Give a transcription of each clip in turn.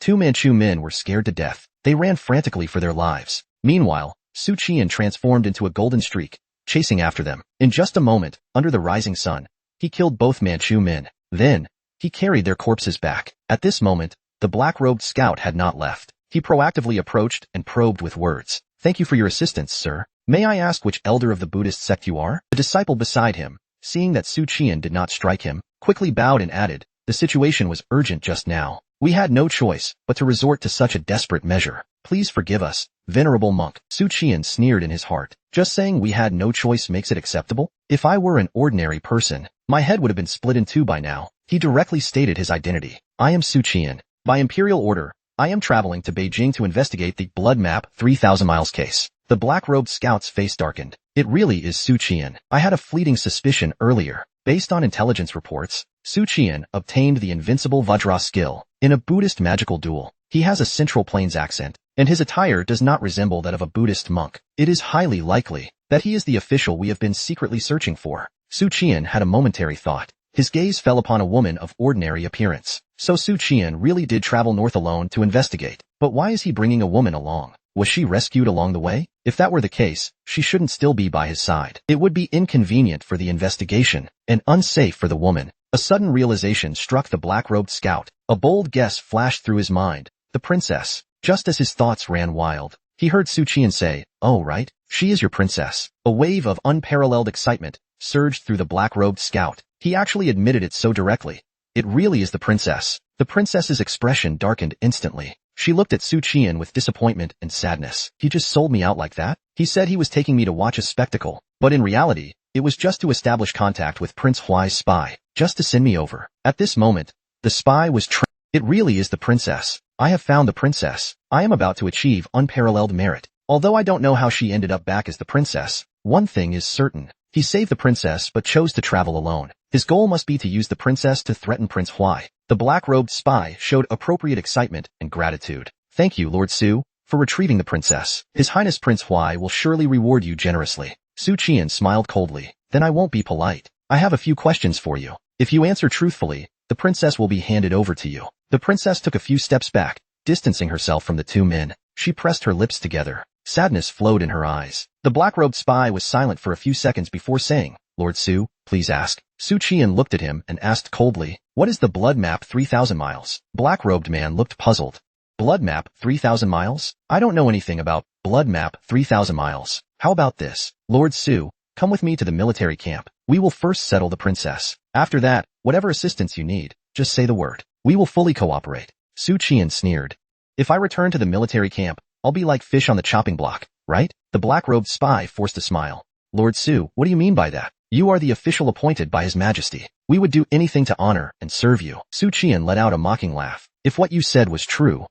two Manchu men were scared to death. They ran frantically for their lives. Meanwhile, Suchan transformed into a golden streak, chasing after them. In just a moment, under the rising sun, he killed both Manchu men. Then, he carried their corpses back. At this moment, the black-robed scout had not left. He proactively approached and probed with words. "Thank you for your assistance, sir. May I ask which elder of the Buddhist sect you are?" The disciple beside him, seeing that Suchan did not strike him, quickly bowed and added, "The situation was urgent just now. We had no choice but to resort to such a desperate measure. Please forgive us, venerable monk." Suchan sneered in his heart. Just saying we had no choice makes it acceptable? If I were an ordinary person, my head would have been split in two by now. He directly stated his identity. "I am Suchan. By imperial order, I am traveling to Beijing to investigate the Blood Map 3000 Miles case." The black-robed scout's face darkened. "It really is Suchan. I had a fleeting suspicion earlier." Based on intelligence reports, Suchan obtained the invincible Vajra skill in a Buddhist magical duel. He has a Central Plains accent, and his attire does not resemble that of a Buddhist monk. It is highly likely that he is the official we have been secretly searching for. Suchan had a momentary thought. His gaze fell upon a woman of ordinary appearance. So Suchan really did travel north alone to investigate. But why is he bringing a woman along? Was she rescued along the way? If that were the case, she shouldn't still be by his side. It would be inconvenient for the investigation and unsafe for the woman. A sudden realization struck the black-robed scout. A bold guess flashed through his mind. The princess. Just as his thoughts ran wild, he heard Suchan say, "Oh right, she is your princess." A wave of unparalleled excitement surged through the black-robed scout. He actually admitted it so directly. It really is the princess. The princess's expression darkened instantly. She looked at Suchan with disappointment and sadness. "He just sold me out like that? He said he was taking me to watch a spectacle, but in reality, it was just to establish contact with Prince Huai's spy, just to send me over." At this moment, the spy was "It really is the princess. I have found the princess. I am about to achieve unparalleled merit. Although I don't know how she ended up back as the princess, one thing is certain. He saved the princess but chose to travel alone. His goal must be to use the princess to threaten Prince Huai." The black-robed spy showed appropriate excitement and gratitude. "Thank you, Lord Su, for retrieving the princess. His Highness Prince Huai will surely reward you generously." Suchan smiled coldly. "Then I won't be polite. I have a few questions for you. If you answer truthfully, the princess will be handed over to you." The princess took a few steps back, distancing herself from the two men. She pressed her lips together. Sadness flowed in her eyes. The black-robed spy was silent for a few seconds before saying, "Lord Su, please ask." Suchan looked at him and asked coldly, "What is the Blood Map 3000 Miles?" Black-robed man looked puzzled. "Blood Map 3000 Miles? I don't know anything about Blood Map 3000 Miles. How about this? Lord Su, come with me to the military camp. We will first settle the princess. After that, whatever assistance you need, just say the word. We will fully cooperate." Suchan sneered. "If I return to the military camp, I'll be like fish on the chopping block, right?" The black-robed spy forced a smile. "Lord Su, what do you mean by that? You are the official appointed by His Majesty. We would do anything to honor and serve you." Suchan let out a mocking laugh. "If what you said was true."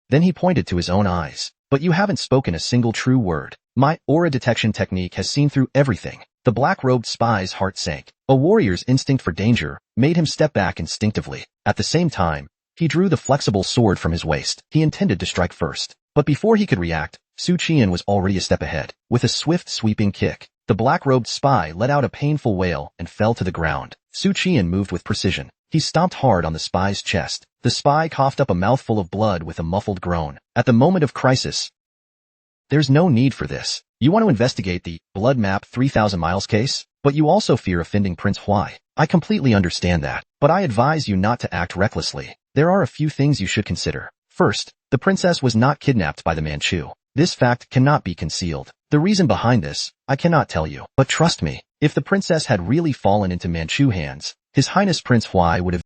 Then he pointed to his own eyes. "But you haven't spoken a single true word. My aura detection technique has seen through everything." The black-robed spy's heart sank. A warrior's instinct for danger made him step back instinctively. At the same time, he drew the flexible sword from his waist. He intended to strike first. But before he could react, Suchan was already a step ahead. With a swift, sweeping kick, the black-robed spy let out a painful wail and fell to the ground. Suchan moved with precision. He stomped hard on the spy's chest. The spy coughed up a mouthful of blood with a muffled groan. At the moment of crisis, "There's no need for this. You want to investigate the Blood Map 3000 Miles case, but you also fear offending Prince Huai. I completely understand that, but I advise you not to act recklessly. There are a few things you should consider. First, the princess was not kidnapped by the Manchu. This fact cannot be concealed. The reason behind this, I cannot tell you, but trust me, if the princess had really fallen into Manchu hands, His Highness Prince Huai would have..."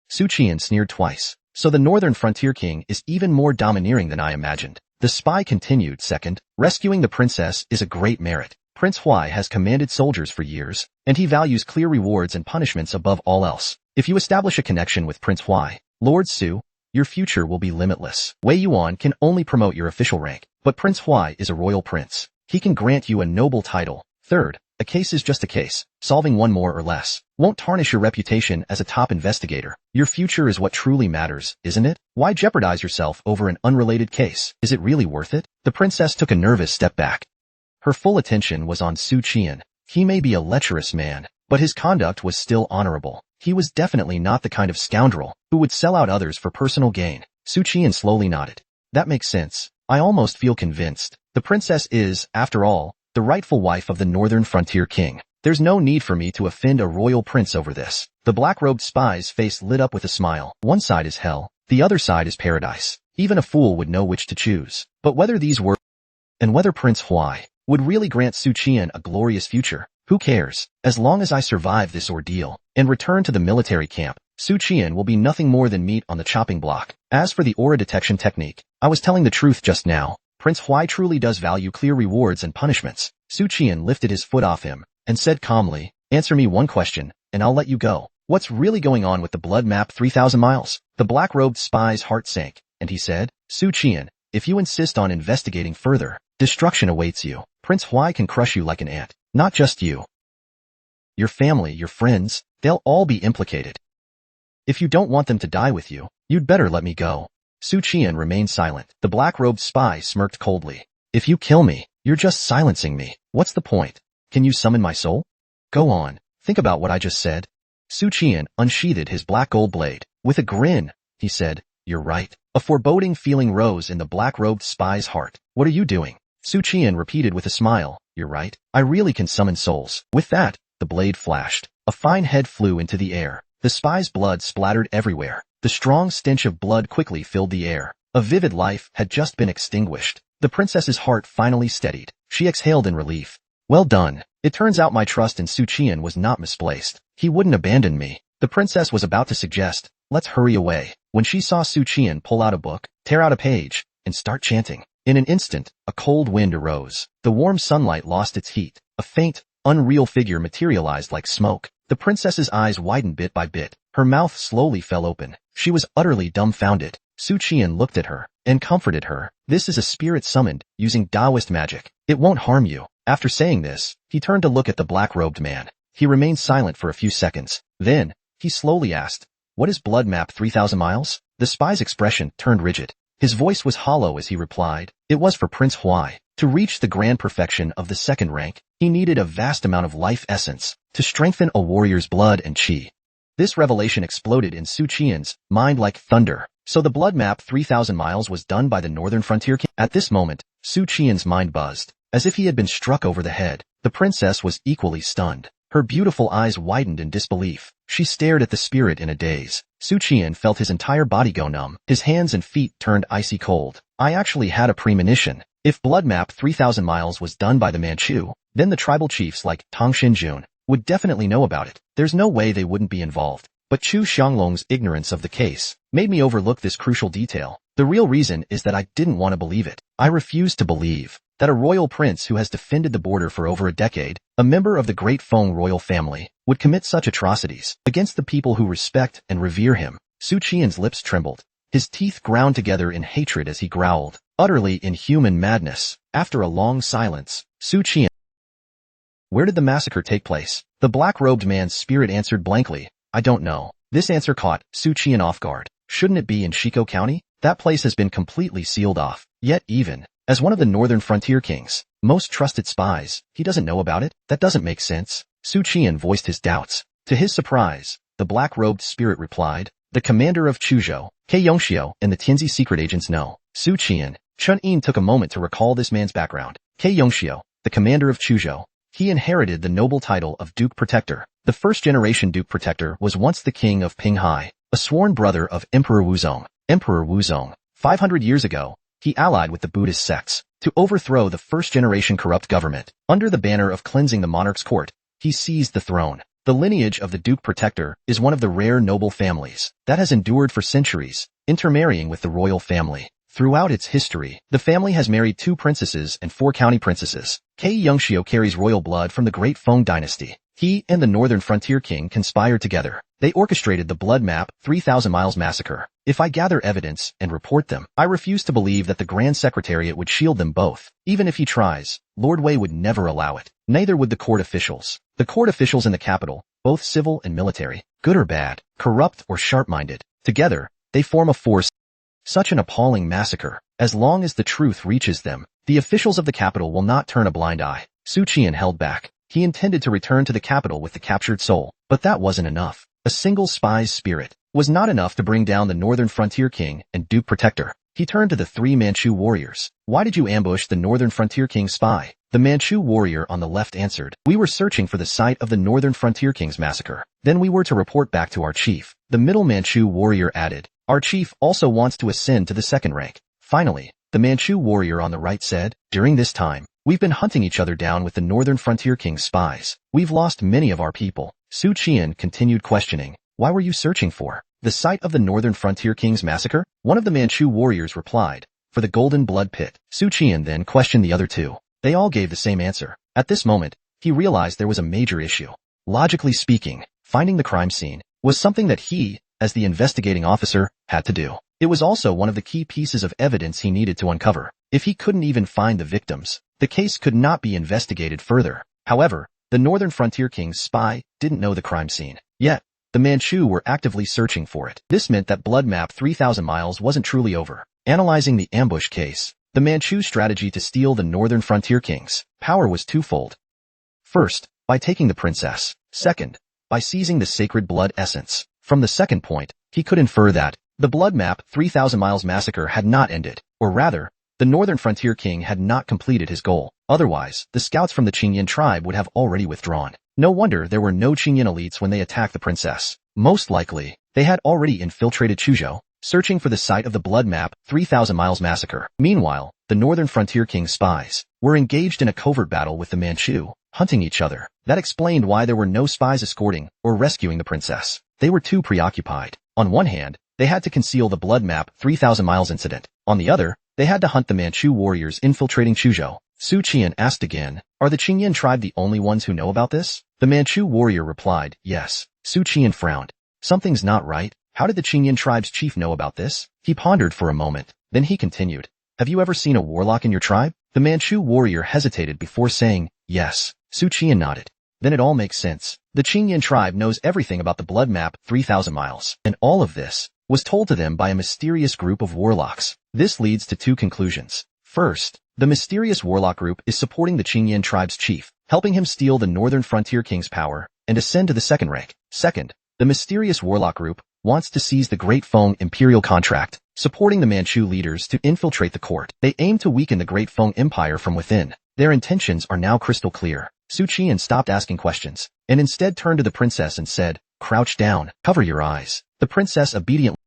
Suchan sneered twice. "So the Northern Frontier King is even more domineering than I imagined." The spy continued. "Second, rescuing the princess is a great merit. Prince Huai has commanded soldiers for years, and he values clear rewards and punishments above all else. If you establish a connection with Prince Huai, Lord Su, your future will be limitless. Wei Yuan can only promote your official rank, but Prince Huai is a royal prince. He can grant you a noble title. Third, a case is just a case. Solving one more or less won't tarnish your reputation as a top investigator. Your future is what truly matters, isn't it? Why jeopardize yourself over an unrelated case? Is it really worth it?" The princess took a nervous step back. Her full attention was on Suchan. He may be a lecherous man, but his conduct was still honorable. He was definitely not the kind of scoundrel who would sell out others for personal gain. Suchan slowly nodded. That makes sense. I almost feel convinced. The princess is, after all, the rightful wife of the northern frontier king. There's no need for me to offend a royal prince over this. The black-robed spy's face lit up with a smile. One side is hell, the other side is paradise. Even a fool would know which to choose. But whether these were, and whether Prince Huai would really grant Suchan a glorious future, who cares? As long as I survive this ordeal and return to the military camp, Suchan will be nothing more than meat on the chopping block. As for the aura detection technique, I was telling the truth just now. Prince Huai truly does value clear rewards and punishments. Suchan lifted his foot off him and said calmly, answer me one question, and I'll let you go. What's really going on with the blood map 3,000 miles? The black-robed spy's heart sank, and he said, Suchan, if you insist on investigating further, destruction awaits you. Prince Huai can crush you like an ant. Not just you. Your family, your friends, they'll all be implicated. If you don't want them to die with you, you'd better let me go. Suchan remained silent. The black-robed spy smirked coldly. If you kill me, you're just silencing me. What's the point? Can you summon my soul? Go on, think about what I just said. Suchan unsheathed his black gold blade. With a grin, he said, you're right. A foreboding feeling rose in the black-robed spy's heart. What are you doing? Suchan repeated with a smile. You're right. I really can summon souls. With that, the blade flashed. A fine head flew into the air. The spy's blood splattered everywhere. The strong stench of blood quickly filled the air. A vivid life had just been extinguished. The princess's heart finally steadied. She exhaled in relief. Well done. It turns out my trust in Suchan was not misplaced. He wouldn't abandon me. The princess was about to suggest, let's hurry away, when she saw Suchan pull out a book, tear out a page, and start chanting. In an instant, a cold wind arose. The warm sunlight lost its heat. A faint, unreal figure materialized like smoke. The princess's eyes widened bit by bit. Her mouth slowly fell open. She was utterly dumbfounded. Suchan looked at her and comforted her. This is a spirit summoned using Taoist magic. It won't harm you. After saying this, he turned to look at the black-robed man. He remained silent for a few seconds. Then, he slowly asked, what is blood map 3,000 miles? The spy's expression turned rigid. His voice was hollow as he replied, it was for Prince Huai. To reach the grand perfection of the second rank, he needed a vast amount of life essence to strengthen a warrior's blood and chi. This revelation exploded in Suchan's mind like thunder. So the blood map 3,000 miles was done by the northern frontier king? At this moment, Suchan's mind buzzed. As if he had been struck over the head, the princess was equally stunned. Her beautiful eyes widened in disbelief. She stared at the spirit in a daze. Suchan felt his entire body go numb. His hands and feet turned icy cold. I actually had a premonition. If blood map 3,000 miles was done by the Manchu, then the tribal chiefs like Tang Xinjun would definitely know about it. There's no way they wouldn't be involved. But Chu Xianglong's ignorance of the case made me overlook this crucial detail. The real reason is that I didn't want to believe it. I refused to believe that a royal prince who has defended the border for over a decade, a member of the great Feng royal family, would commit such atrocities against the people who respect and revere him. Suchan's lips trembled. His teeth ground together in hatred as he growled, utterly inhuman madness. After a long silence, Suchan, where did the massacre take place? The black-robed man's spirit answered blankly, I don't know. This answer caught Suchan off guard. Shouldn't it be in Shiko County? That place has been completely sealed off. Yet even as one of the northern frontier king's most trusted spies, he doesn't know about it? That doesn't make sense. Suchan voiced his doubts. To his surprise, the black-robed spirit replied, the commander of Chuzhou, Ke Yongxiu, and the Tianzi secret agents know. Suchan, Chun-Yin took a moment to recall this man's background. Ke Yongxiu, the commander of Chuzhou. He inherited the noble title of Duke Protector. The first-generation Duke Protector was once the king of Pinghai, a sworn brother of Emperor Wuzong. Emperor Wuzong, 500 years ago, he allied with the Buddhist sects to overthrow the first-generation corrupt government. Under the banner of cleansing the monarch's court, he seized the throne. The lineage of the Duke Protector is one of the rare noble families that has endured for centuries, intermarrying with the royal family. Throughout its history, the family has married 2 princesses and 4 county princesses. Ke Yongxiu carries royal blood from the Great Feng dynasty. He and the northern frontier king conspired together. They orchestrated the blood map 3,000 miles massacre. If I gather evidence and report them, I refuse to believe that the Grand Secretariat would shield them both. Even if he tries, Lord Wei would never allow it. Neither would the court officials. The court officials in the capital, both civil and military, good or bad, corrupt or sharp-minded, together, they form a force. Such an appalling massacre. As long as the truth reaches them, the officials of the capital will not turn a blind eye. Suchan held back. He intended to return to the capital with the captured soul, but that wasn't enough. A single spy's spirit was not enough to bring down the northern frontier king and Duke Protector. He turned to the three Manchu warriors. Why did you ambush the northern frontier king's spy? The Manchu warrior on the left answered, we were searching for the site of the northern frontier king's massacre. Then we were to report back to our chief. The middle Manchu warrior added, our chief also wants to ascend to the second rank. Finally, the Manchu warrior on the right said, during this time, we've been hunting each other down with the northern frontier king's spies. We've lost many of our people. Suchan continued questioning, why were you searching for the site of the northern frontier king's massacre? One of the Manchu warriors replied, for the golden blood pit. Suchan then questioned the other two. They all gave the same answer. At this moment, he realized there was a major issue. Logically speaking, finding the crime scene was something that he, as the investigating officer, had to do. It was also one of the key pieces of evidence he needed to uncover. If he couldn't even find the victims, the case could not be investigated further. However, the northern frontier king's spy didn't know the crime scene. Yet, the Manchu were actively searching for it. This meant that Blood Map 3000 miles wasn't truly over. Analyzing the ambush case, the Manchu strategy to steal the northern frontier king's power was twofold. First, by taking the princess. Second, by seizing the sacred blood essence. From the second point, he could infer that the Blood Map 3000 miles massacre had not ended, or rather, the northern frontier king had not completed his goal. Otherwise, the scouts from the Qingyan tribe would have already withdrawn. No wonder there were no Qingyan elites when they attacked the princess. Most likely, they had already infiltrated Chuzhou, searching for the site of the Blood Map 3000 miles massacre. Meanwhile, the northern frontier king's spies were engaged in a covert battle with the Manchu, hunting each other. That explained why there were no spies escorting or rescuing the princess. They were too preoccupied. On one hand, they had to conceal the Blood Map 3000 miles incident. On the other, they had to hunt the Manchu warriors infiltrating Chuzhou. Suchan asked again, are the Qingyan tribe the only ones who know about this? The Manchu warrior replied, yes. Suchan frowned. Something's not right. How did the Qingyan tribe's chief know about this? He pondered for a moment. Then he continued, have you ever seen a warlock in your tribe? The Manchu warrior hesitated before saying, yes. Suchan nodded. Then it all makes sense. The Qingyan tribe knows everything about the Blood Map 3000 miles, and all of this was told to them by a mysterious group of warlocks. This leads to two conclusions. First, the mysterious warlock group is supporting the Qingyan tribe's chief, helping him steal the northern frontier king's power and ascend to the second rank. Second, the mysterious warlock group wants to seize the Great Feng imperial contract, supporting the Manchu leaders to infiltrate the court. They aim to weaken the Great Feng empire from within. Their intentions are now crystal clear. Suchan stopped asking questions, and instead turned to the princess and said, crouch down, cover your eyes. The princess obediently.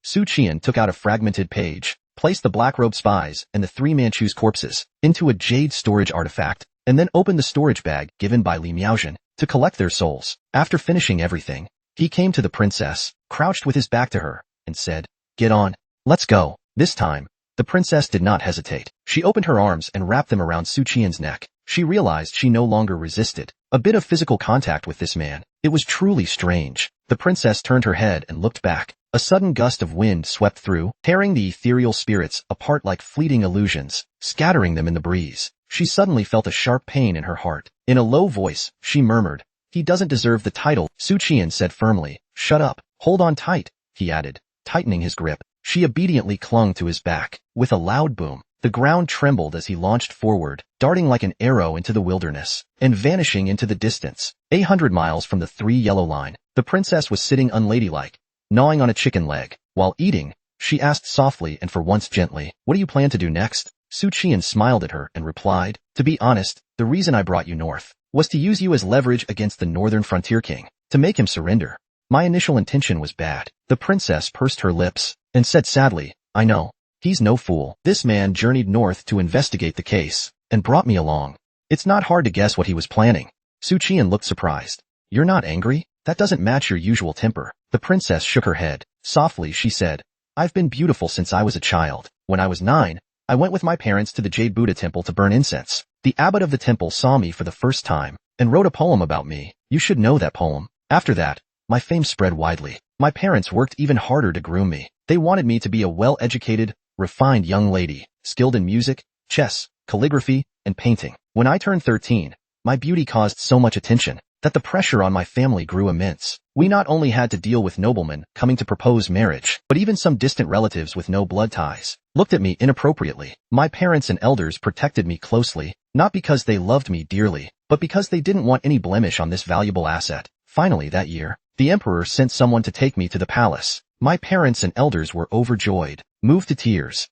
Suchan took out a fragmented page, placed the black-robed spies and the three Manchus' corpses into a jade storage artifact, and then opened the storage bag given by Li Miaozhen to collect their souls. After finishing everything, he came to the princess, crouched with his back to her, and said, get on. Let's go. This time, the princess did not hesitate. She opened her arms and wrapped them around Suchan's neck. She realized she no longer resisted a bit of physical contact with this man. It was truly strange. The princess turned her head and looked back. A sudden gust of wind swept through, tearing the ethereal spirits apart like fleeting illusions, scattering them in the breeze. She suddenly felt a sharp pain in her heart. In a low voice, she murmured, he doesn't deserve the title. Suchan said firmly, shut up. Hold on tight, he added, tightening his grip. She obediently clung to his back. With a loud boom, the ground trembled as he launched forward, darting like an arrow into the wilderness, and vanishing into the distance. 800 miles from the 3 yellow line, the princess was sitting unladylike, gnawing on a chicken leg. While eating, she asked softly and for once gently, what do you plan to do next? Suchan smiled at her and replied, to be honest, the reason I brought you north was to use you as leverage against the northern frontier king, to make him surrender. My initial intention was bad. The princess pursed her lips and said sadly, I know. He's no fool. This man journeyed north to investigate the case and brought me along. It's not hard to guess what he was planning. Suchan looked surprised. You're not angry? That doesn't match your usual temper. The princess shook her head. Softly she said, I've been beautiful since I was a child. When I was 9, I went with my parents to the Jade Buddha temple to burn incense. The abbot of the temple saw me for the first time and wrote a poem about me. You should know that poem. After that, my fame spread widely. My parents worked even harder to groom me. They wanted me to be a well-educated, refined young lady, skilled in music, chess, calligraphy, and painting. When I turned 13, my beauty caused so much attention that the pressure on my family grew immense. We not only had to deal with noblemen coming to propose marriage, but even some distant relatives with no blood ties looked at me inappropriately. My parents and elders protected me closely, not because they loved me dearly, but because they didn't want any blemish on this valuable asset. Finally that year, the emperor sent someone to take me to the palace. My parents and elders were overjoyed, moved to tears.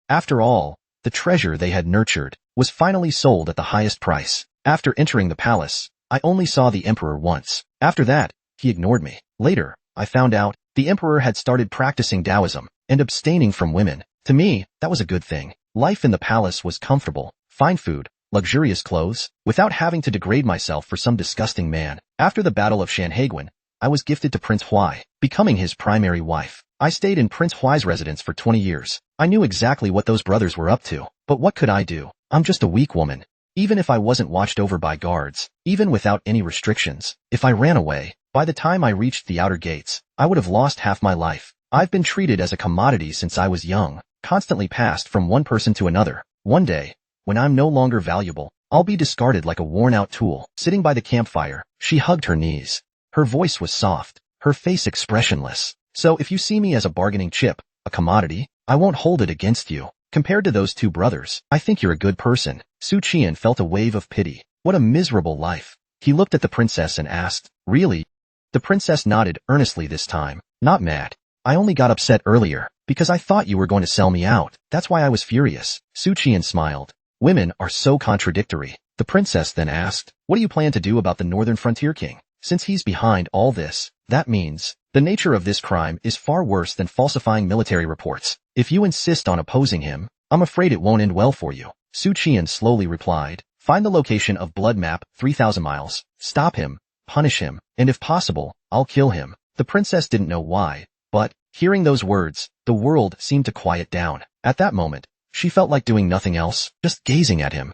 After all, the treasure they had nurtured was finally sold at the highest price. After entering the palace, I only saw the emperor once. After that, he ignored me. Later, I found out the emperor had started practicing Taoism and abstaining from women. To me, that was a good thing. Life in the palace was comfortable, fine food, luxurious clothes, without having to degrade myself for some disgusting man. After the Battle of Shanhaiguan, I was gifted to Prince Huai, becoming his primary wife. I stayed in Prince Huai's residence for 20 years. I knew exactly what those brothers were up to, but what could I do? I'm just a weak woman. Even if I wasn't watched over by guards, even without any restrictions, if I ran away, by the time I reached the outer gates, I would have lost half my life. I've been treated as a commodity since I was young, constantly passed from one person to another. One day, when I'm no longer valuable, I'll be discarded like a worn-out tool. Sitting by the campfire, she hugged her knees. Her voice was soft, her face expressionless. So if you see me as a bargaining chip, a commodity, I won't hold it against you. Compared to those two brothers, I think you're a good person. Suchan felt a wave of pity. What a miserable life. He looked at the princess and asked, really? The princess nodded earnestly this time, not mad. I only got upset earlier, because I thought you were going to sell me out. That's why I was furious. Suchan smiled. Women are so contradictory. The princess then asked, what do you plan to do about the Northern Frontier King? Since he's behind all this, that means the nature of this crime is far worse than falsifying military reports. If you insist on opposing him, I'm afraid it won't end well for you. Suchan slowly replied, find the location of blood map 3,000 miles, stop him, punish him, and if possible, I'll kill him. The princess didn't know why, but, hearing those words, the world seemed to quiet down. At that moment, she felt like doing nothing else, just gazing at him.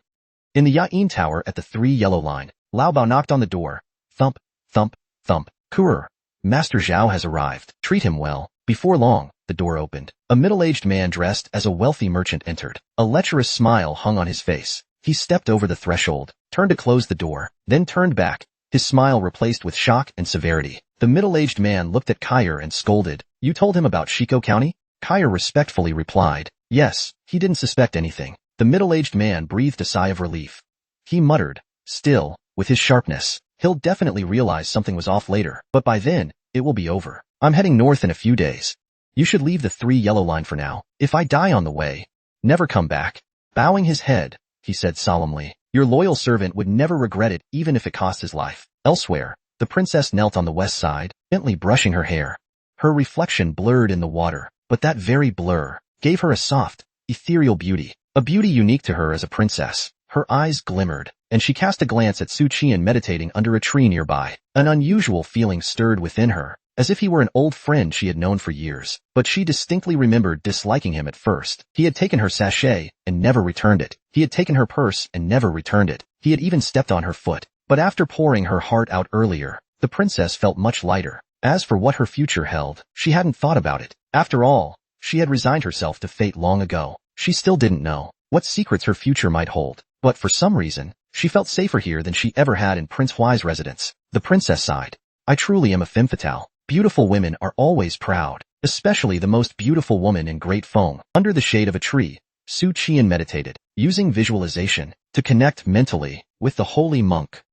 In the Yain Tower at the 3 Yellow Line, Lao Bao knocked on the door. Thump, thump, thump. Courier, Master Zhao has arrived. Treat him well. Before long, the door opened. A middle-aged man dressed as a wealthy merchant entered. A lecherous smile hung on his face. He stepped over the threshold, turned to close the door, then turned back, his smile replaced with shock and severity. The middle-aged man looked at Kyer and scolded. You told him about Shiko County? Kyer respectfully replied. Yes, he didn't suspect anything. The middle-aged man breathed a sigh of relief. He muttered, still, with his sharpness, he'll definitely realize something was off later, but by then, it will be over. I'm heading north in a few days. You should leave the 3 Yellow Line for now. If I die on the way, never come back. Bowing his head, he said solemnly, your loyal servant would never regret it even if it cost his life. Elsewhere, the princess knelt on the west side, gently brushing her hair. Her reflection blurred in the water, but that very blur gave her a soft, ethereal beauty, a beauty unique to her as a princess. Her eyes glimmered, and she cast a glance at Suchan meditating under a tree nearby. An unusual feeling stirred within her, as if he were an old friend she had known for years. But she distinctly remembered disliking him at first. He had taken her sachet and never returned it. He had taken her purse and never returned it. He had even stepped on her foot. But after pouring her heart out earlier, the princess felt much lighter. As for what her future held, she hadn't thought about it. After all, she had resigned herself to fate long ago. She still didn't know what secrets her future might hold. But for some reason, she felt safer here than she ever had in Prince Huai's residence. The princess sighed. I truly am a femme fatale. Beautiful women are always proud, especially the most beautiful woman in Great Feng. Under the shade of a tree, Suchan meditated, using visualization to connect mentally with the holy monk.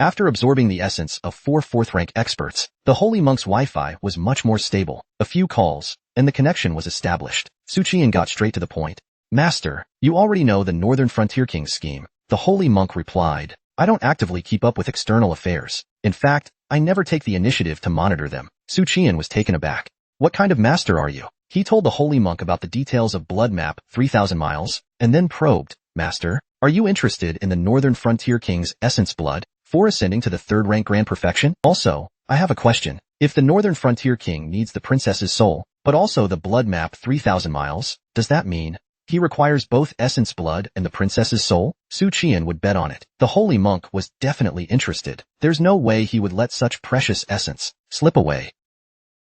After absorbing the essence of 4 fourth-rank experts, the holy monk's Wi-Fi was much more stable. A few calls, and the connection was established. Suchan got straight to the point. Master, you already know the Northern Frontier King's scheme. The holy monk replied, I don't actively keep up with external affairs. In fact, I never take the initiative to monitor them. Suchan was taken aback. What kind of master are you? He told the holy monk about the details of blood map 3,000 miles, and then probed, Master, are you interested in the Northern Frontier King's essence blood, for ascending to the 3rd rank grand perfection? Also, I have a question. If the Northern Frontier King needs the princess's soul, but also the blood map 3,000 miles, does that mean he requires both essence blood and the princess's soul? Suchan would bet on it. The holy monk was definitely interested. There's no way he would let such precious essence slip away.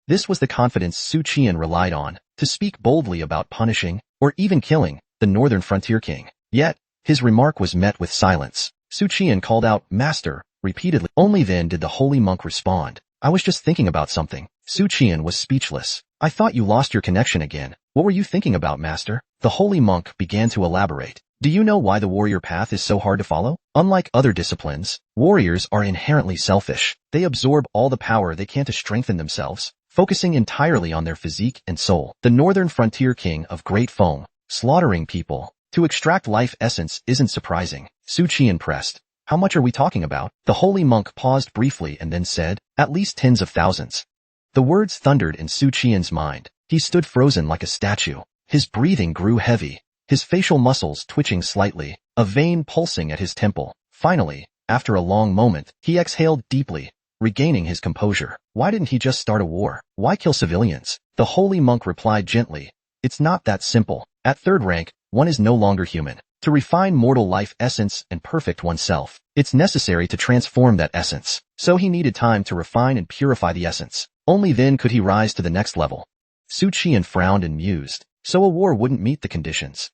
This was the confidence Suchan relied on to speak boldly about punishing, or even killing, the Northern Frontier King. Yet, his remark was met with silence. Suchan called out, Master, repeatedly. Only then did the holy monk respond. I was just thinking about something. Suchan was speechless. I thought you lost your connection again. What were you thinking about, Master? The holy monk began to elaborate. Do you know why the warrior path is so hard to follow? Unlike other disciplines, warriors are inherently selfish. They absorb all the power they can to strengthen themselves, focusing entirely on their physique and soul. The northern frontier king of Great Foam, slaughtering people to extract life essence isn't surprising. Suchan pressed. How much are we talking about? The holy monk paused briefly and then said, at least tens of thousands. The words thundered in Suchan's mind. He stood frozen like a statue. His breathing grew heavy, his facial muscles twitching slightly, a vein pulsing at his temple. Finally, after a long moment, he exhaled deeply, regaining his composure. Why didn't he just start a war? Why kill civilians? The holy monk replied gently, it's not that simple. At third rank, one is no longer human. To refine mortal life essence and perfect oneself, it's necessary to transform that essence. So he needed time to refine and purify the essence. Only then could he rise to the next level. Suchan frowned and mused. So a war wouldn't meet the conditions.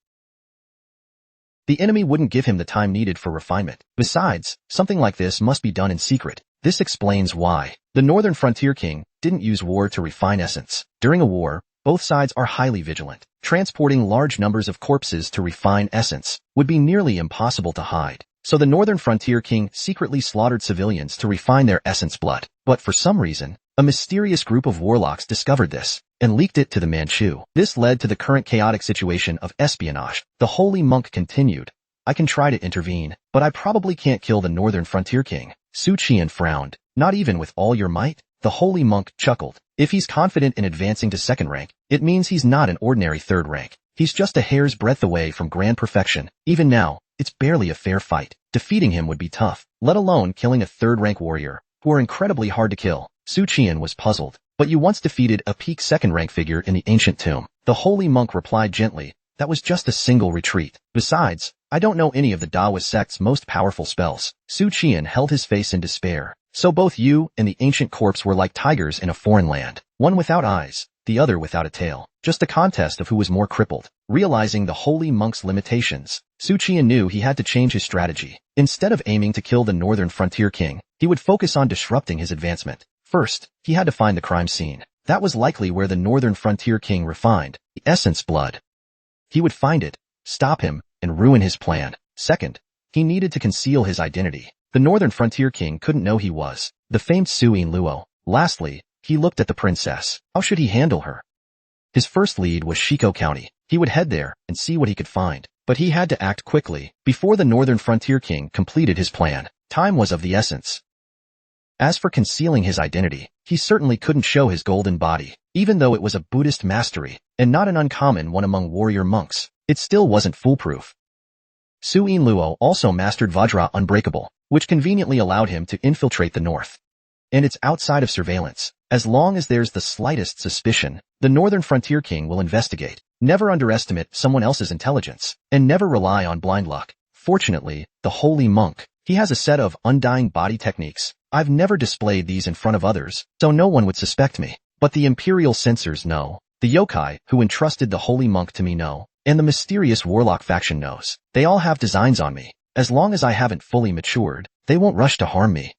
The enemy wouldn't give him the time needed for refinement. Besides, something like this must be done in secret. This explains why the northern frontier king didn't use war to refine essence. During a war, both sides are highly vigilant. Transporting large numbers of corpses to refine essence would be nearly impossible to hide. So the northern frontier king secretly slaughtered civilians to refine their essence blood. But for some reason, a mysterious group of warlocks discovered this and leaked it to the Manchu. This led to the current chaotic situation of espionage. The holy monk continued, I can try to intervene, but I probably can't kill the northern frontier king. Suchan frowned. Not even with all your might? The holy monk chuckled. If he's confident in advancing to second rank, it means he's not an ordinary third rank. He's just a hair's breadth away from grand perfection. Even now, it's barely a fair fight. Defeating him would be tough, let alone killing a third-rank warrior, who are incredibly hard to kill. Suchan was puzzled. But you once defeated a peak second-rank figure in the ancient tomb. The holy monk replied gently, that was just a single retreat. Besides, I don't know any of the Daoist sect's most powerful spells. Suchan held his face in despair. So both you and the ancient corpse were like tigers in a foreign land. One without eyes, the other without a tail. Just a contest of who was more crippled. Realizing the holy monk's limitations, Suchan knew he had to change his strategy. Instead of aiming to kill the northern frontier king, he would focus on disrupting his advancement. First, he had to find the crime scene. That was likely where the northern frontier king refined the essence blood. He would find it, stop him, and ruin his plan. Second, he needed to conceal his identity. The northern frontier king couldn't know he was the famed Suin Luo. Lastly, he looked at the princess. How should he handle her? His first lead was Shiko County. He would head there and see what he could find. But he had to act quickly before the northern frontier king completed his plan. Time was of the essence. As for concealing his identity, he certainly couldn't show his golden body. Even though it was a Buddhist mastery, and not an uncommon one among warrior monks, it still wasn't foolproof. Suin Luo also mastered Vajra Unbreakable, which conveniently allowed him to infiltrate the north. And it's outside of surveillance. As long as there's the slightest suspicion, the northern frontier king will investigate. Never underestimate someone else's intelligence, and never rely on blind luck. Fortunately, the holy monk, he has a set of undying body techniques. I've never displayed these in front of others, so no one would suspect me. But the imperial censors know. The yokai who entrusted the holy monk to me know. And the mysterious warlock faction knows. They all have designs on me. As long as I haven't fully matured, they won't rush to harm me.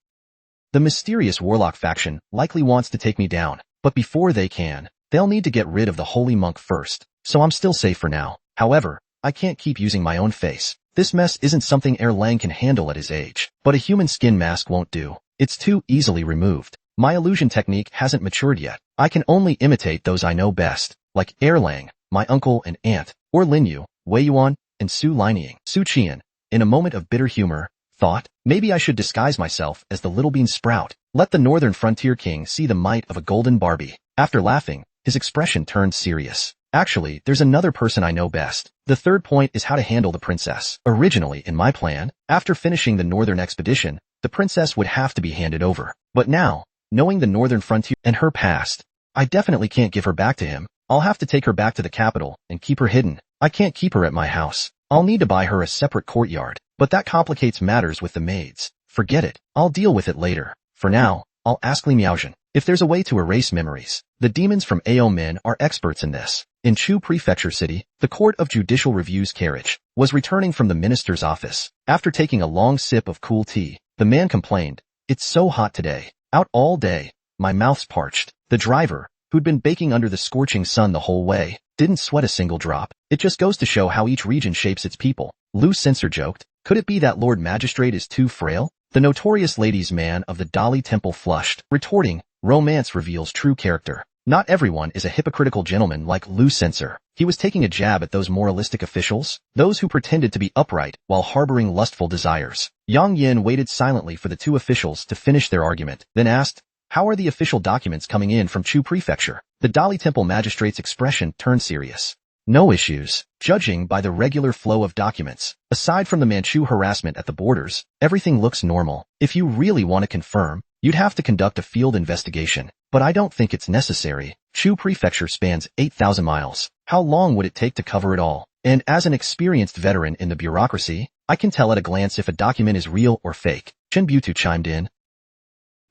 The mysterious warlock faction likely wants to take me down, but before they can, they'll need to get rid of the holy monk first. So I'm still safe for now. However, I can't keep using my own face. This mess isn't something Erlang can handle at his age. But a human skin mask won't do. It's too easily removed. My illusion technique hasn't matured yet. I can only imitate those I know best, like Erlang, my uncle and aunt, or Linyu, Wei Yuan, and Su Lining. Suchan, in a moment of bitter humor, thought, maybe I should disguise myself as the little bean sprout. Let the northern frontier king see the might of a golden Barbie. After laughing, his expression turned serious. Actually, there's another person I know best. The third point is how to handle the princess. Originally, in my plan, after finishing the northern expedition, the princess would have to be handed over. But now, knowing the northern frontier and her past, I definitely can't give her back to him. I'll have to take her back to the capital and keep her hidden. I can't keep her at my house. I'll need to buy her a separate courtyard. But that complicates matters with the maids. Forget it. I'll deal with it later. For now, I'll ask Li Miaojin if there's a way to erase memories. The demons from Ao Men are experts in this. In Chu Prefecture City, the Court of Judicial Review's carriage was returning from the minister's office. After taking a long sip of cool tea, the man complained, "It's so hot today. Out all day. My mouth's parched." The driver, who'd been baking under the scorching sun the whole way, didn't sweat a single drop. It just goes to show how each region shapes its people. Lu Censor joked. Could it be that Lord Magistrate is too frail? The notorious ladies' man of the Dali Temple flushed, retorting, romance reveals true character. Not everyone is a hypocritical gentleman like Lu Censor. He was taking a jab at those moralistic officials, those who pretended to be upright while harboring lustful desires. Yang Yin waited silently for the two officials to finish their argument, then asked, how are the official documents coming in from Chu Prefecture? The Dali Temple magistrate's expression turned serious. No issues. Judging by the regular flow of documents, aside from the Manchu harassment at the borders, everything looks normal. If you really want to confirm, you'd have to conduct a field investigation, but I don't think it's necessary. Chu Prefecture spans 8,000 miles. How long would it take to cover it all? And as an experienced veteran in the bureaucracy, I can tell at a glance if a document is real or fake. Chen Butu chimed in.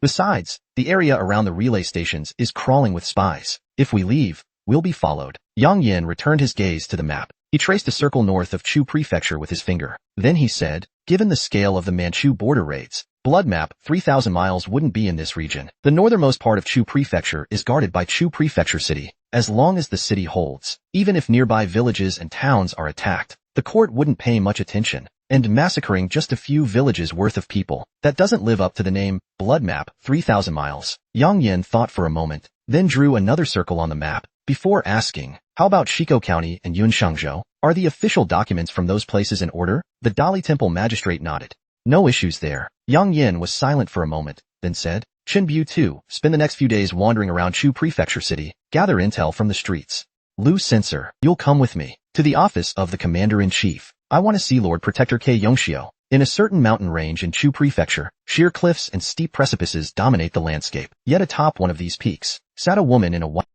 Besides, the area around the relay stations is crawling with spies. If we leave, we'll be followed. Yang Yin returned his gaze to the map. He traced a circle north of Chu Prefecture with his finger. Then he said, given the scale of the Manchu border raids, blood map 3,000 miles wouldn't be in this region. The northernmost part of Chu Prefecture is guarded by Chu Prefecture City. As long as the city holds, even if nearby villages and towns are attacked, the court wouldn't pay much attention. And massacring just a few villages worth of people, that doesn't live up to the name, blood map 3,000 miles. Yang Yin thought for a moment, then drew another circle on the map, before asking, how about Shiko County and Yunshangzhou? Are the official documents from those places in order? The Dali Temple magistrate nodded. No issues there. Yang Yin was silent for a moment, then said, Chen Bu too, spend the next few days wandering around Chu Prefecture City, gather intel from the streets. Lu Censor, you'll come with me, to the office of the Commander-in-Chief. I want to see Lord Protector K. Yongxiu. In a certain mountain range in Chu Prefecture, sheer cliffs and steep precipices dominate the landscape. Yet atop one of these peaks, sat a woman in a white,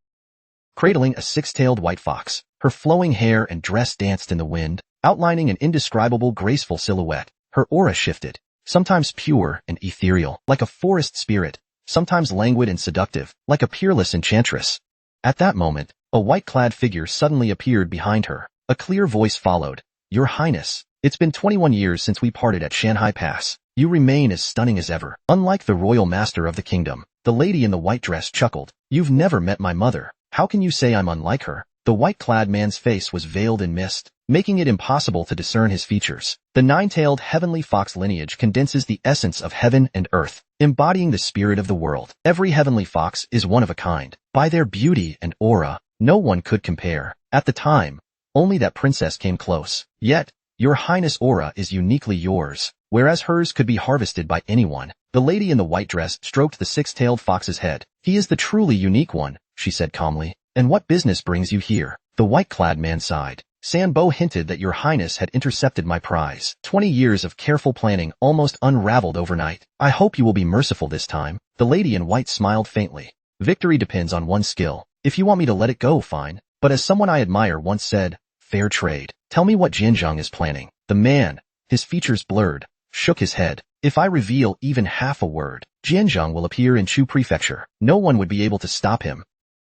cradling a six-tailed white fox. Her flowing hair and dress danced in the wind, outlining an indescribable graceful silhouette. Her aura shifted, sometimes pure and ethereal, like a forest spirit, sometimes languid and seductive, like a peerless enchantress. At that moment, a white-clad figure suddenly appeared behind her. A clear voice followed. Your Highness, it's been 21 years since we parted at Shanghai Pass. You remain as stunning as ever. Unlike the royal master of the kingdom, the lady in the white dress chuckled. You've never met my mother. How can you say I'm unlike her? The white-clad man's face was veiled in mist, making it impossible to discern his features. The nine-tailed heavenly fox lineage condenses the essence of heaven and earth, embodying the spirit of the world. Every heavenly fox is one of a kind. By their beauty and aura, no one could compare. At the time, only that princess came close. Yet, your Highness' aura is uniquely yours, whereas hers could be harvested by anyone. The lady in the white dress stroked the six-tailed fox's head. He is the truly unique one, she said calmly. And what business brings you here? The white-clad man sighed. Sanbo hinted that your Highness had intercepted my prize. 20 years of careful planning almost unraveled overnight. I hope you will be merciful this time. The lady in white smiled faintly. Victory depends on one's skill. If you want me to let it go, fine. But as someone I admire once said, fair trade. Tell me what Jianzhang is planning. The man, his features blurred, shook his head. If I reveal even half a word, Jianzhang will appear in Chu Prefecture. No one would be able to stop him.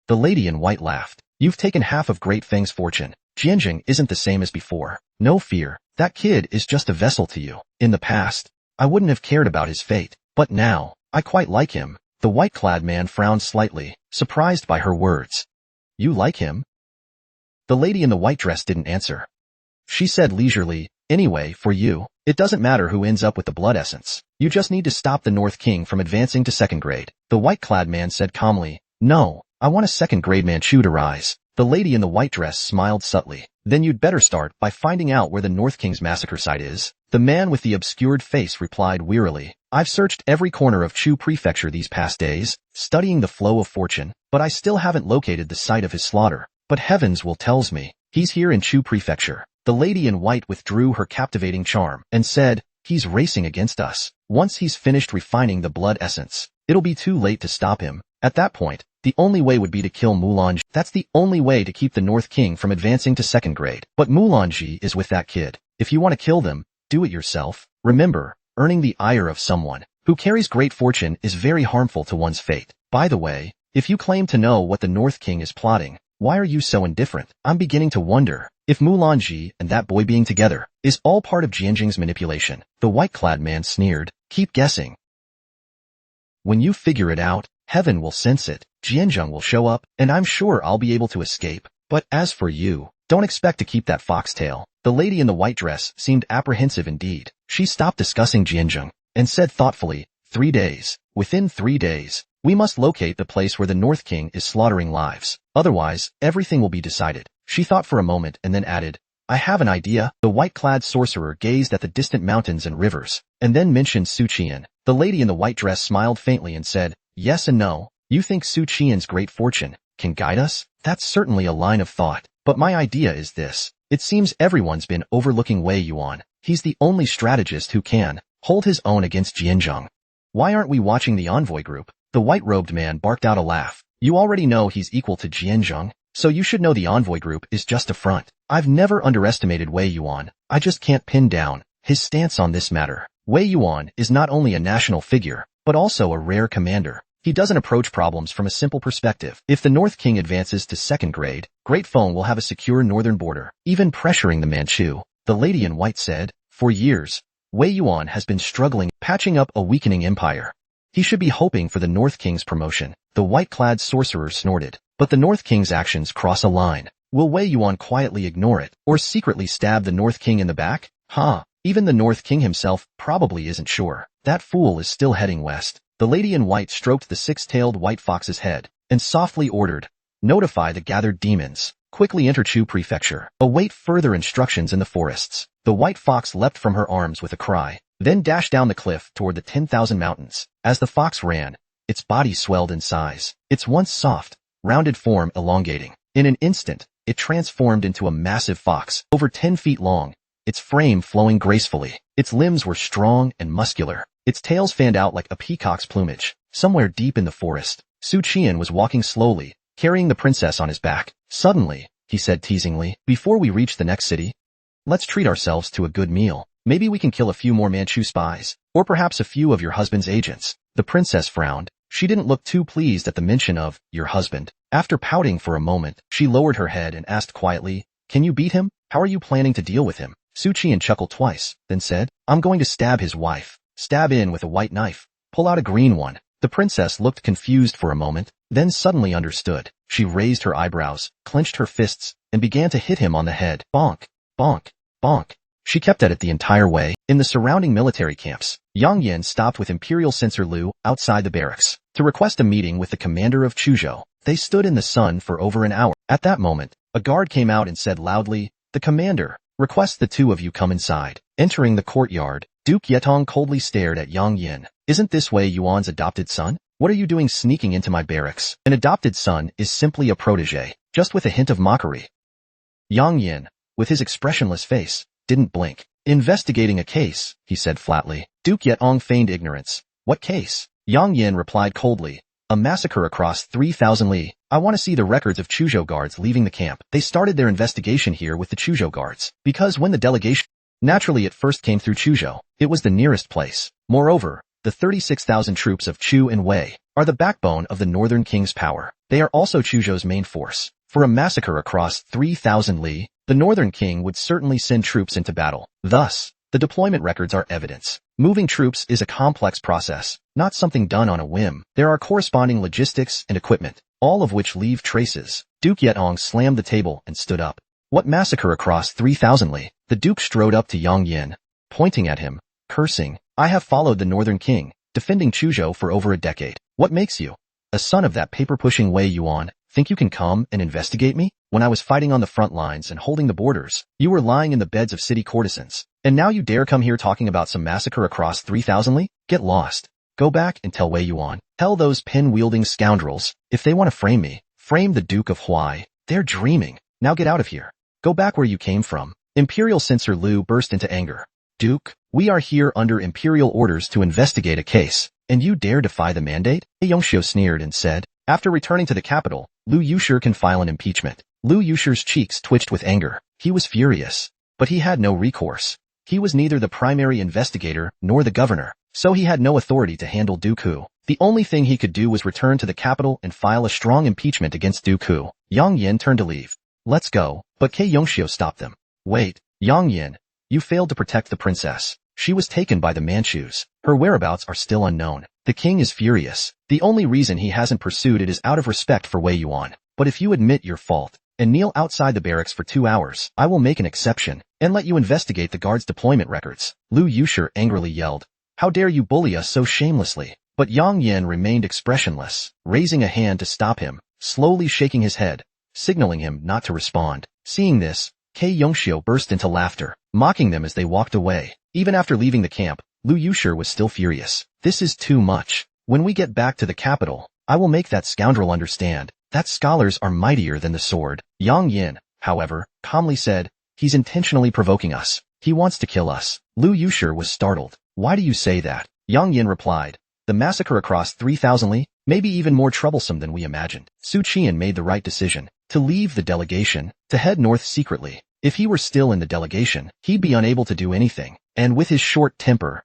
The lady in white laughed. You've taken half of Great Feng's fortune. Jianzhang isn't the same as before. No fear. That kid is just a vessel to you. In the past, I wouldn't have cared about his fate. But now, I quite like him. The white-clad man frowned slightly, surprised by her words. You like him? The lady in the white dress didn't answer. She said leisurely, anyway, for you, it doesn't matter who ends up with the blood essence. You just need to stop the North King from advancing to second grade. The white-clad man said calmly, no, I want a second-grade Manchu to rise. The lady in the white dress smiled subtly. Then you'd better start by finding out where the North King's massacre site is. The man with the obscured face replied wearily, I've searched every corner of Chu Prefecture these past days, studying the flow of fortune, but I still haven't located the site of his slaughter. But heavens will tells me, he's here in Chu Prefecture. The lady in white withdrew her captivating charm and said, he's racing against us. Once he's finished refining the blood essence, it'll be too late to stop him. At that point, the only way would be to kill Mulanji. That's the only way to keep the North King from advancing to second grade. But Mulanji is with that kid. If you want to kill them, do it yourself. Remember, earning the ire of someone who carries great fortune is very harmful to one's fate. By the way, if you claim to know what the North King is plotting, why are you so indifferent? I'm beginning to wonder if Mulanji and that boy being together is all part of Jianjing's manipulation. The white-clad man sneered. Keep guessing. When you figure it out, heaven will sense it. Jianzhang will show up, and I'm sure I'll be able to escape. But as for you, don't expect to keep that foxtail. The lady in the white dress seemed apprehensive indeed. She stopped discussing Jianzheng and said thoughtfully, 3 days. Within 3 days, we must locate the place where the North King is slaughtering lives. Otherwise, everything will be decided. She thought for a moment and then added, I have an idea. The white-clad sorcerer gazed at the distant mountains and rivers, and then mentioned Suchan. The lady in the white dress smiled faintly and said, yes and no. You think Suchan's great fortune can guide us? That's certainly a line of thought. But my idea is this. It seems everyone's been overlooking Wei Yuan. He's the only strategist who can hold his own against Jianzheng. Why aren't we watching the envoy group? The white-robed man barked out a laugh. You already know he's equal to Jianzheng, so you should know the envoy group is just a front. I've never underestimated Wei Yuan. I just can't pin down his stance on this matter. Wei Yuan is not only a national figure, but also a rare commander. He doesn't approach problems from a simple perspective. If the North King advances to second grade, Great Feng will have a secure northern border, even pressuring the Manchu. The lady in white said, for years, Wei Yuan has been struggling, patching up a weakening empire. He should be hoping for the North King's promotion. The white-clad sorcerer snorted. But the North King's actions cross a line. Will Wei Yuan quietly ignore it, or secretly stab the North King in the back? Even the North King himself probably isn't sure. That fool is still heading west. The lady in white stroked the six-tailed white fox's head, and softly ordered, notify the gathered demons. Quickly enter Chu Prefecture. Await further instructions in the forests. The white fox leapt from her arms with a cry, then dashed down the cliff toward the 10,000 mountains. As the fox ran, its body swelled in size, its once soft, rounded form elongating. In an instant, it transformed into a massive fox, over 10 feet long, its frame flowing gracefully. Its limbs were strong and muscular. Its tails fanned out like a peacock's plumage. Somewhere deep in the forest, Suchan was walking slowly, carrying the princess on his back. Suddenly, he said teasingly, before we reach the next city, let's treat ourselves to a good meal. Maybe we can kill a few more Manchu spies, or perhaps a few of your husband's agents. The princess frowned. She didn't look too pleased at the mention of your husband. After pouting for a moment, she lowered her head and asked quietly, can you beat him? How are you planning to deal with him? Suchan chuckled twice, then said, I'm going to stab his wife. Stab in with a white knife. Pull out a green one. The princess looked confused for a moment, then suddenly understood. She raised her eyebrows, clenched her fists, and began to hit him on the head. Bonk, bonk, bonk. She kept at it the entire way. In the surrounding military camps, Yang Yin stopped with Imperial Censor Liu outside the barracks to request a meeting with the commander of Chuzhou. They stood in the sun for over an hour. At that moment, a guard came out and said loudly, the commander requests the two of you come inside. Entering the courtyard, Duke Yetong coldly stared at Yang Yin. Isn't this Wei Yuan's adopted son? What are you doing sneaking into my barracks? An adopted son is simply a protege, just with a hint of mockery. Yang Yin, with his expressionless face, didn't blink. Investigating a case, he said flatly. Duke Yetong feigned ignorance. What case? Yang Yin replied coldly. A massacre across 3,000 li. I want to see the records of Chuzhou guards leaving the camp. They started their investigation here with the Chuzhou guards, because when the delegation naturally it first came through Chuzhou, it was the nearest place. Moreover, the 36,000 troops of Chu and Wei are the backbone of the Northern King's power. They are also Chuzhou's main force. For a massacre across 3,000 li, the Northern King would certainly send troops into battle. Thus, the deployment records are evidence. Moving troops is a complex process, not something done on a whim. There are corresponding logistics and equipment, all of which leave traces. Duke Yetong slammed the table and stood up. What massacre across 3,000 li? The Duke strode up to Yang Yin, pointing at him, cursing. I have followed the Northern King, defending Chuzhou for over a decade. What makes you, a son of that paper-pushing Wei Yuan, think you can come and investigate me? When I was fighting on the front lines and holding the borders, you were lying in the beds of city courtesans. And now you dare come here talking about some massacre across 3,000 li? Get lost. Go back and tell Wei Yuan. Tell those pin-wielding scoundrels, if they want to frame me, frame the Duke of Huai. They're dreaming. Now get out of here. Go back where you came from. Imperial Censor Liu burst into anger. Duke, we are here under imperial orders to investigate a case, and you dare defy the mandate? Yongxiu sneered and said, after returning to the capital, Liu Yushi can file an impeachment. Liu Yushi's cheeks twitched with anger. He was furious, but he had no recourse. He was neither the primary investigator nor the governor, so he had no authority to handle Duke Hu. The only thing he could do was return to the capital and file a strong impeachment against Duke Hu. Yang Yin turned to leave. Let's go, but Yongxiu stopped them. Wait, Yang Yin, you failed to protect the princess. She was taken by the Manchus. Her whereabouts are still unknown. The king is furious. The only reason he hasn't pursued it is out of respect for Wei Yuan. But if you admit your fault, and kneel outside the barracks for 2 hours. I will make an exception and let you investigate the guards' deployment records. Lu Yusher angrily yelled. How dare you bully us so shamelessly? But Yang Yin remained expressionless, raising a hand to stop him, slowly shaking his head, signaling him not to respond. Seeing this, Kei Yongxiu burst into laughter, mocking them as they walked away. Even after leaving the camp, Lu Yusher was still furious. This is too much. When we get back to the capital, I will make that scoundrel understand that scholars are mightier than the sword. Yang Yin, however, calmly said, he's intentionally provoking us. He wants to kill us. Lu Yusher was startled. Why do you say that? Yang Yin replied, the massacre across 3,000 li may be even more troublesome than we imagined. Suchan made the right decision to leave the delegation, to head north secretly. If he were still in the delegation, he'd be unable to do anything, and with his short temper,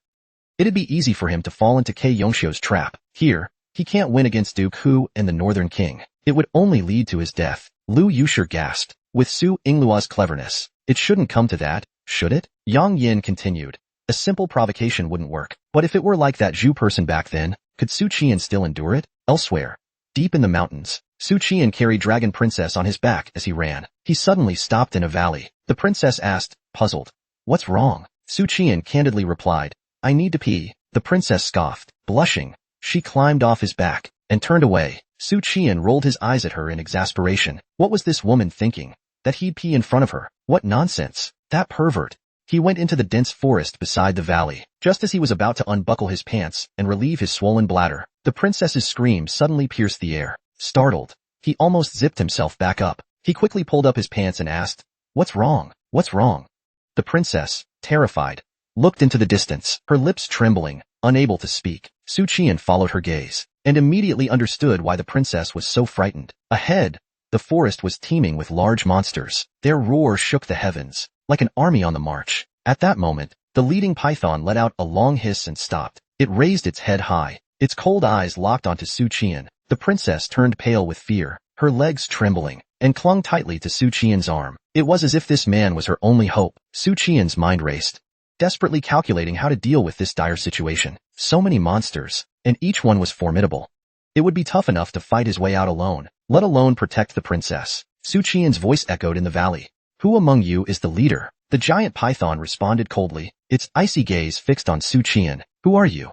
it'd be easy for him to fall into Kei Yongxiu's trap. Here, he can't win against Duke Hu and the Northern King. It would only lead to his death. Lu Yusher gasped. With Su Yingluo's cleverness, it shouldn't come to that, should it? Yang Yin continued. A simple provocation wouldn't work. But if it were like that Zhu person back then, could Su Qian still endure it? Elsewhere, deep in the mountains, Su Qian carried Dragon Princess on his back as he ran. He suddenly stopped in a valley. The princess asked, puzzled. What's wrong? Su Qian candidly replied, I need to pee. The princess scoffed. Blushing, she climbed off his back and turned away. Su Qian rolled his eyes at her in exasperation. What was this woman thinking? That he'd pee in front of her? What nonsense! That pervert! He went into the dense forest beside the valley. Just as he was about to unbuckle his pants and relieve his swollen bladder, the princess's scream suddenly pierced the air. Startled, he almost zipped himself back up. He quickly pulled up his pants and asked, What's wrong? What's wrong? The princess, terrified, looked into the distance, her lips trembling, unable to speak. Su Qian followed her gaze and immediately understood why the princess was so frightened. Ahead, the forest was teeming with large monsters. Their roar shook the heavens, like an army on the march. At that moment, the leading python let out a long hiss and stopped. It raised its head high. Its cold eyes locked onto Su Qian. The princess turned pale with fear, her legs trembling, and clung tightly to Su Qian's arm. It was as if this man was her only hope. Su Qian's mind raced, desperately calculating how to deal with this dire situation. So many monsters, and each one was formidable. It would be tough enough to fight his way out alone, let alone protect the princess. Su Qian's voice echoed in the valley. Who among you is the leader? The giant python responded coldly, its icy gaze fixed on Su Qian. Who are you?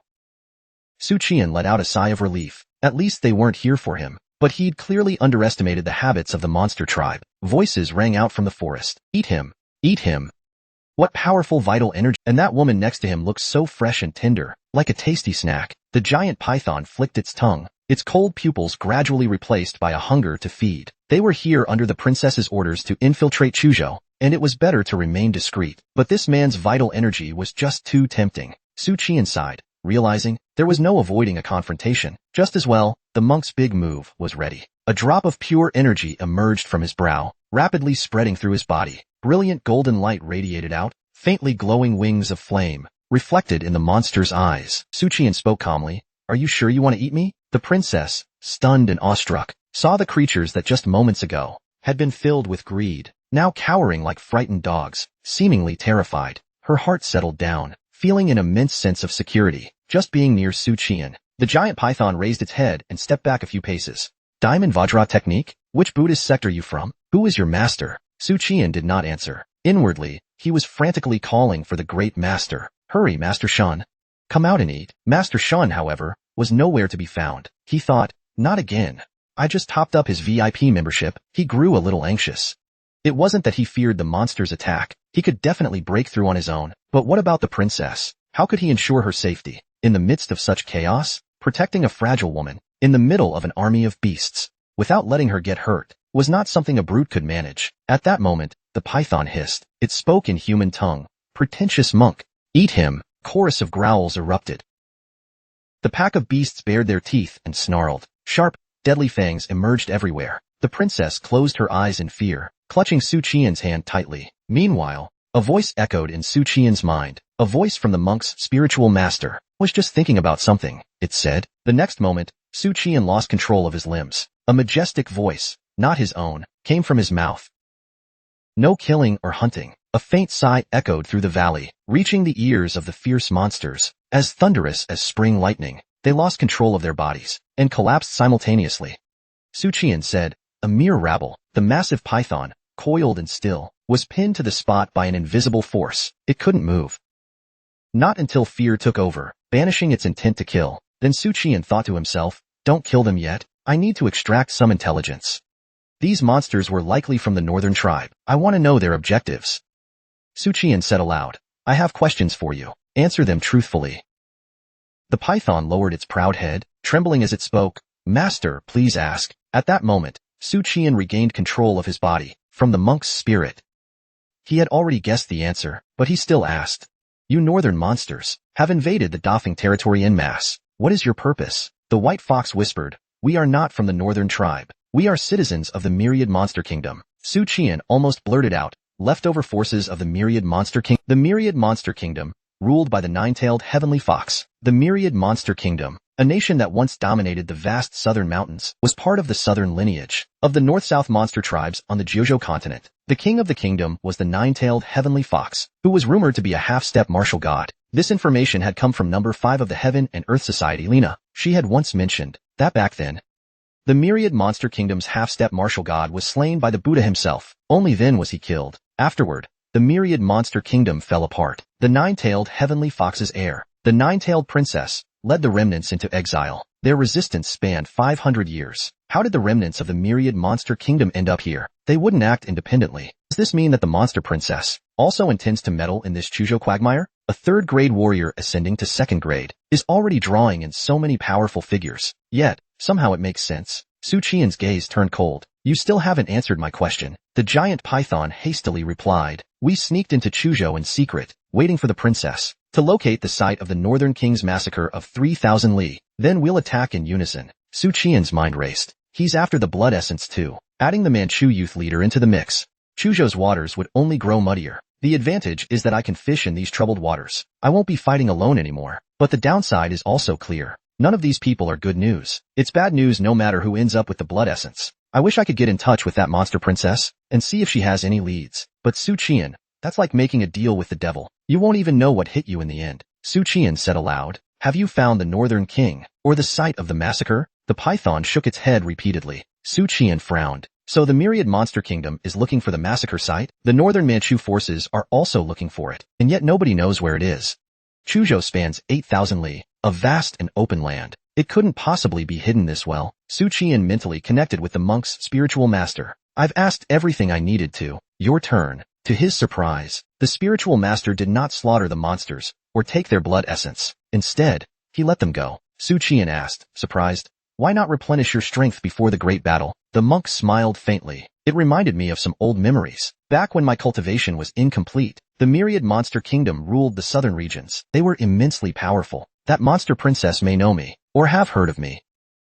Su Qian let out a sigh of relief. At least they weren't here for him. But he'd clearly underestimated the habits of the monster tribe. Voices rang out from the forest. Eat him! Eat him! What powerful vital energy! And that woman next to him looked so fresh and tender, like a tasty snack. The giant python flicked its tongue, its cold pupils gradually replaced by a hunger to feed. They were here under the princess's orders to infiltrate Chuzhou, and it was better to remain discreet. But this man's vital energy was just too tempting. Su Qian sighed, realizing there was no avoiding a confrontation. Just as well, the monk's big move was ready. A drop of pure energy emerged from his brow, rapidly spreading through his body. Brilliant golden light radiated out, faintly glowing wings of flame, reflected in the monster's eyes. Su Qian spoke calmly, Are you sure you want to eat me? The princess, stunned and awestruck, saw the creatures that just moments ago had been filled with greed, now cowering like frightened dogs, seemingly terrified. Her heart settled down, feeling an immense sense of security, just being near Su Qian. The giant python raised its head and stepped back a few paces. Diamond Vajra technique? Which Buddhist sect are you from? Who is your master? Su Qian did not answer. Inwardly, he was frantically calling for the great master. Hurry, Master Shan. Come out and eat. Master Shan, however, was nowhere to be found. He thought, not again. I just topped up his VIP membership. He grew a little anxious. It wasn't that he feared the monster's attack. He could definitely break through on his own. But what about the princess? How could he ensure her safety? In the midst of such chaos, protecting a fragile woman, in the middle of an army of beasts, without letting her get hurt, was not something a brute could manage. At that moment, the python hissed. It spoke in human tongue. Pretentious monk. Eat him. Chorus of growls erupted. The pack of beasts bared their teeth and snarled. Sharp, deadly fangs emerged everywhere. The princess closed her eyes in fear, clutching Su Qian's hand tightly. Meanwhile, a voice echoed in Su Qian's mind. A voice from the monk's spiritual master. Was just thinking about something, it said. The next moment, Su Qian lost control of his limbs. A majestic voice, not his own, came from his mouth. No killing or hunting. A faint sigh echoed through the valley, reaching the ears of the fierce monsters. As thunderous as spring lightning, they lost control of their bodies and collapsed simultaneously. Su Qian said, a mere rabble. The massive python, coiled and still, was pinned to the spot by an invisible force. It couldn't move. Not until fear took over, banishing its intent to kill. Then Suchan thought to himself, don't kill them yet. I need to extract some intelligence. These monsters were likely from the northern tribe. I want to know their objectives. Suchan said aloud, I have questions for you. Answer them truthfully. The python lowered its proud head, trembling as it spoke. Master, please ask. At that moment, Suchan regained control of his body, from the monk's spirit. He had already guessed the answer, but he still asked. You northern monsters have invaded the Dafeng territory en masse. What is your purpose? The white fox whispered, we are not from the northern tribe. We are citizens of the myriad monster kingdom. Suchan almost blurted out, leftover forces of the myriad monster king. The myriad monster kingdom, ruled by the nine-tailed heavenly fox. The myriad monster kingdom, a nation that once dominated the vast southern mountains, was part of the southern lineage of the north-south monster tribes on the Jojo continent. The king of the kingdom was the nine-tailed heavenly fox, who was rumored to be a half-step martial god. This information had come from number 5 of the Heaven and Earth Society, Lena. She had once mentioned that back then, the myriad monster kingdom's half-step martial god was slain by the Buddha himself. Only then was he killed. Afterward, the myriad monster kingdom fell apart. The nine-tailed heavenly fox's heir, the nine-tailed princess, led the remnants into exile. Their resistance spanned 500 years. How did the remnants of the myriad monster kingdom end up here? They wouldn't act independently. Does this mean that the monster princess also intends to meddle in this Chujo quagmire? A third-grade warrior ascending to second grade is already drawing in so many powerful figures. Yet, somehow it makes sense. Suchan's gaze turned cold. You still haven't answered my question. The giant python hastily replied. We sneaked into Chujo in secret, waiting for the princess to locate the site of the Northern King's massacre of 3,000 Li. Then we'll attack in unison. Suchan's mind raced. He's after the blood essence too. Adding the Manchu youth leader into the mix, Chujo's waters would only grow muddier. The advantage is that I can fish in these troubled waters. I won't be fighting alone anymore. But the downside is also clear. None of these people are good news. It's bad news no matter who ends up with the blood essence. I wish I could get in touch with that monster princess and see if she has any leads. But Suchan, that's like making a deal with the devil. You won't even know what hit you in the end. Suchan said aloud, have you found the Northern King, or the site of the massacre? The python shook its head repeatedly. Suchan frowned. So the myriad monster kingdom is looking for the massacre site? The northern Manchu forces are also looking for it, and yet nobody knows where it is. Chujo spans 8,000 li, a vast and open land. It couldn't possibly be hidden this well. Suchan mentally connected with the monk's spiritual master. I've asked everything I needed to. Your turn. To his surprise, the spiritual master did not slaughter the monsters, or take their blood essence. Instead, he let them go. Suchan asked, surprised, why not replenish your strength before the great battle? The monk smiled faintly. It reminded me of some old memories. Back when my cultivation was incomplete, the myriad monster kingdom ruled the southern regions. They were immensely powerful. That monster princess may know me, or have heard of me.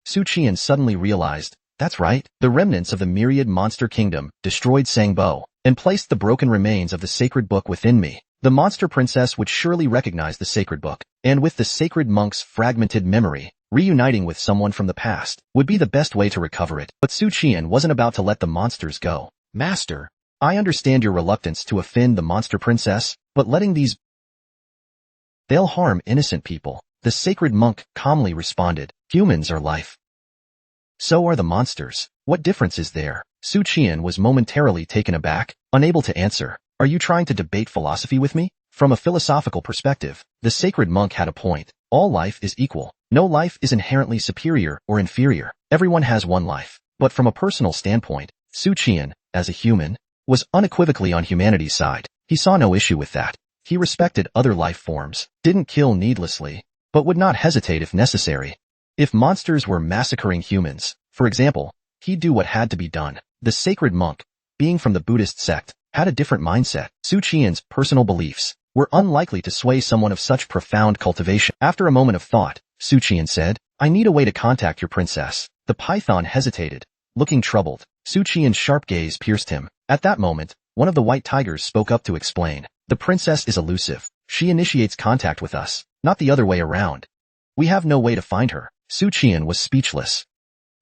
Suchan suddenly realized, that's right, the remnants of the myriad monster kingdom destroyed Sangbo, and placed the broken remains of the sacred book within me. The monster princess would surely recognize the sacred book, and with the sacred monk's fragmented memory, reuniting with someone from the past would be the best way to recover it. But Suchan wasn't about to let the monsters go. Master, I understand your reluctance to offend the monster princess, but letting they'll harm innocent people. The sacred monk calmly responded, humans are life. So are the monsters. What difference is there? Suchan was momentarily taken aback, unable to answer. Are you trying to debate philosophy with me? From a philosophical perspective, the sacred monk had a point. All life is equal. No life is inherently superior or inferior. Everyone has one life. But from a personal standpoint, Suchan, as a human, was unequivocally on humanity's side. He saw no issue with that. He respected other life forms, didn't kill needlessly, but would not hesitate if necessary. If monsters were massacring humans, for example, he'd do what had to be done. The sacred monk, being from the Buddhist sect, had a different mindset. Suchan's personal beliefs were unlikely to sway someone of such profound cultivation. After a moment of thought, Suchan said, I need a way to contact your princess. The python hesitated, looking troubled. Suchan's sharp gaze pierced him. At that moment, one of the white tigers spoke up to explain. The princess is elusive. She initiates contact with us, not the other way around. We have no way to find her. Suchan was speechless.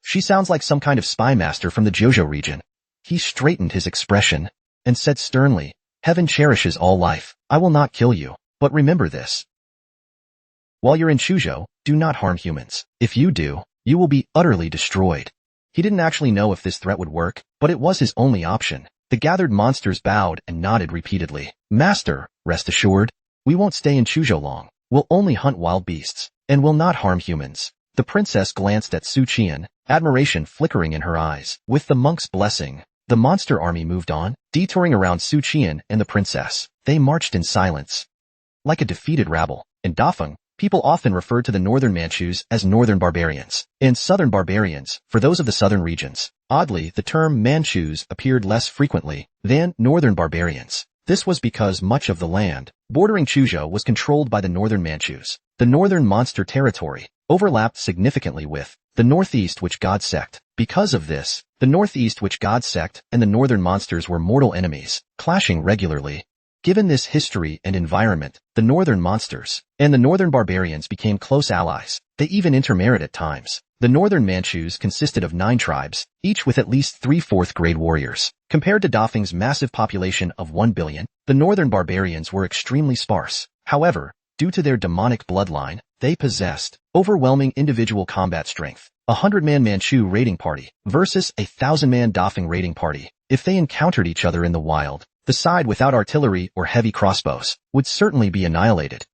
She sounds like some kind of spy master from the Jojo region. He straightened his expression and said sternly, Heaven cherishes all life. I will not kill you, but remember this. While you're in Chujo, do not harm humans. If you do, you will be utterly destroyed. He didn't actually know if this threat would work, but it was his only option. The gathered monsters bowed and nodded repeatedly. Master, rest assured, we won't stay in Chuzhou long. We'll only hunt wild beasts, and will not harm humans. The princess glanced at Suchan, admiration flickering in her eyes. With the monk's blessing, the monster army moved on, detouring around Suchan and the princess. They marched in silence, like a defeated rabble. In Dafeng, people often referred to the northern Manchus as northern barbarians, and southern barbarians for those of the southern regions. Oddly, the term Manchus appeared less frequently than northern barbarians. This was because much of the land bordering Chuzhou was controlled by the northern Manchus. The northern monster territory overlapped significantly with the northeast witch god sect. Because of this, the northeast witch god sect and the northern monsters were mortal enemies, clashing regularly. Given this history and environment, the northern monsters and the northern barbarians became close allies. They even intermarried at times. The northern Manchus consisted of 9 tribes, each with at least 3 4th-grade warriors. Compared to Dafeng's massive population of 1 billion, the northern barbarians were extremely sparse. However, due to their demonic bloodline, they possessed overwhelming individual combat strength. A 100-man Manchu raiding party versus a 1,000-man Dafeng raiding party. If they encountered each other in the wild, the side without artillery or heavy crossbows would certainly be annihilated.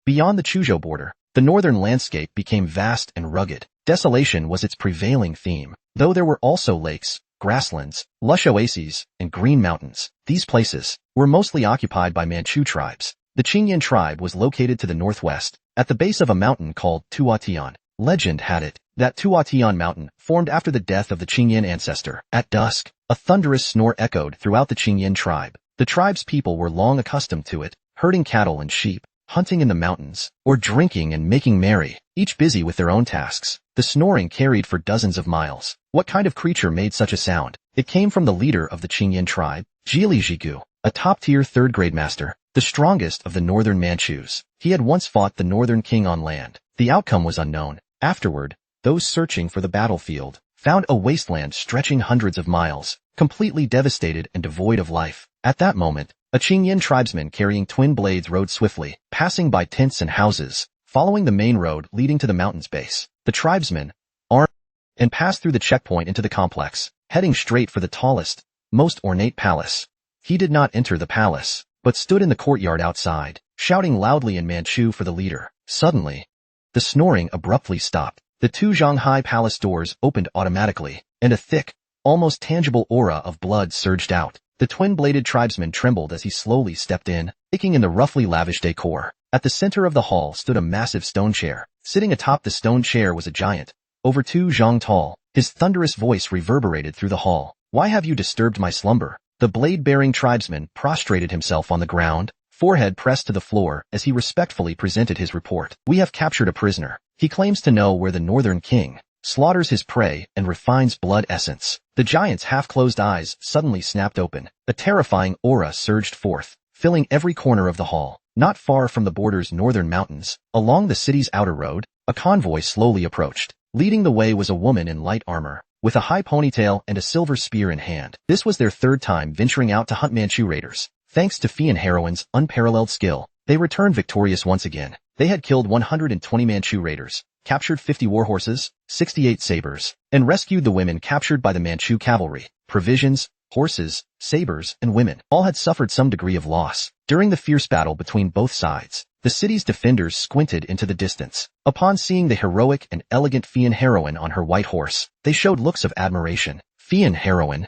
Beyond the Chuzhou border, the northern landscape became vast and rugged. Desolation was its prevailing theme, though there were also lakes, grasslands, lush oases, and green mountains. These places were mostly occupied by Manchu tribes. The Qingyan tribe was located to the northwest, at the base of a mountain called Tuatian. Legend had it that Tuatian mountain formed after the death of the Qingyan ancestor. At dusk, a thunderous snore echoed throughout the Qingyan tribe. The tribe's people were long accustomed to it, herding cattle and sheep, hunting in the mountains, or drinking and making merry, each busy with their own tasks. The snoring carried for dozens of miles. What kind of creature made such a sound? It came from the leader of the Qingyan tribe, Jili Jigu, a top-tier 3rd-grade master, the strongest of the northern Manchus. He had once fought the northern king on land. The outcome was unknown. Afterward, those searching for the battlefield found a wasteland stretching hundreds of miles, completely devastated and devoid of life. At that moment, a Qingyan tribesman carrying twin blades rode swiftly, passing by tents and houses, following the main road leading to the mountain's base. The tribesman armed and passed through the checkpoint into the complex, heading straight for the tallest, most ornate palace. He did not enter the palace, but stood in the courtyard outside, shouting loudly in Manchu for the leader. Suddenly, the snoring abruptly stopped. The 2 Zhanghai palace doors opened automatically, and a thick, almost tangible aura of blood surged out. The twin-bladed tribesman trembled as he slowly stepped in, taking in the roughly lavish decor. At the center of the hall stood a massive stone chair. Sitting atop the stone chair was a giant, over 2 zhang tall. His thunderous voice reverberated through the hall. "Why have you disturbed my slumber?" The blade-bearing tribesman prostrated himself on the ground, forehead pressed to the floor as he respectfully presented his report. "We have captured a prisoner. He claims to know where the northern king slaughters his prey and refines blood essence." The giant's half-closed eyes suddenly snapped open. A terrifying aura surged forth, filling every corner of the hall. Not far from the border's northern mountains, along the city's outer road, a convoy slowly approached. Leading the way was a woman in light armor, with a high ponytail and a silver spear in hand. This was their 3rd time venturing out to hunt Manchu raiders. Thanks to Fee and Heroine's unparalleled skill, they returned victorious once again. They had killed 120 Manchu raiders, captured 50 warhorses, 68 sabers, and rescued the women captured by the Manchu cavalry. Provisions, horses, sabers, and women all had suffered some degree of loss. During the fierce battle between both sides, the city's defenders squinted into the distance. Upon seeing the heroic and elegant Fee and Heroine on her white horse, they showed looks of admiration. "Fee and Heroine,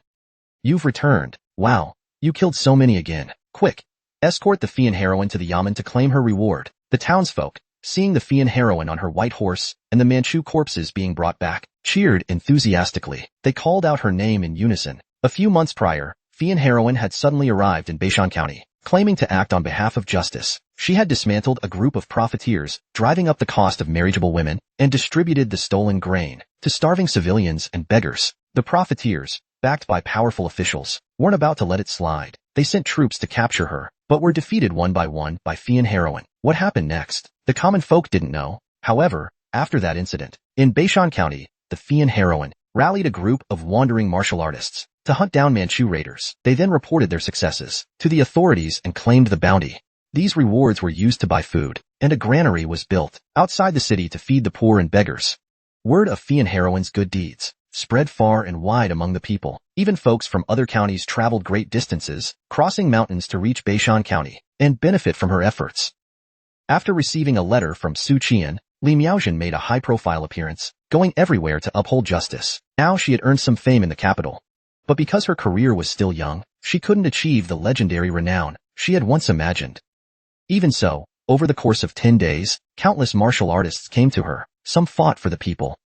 you've returned. Wow, you killed so many again. Quick, escort the Fee and Heroine to the Yamen to claim her reward." The townsfolk, seeing the Fee and Heroine on her white horse and the Manchu corpses being brought back, cheered enthusiastically. They called out her name in unison. A few months prior, Fee and Heroine had suddenly arrived in Beishan County, claiming to act on behalf of justice. She had dismantled a group of profiteers, driving up the cost of marriageable women, and distributed the stolen grain to starving civilians and beggars. The profiteers, backed by powerful officials, weren't about to let it slide. They sent troops to capture her, but were defeated one by Fee and Heroine. What happened next? The common folk didn't know. However, after that incident, in Beishan County, the Fee and Heroine rallied a group of wandering martial artists to hunt down Manchu raiders. They then reported their successes to the authorities and claimed the bounty. These rewards were used to buy food, and a granary was built outside the city to feed the poor and beggars. Word of Fee and Heroine's good deeds spread far and wide among the people. Even folks from other counties traveled great distances, crossing mountains to reach Beishan County, and benefit from her efforts. After receiving a letter from Suchan, Li Miaojin made a high-profile appearance, going everywhere to uphold justice. Now she had earned some fame in the capital. But because her career was still young, she couldn't achieve the legendary renown she had once imagined. Even so, over the course of 10 days, countless martial artists came to her. Some fought for the people.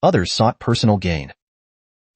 Others sought personal gain.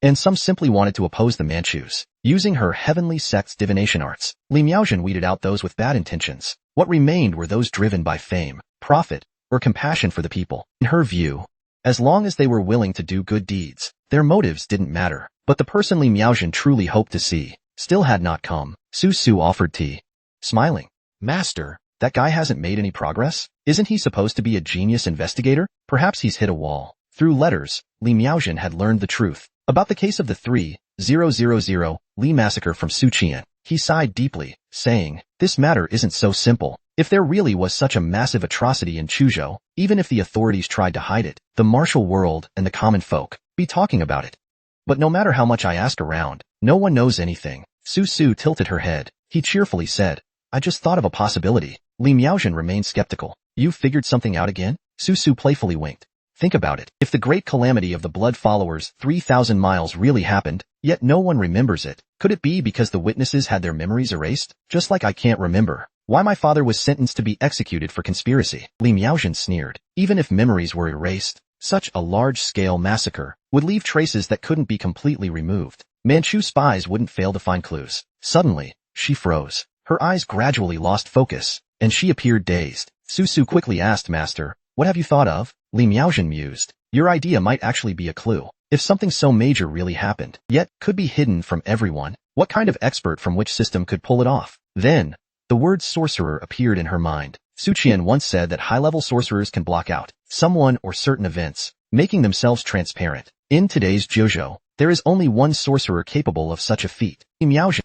And some simply wanted to oppose the Manchus. Using her heavenly sect's divination arts, Li Miaojin weeded out those with bad intentions. What remained were those driven by fame, profit, or compassion for the people. In her view, as long as they were willing to do good deeds, their motives didn't matter. But the person Li Miaojin truly hoped to see still had not come. Su offered tea. Smiling. Master, that guy hasn't made any progress? Isn't he supposed to be a genius investigator? Perhaps he's hit a wall. Through letters, Li Miaojin had learned the truth about the case of the 3,000 Li massacre from Suchan. He sighed deeply, saying, this matter isn't so simple. If there really was such a massive atrocity in Chuzhou, even if the authorities tried to hide it, the martial world and the common folk be talking about it. But no matter how much I ask around, no one knows anything. Su tilted her head. He cheerfully said, I just thought of a possibility. Li Miaojin remained skeptical. You figured something out again? Su playfully winked. Think about it. If the great calamity of the Blood Followers 3,000 miles really happened, yet no one remembers it, could it be because the witnesses had their memories erased? Just like I can't remember why my father was sentenced to be executed for conspiracy. Li Miaojin sneered. Even if memories were erased, such a large-scale massacre would leave traces that couldn't be completely removed. Manchu spies wouldn't fail to find clues. Suddenly, she froze. Her eyes gradually lost focus, and she appeared dazed. Su quickly asked, Master, what have you thought of? Li Miaojin mused. Your idea might actually be a clue. If something so major really happened, yet could be hidden from everyone, what kind of expert from which system could pull it off? Then, the word sorcerer appeared in her mind. Suchan once said that high-level sorcerers can block out someone or certain events, making themselves transparent. In today's Zhuzhou, there is only one sorcerer capable of such a feat. Li Miaojin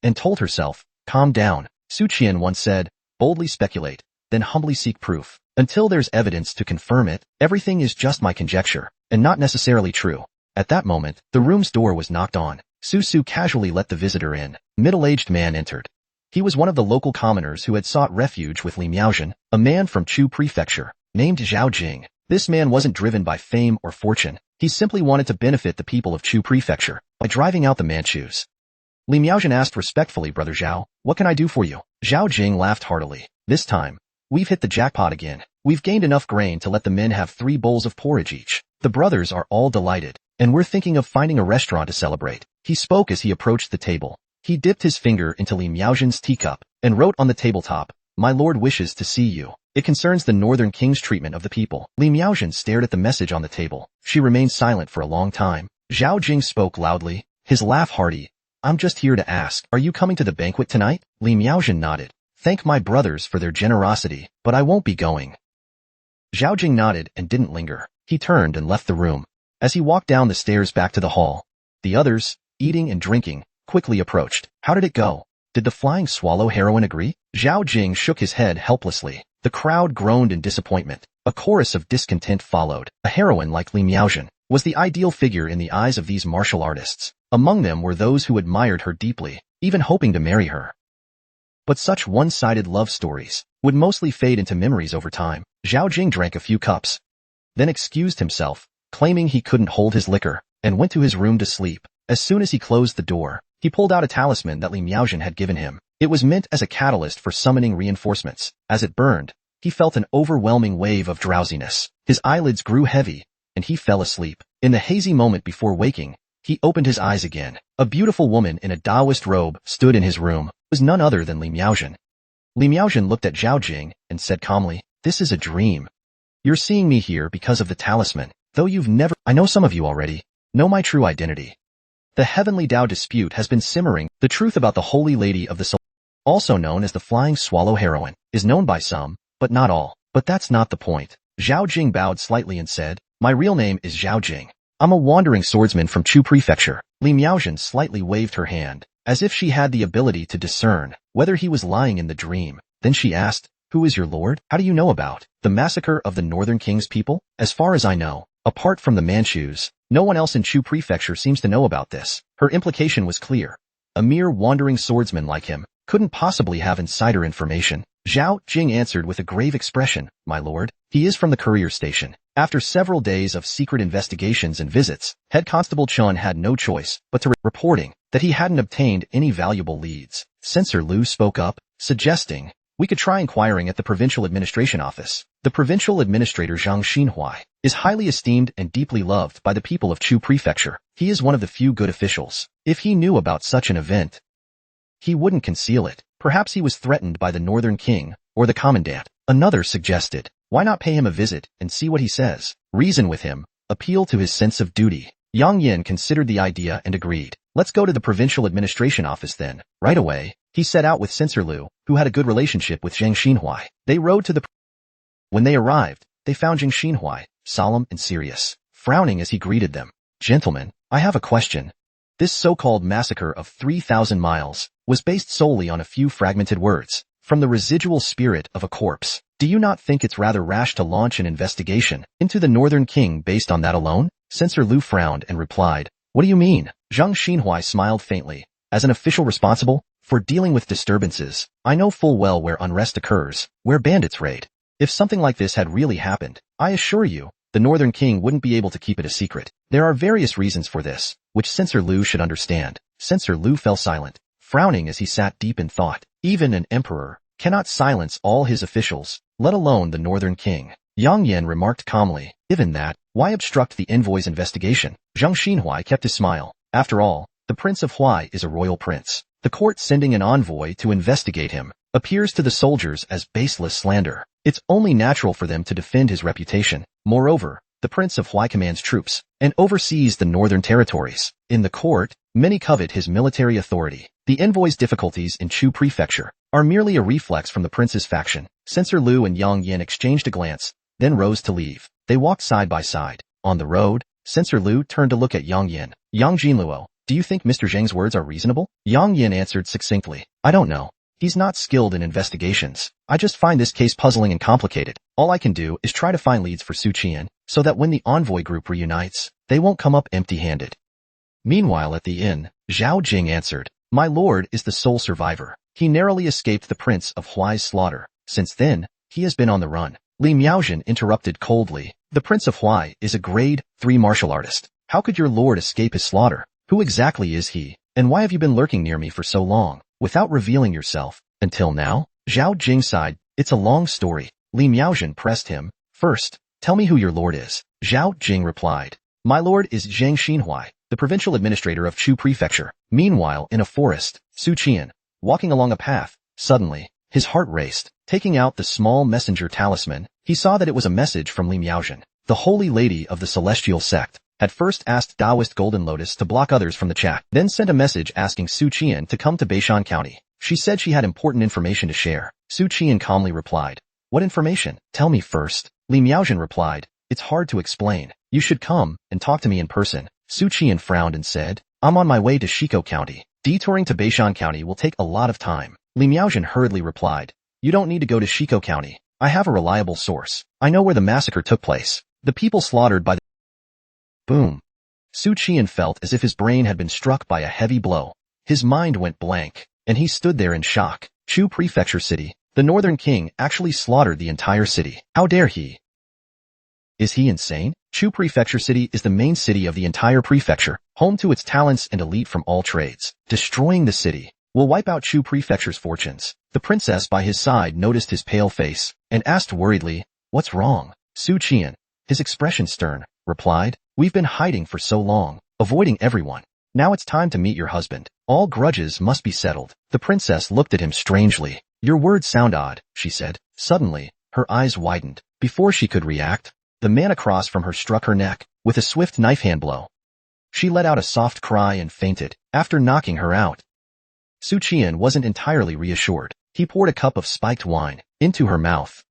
and told herself, calm down. Suchan once said, boldly speculate, then humbly seek proof. Until there's evidence to confirm it, everything is just my conjecture, and not necessarily true. At that moment, the room's door was knocked on. Su casually let the visitor in. A middle-aged man entered. He was one of the local commoners who had sought refuge with Li Miaojin, a man from Chu Prefecture, named Zhao Jing. This man wasn't driven by fame or fortune. He simply wanted to benefit the people of Chu Prefecture by driving out the Manchus. Li Miaojin asked respectfully, Brother Zhao, what can I do for you? Zhao Jing laughed heartily. This time, we've hit the jackpot again. We've gained enough grain to let the men have 3 bowls of porridge each. The brothers are all delighted, and we're thinking of finding a restaurant to celebrate. He spoke as he approached the table. He dipped his finger into Li Miaojin's teacup and wrote on the tabletop, My lord wishes to see you. It concerns the Northern King's treatment of the people. Li Miaojin stared at the message on the table. She remained silent for a long time. Zhao Jing spoke loudly, his laugh hearty. I'm just here to ask, are you coming to the banquet tonight? Li Miaojin nodded. Thank my brothers for their generosity, but I won't be going. Zhao Jing nodded and didn't linger. He turned and left the room. As he walked down the stairs back to the hall, the others, eating and drinking, quickly approached. How did it go? Did the flying swallow heroine agree? Zhao Jing shook his head helplessly. The crowd groaned in disappointment. A chorus of discontent followed. A heroine like Li Miaojin was the ideal figure in the eyes of these martial artists. Among them were those who admired her deeply, even hoping to marry her. But such one-sided love stories would mostly fade into memories over time. Zhao Jing drank a few cups, then excused himself, claiming he couldn't hold his liquor, and went to his room to sleep. As soon as he closed the door, he pulled out a talisman that Li Miaojin had given him. It was meant as a catalyst for summoning reinforcements. As it burned, he felt an overwhelming wave of drowsiness. His eyelids grew heavy, and he fell asleep. In the hazy moment before waking, he opened his eyes again. A beautiful woman in a Taoist robe stood in his room. It was none other than Li Miaojin. Li Miaojin looked at Zhao Jing and said calmly, This is a dream. You're seeing me here because of the talisman, though you've never— I know some of you already know my true identity. The heavenly Tao dispute has been simmering. The truth about the Holy Lady of the Soul, also known as the Flying Swallow Heroine, is known by some, but not all. But that's not the point. Zhao Jing bowed slightly and said, My real name is Zhao Jing. I'm a wandering swordsman from Chu Prefecture. Li Miaojin slightly waved her hand, as if she had the ability to discern whether he was lying in the dream. Then she asked, Who is your lord? How do you know about the massacre of the Northern King's people? As far as I know, Apart from the Manchus, no one else in Chu Prefecture seems to know about this. Her implication was clear. A mere wandering swordsman like him couldn't possibly have insider information. Zhao Jing answered with a grave expression, "My lord, he is from the courier station." After several days of secret investigations and visits, Head Constable Chun had no choice but to reporting that he hadn't obtained any valuable leads. Censor Liu spoke up, suggesting, "We could try inquiring at the Provincial Administration Office. The Provincial Administrator Zhang Xinhuai is highly esteemed and deeply loved by the people of Chu Prefecture. He is one of the few good officials. If he knew about such an event, he wouldn't conceal it. Perhaps he was threatened by the Northern King or the Commandant." Another suggested, "Why not pay him a visit and see what he says? Reason with him, appeal to his sense of duty." Yang Yin considered the idea and agreed. "Let's go to the Provincial Administration Office then." Right away, he set out with Censor Liu, who had a good relationship with Zhang Xinhuai. They rode to the... When they arrived, they found Zhang Xinhuai, solemn and serious, frowning as he greeted them. "Gentlemen, I have a question. This so-called massacre of 3,000 miles was based solely on a few fragmented words from the residual spirit of a corpse. Do you not think it's rather rash to launch an investigation into the Northern King based on that alone?" Censor Liu frowned and replied, "What do you mean?" Zhang Xinhuai smiled faintly. "As an official responsible for dealing with disturbances, I know full well where unrest occurs, where bandits raid. If something like this had really happened, I assure you, the Northern King wouldn't be able to keep it a secret. There are various reasons for this, which Censor Liu should understand." Censor Liu fell silent, frowning as he sat deep in thought. Even an emperor cannot silence all his officials, let alone the Northern King. Yang Yin remarked calmly, "Given that, why obstruct the envoy's investigation?" Zhang Xinhuai kept his smile. After all, the Prince of Huai is a royal prince. The court sending an envoy to investigate him appears to the soldiers as baseless slander. It's only natural for them to defend his reputation. Moreover, the Prince of Huai commands troops and oversees the northern territories. In the court, many covet his military authority. The envoy's difficulties in Chu Prefecture are merely a reflex from the prince's faction. Censor Liu and Yang Yin exchanged a glance, then rose to leave. They walked side by side. On the road, Censor Liu turned to look at Yang Yin. "Yang Jinluo, do you think Mr. Zhang's words are reasonable?" Yang Yin answered succinctly, "I don't know. He's not skilled in investigations. I just find this case puzzling and complicated. All I can do is try to find leads for Suchan, so that when the envoy group reunites, they won't come up empty-handed." Meanwhile at the inn, Zhao Jing answered, "My lord is the sole survivor. He narrowly escaped the Prince of Huai's slaughter. Since then, he has been on the run." Li Miaozhen interrupted coldly, "The Prince of Huai is a grade 3 martial artist. How could your lord escape his slaughter? Who exactly is he, and why have you been lurking near me for so long, without revealing yourself, until now?" Zhao Jing sighed, "It's a long story." Li Miaozhen pressed him, "First, tell me who your lord is." Zhao Jing replied, "My lord is Zhang Xinhuai, the provincial administrator of Chu Prefecture." Meanwhile, in a forest, Suchan, walking along a path, suddenly, his heart raced. Taking out the small messenger talisman, he saw that it was a message from Li Miaozhen. The holy lady of the celestial sect had first asked Taoist Golden Lotus to block others from the chat, then sent a message asking Suchan to come to Beishan County. She said she had important information to share. Suchan calmly replied, "What information? Tell me first." Li Miaozhen replied, "It's hard to explain. You should come and talk to me in person." Suchan frowned and said, "I'm on my way to Shiko County. Detouring to Beishan County will take a lot of time." Li Miaozhen hurriedly replied, "You don't need to go to Shiko County. I have a reliable source. I know where the massacre took place. The people slaughtered by the..." Boom. Suchan felt as if his brain had been struck by a heavy blow. His mind went blank, and he stood there in shock. Chu Prefecture City. The Northern King actually slaughtered the entire city. How dare he? Is he insane? Chu Prefecture City is the main city of the entire prefecture, home to its talents and elite from all trades. Destroying the city will wipe out Chu Prefecture's fortunes. The princess by his side noticed his pale face and asked worriedly, "What's wrong?" Suchan, his expression stern, replied, "We've been hiding for so long, avoiding everyone. Now it's time to meet your husband. All grudges must be settled." The princess looked at him strangely. "Your words sound odd," she said. Suddenly, her eyes widened. Before she could react, the man across from her struck her neck with a swift knife hand blow. She let out a soft cry and fainted. After knocking her out, Suchan wasn't entirely reassured. He poured a cup of spiked wine into her mouth.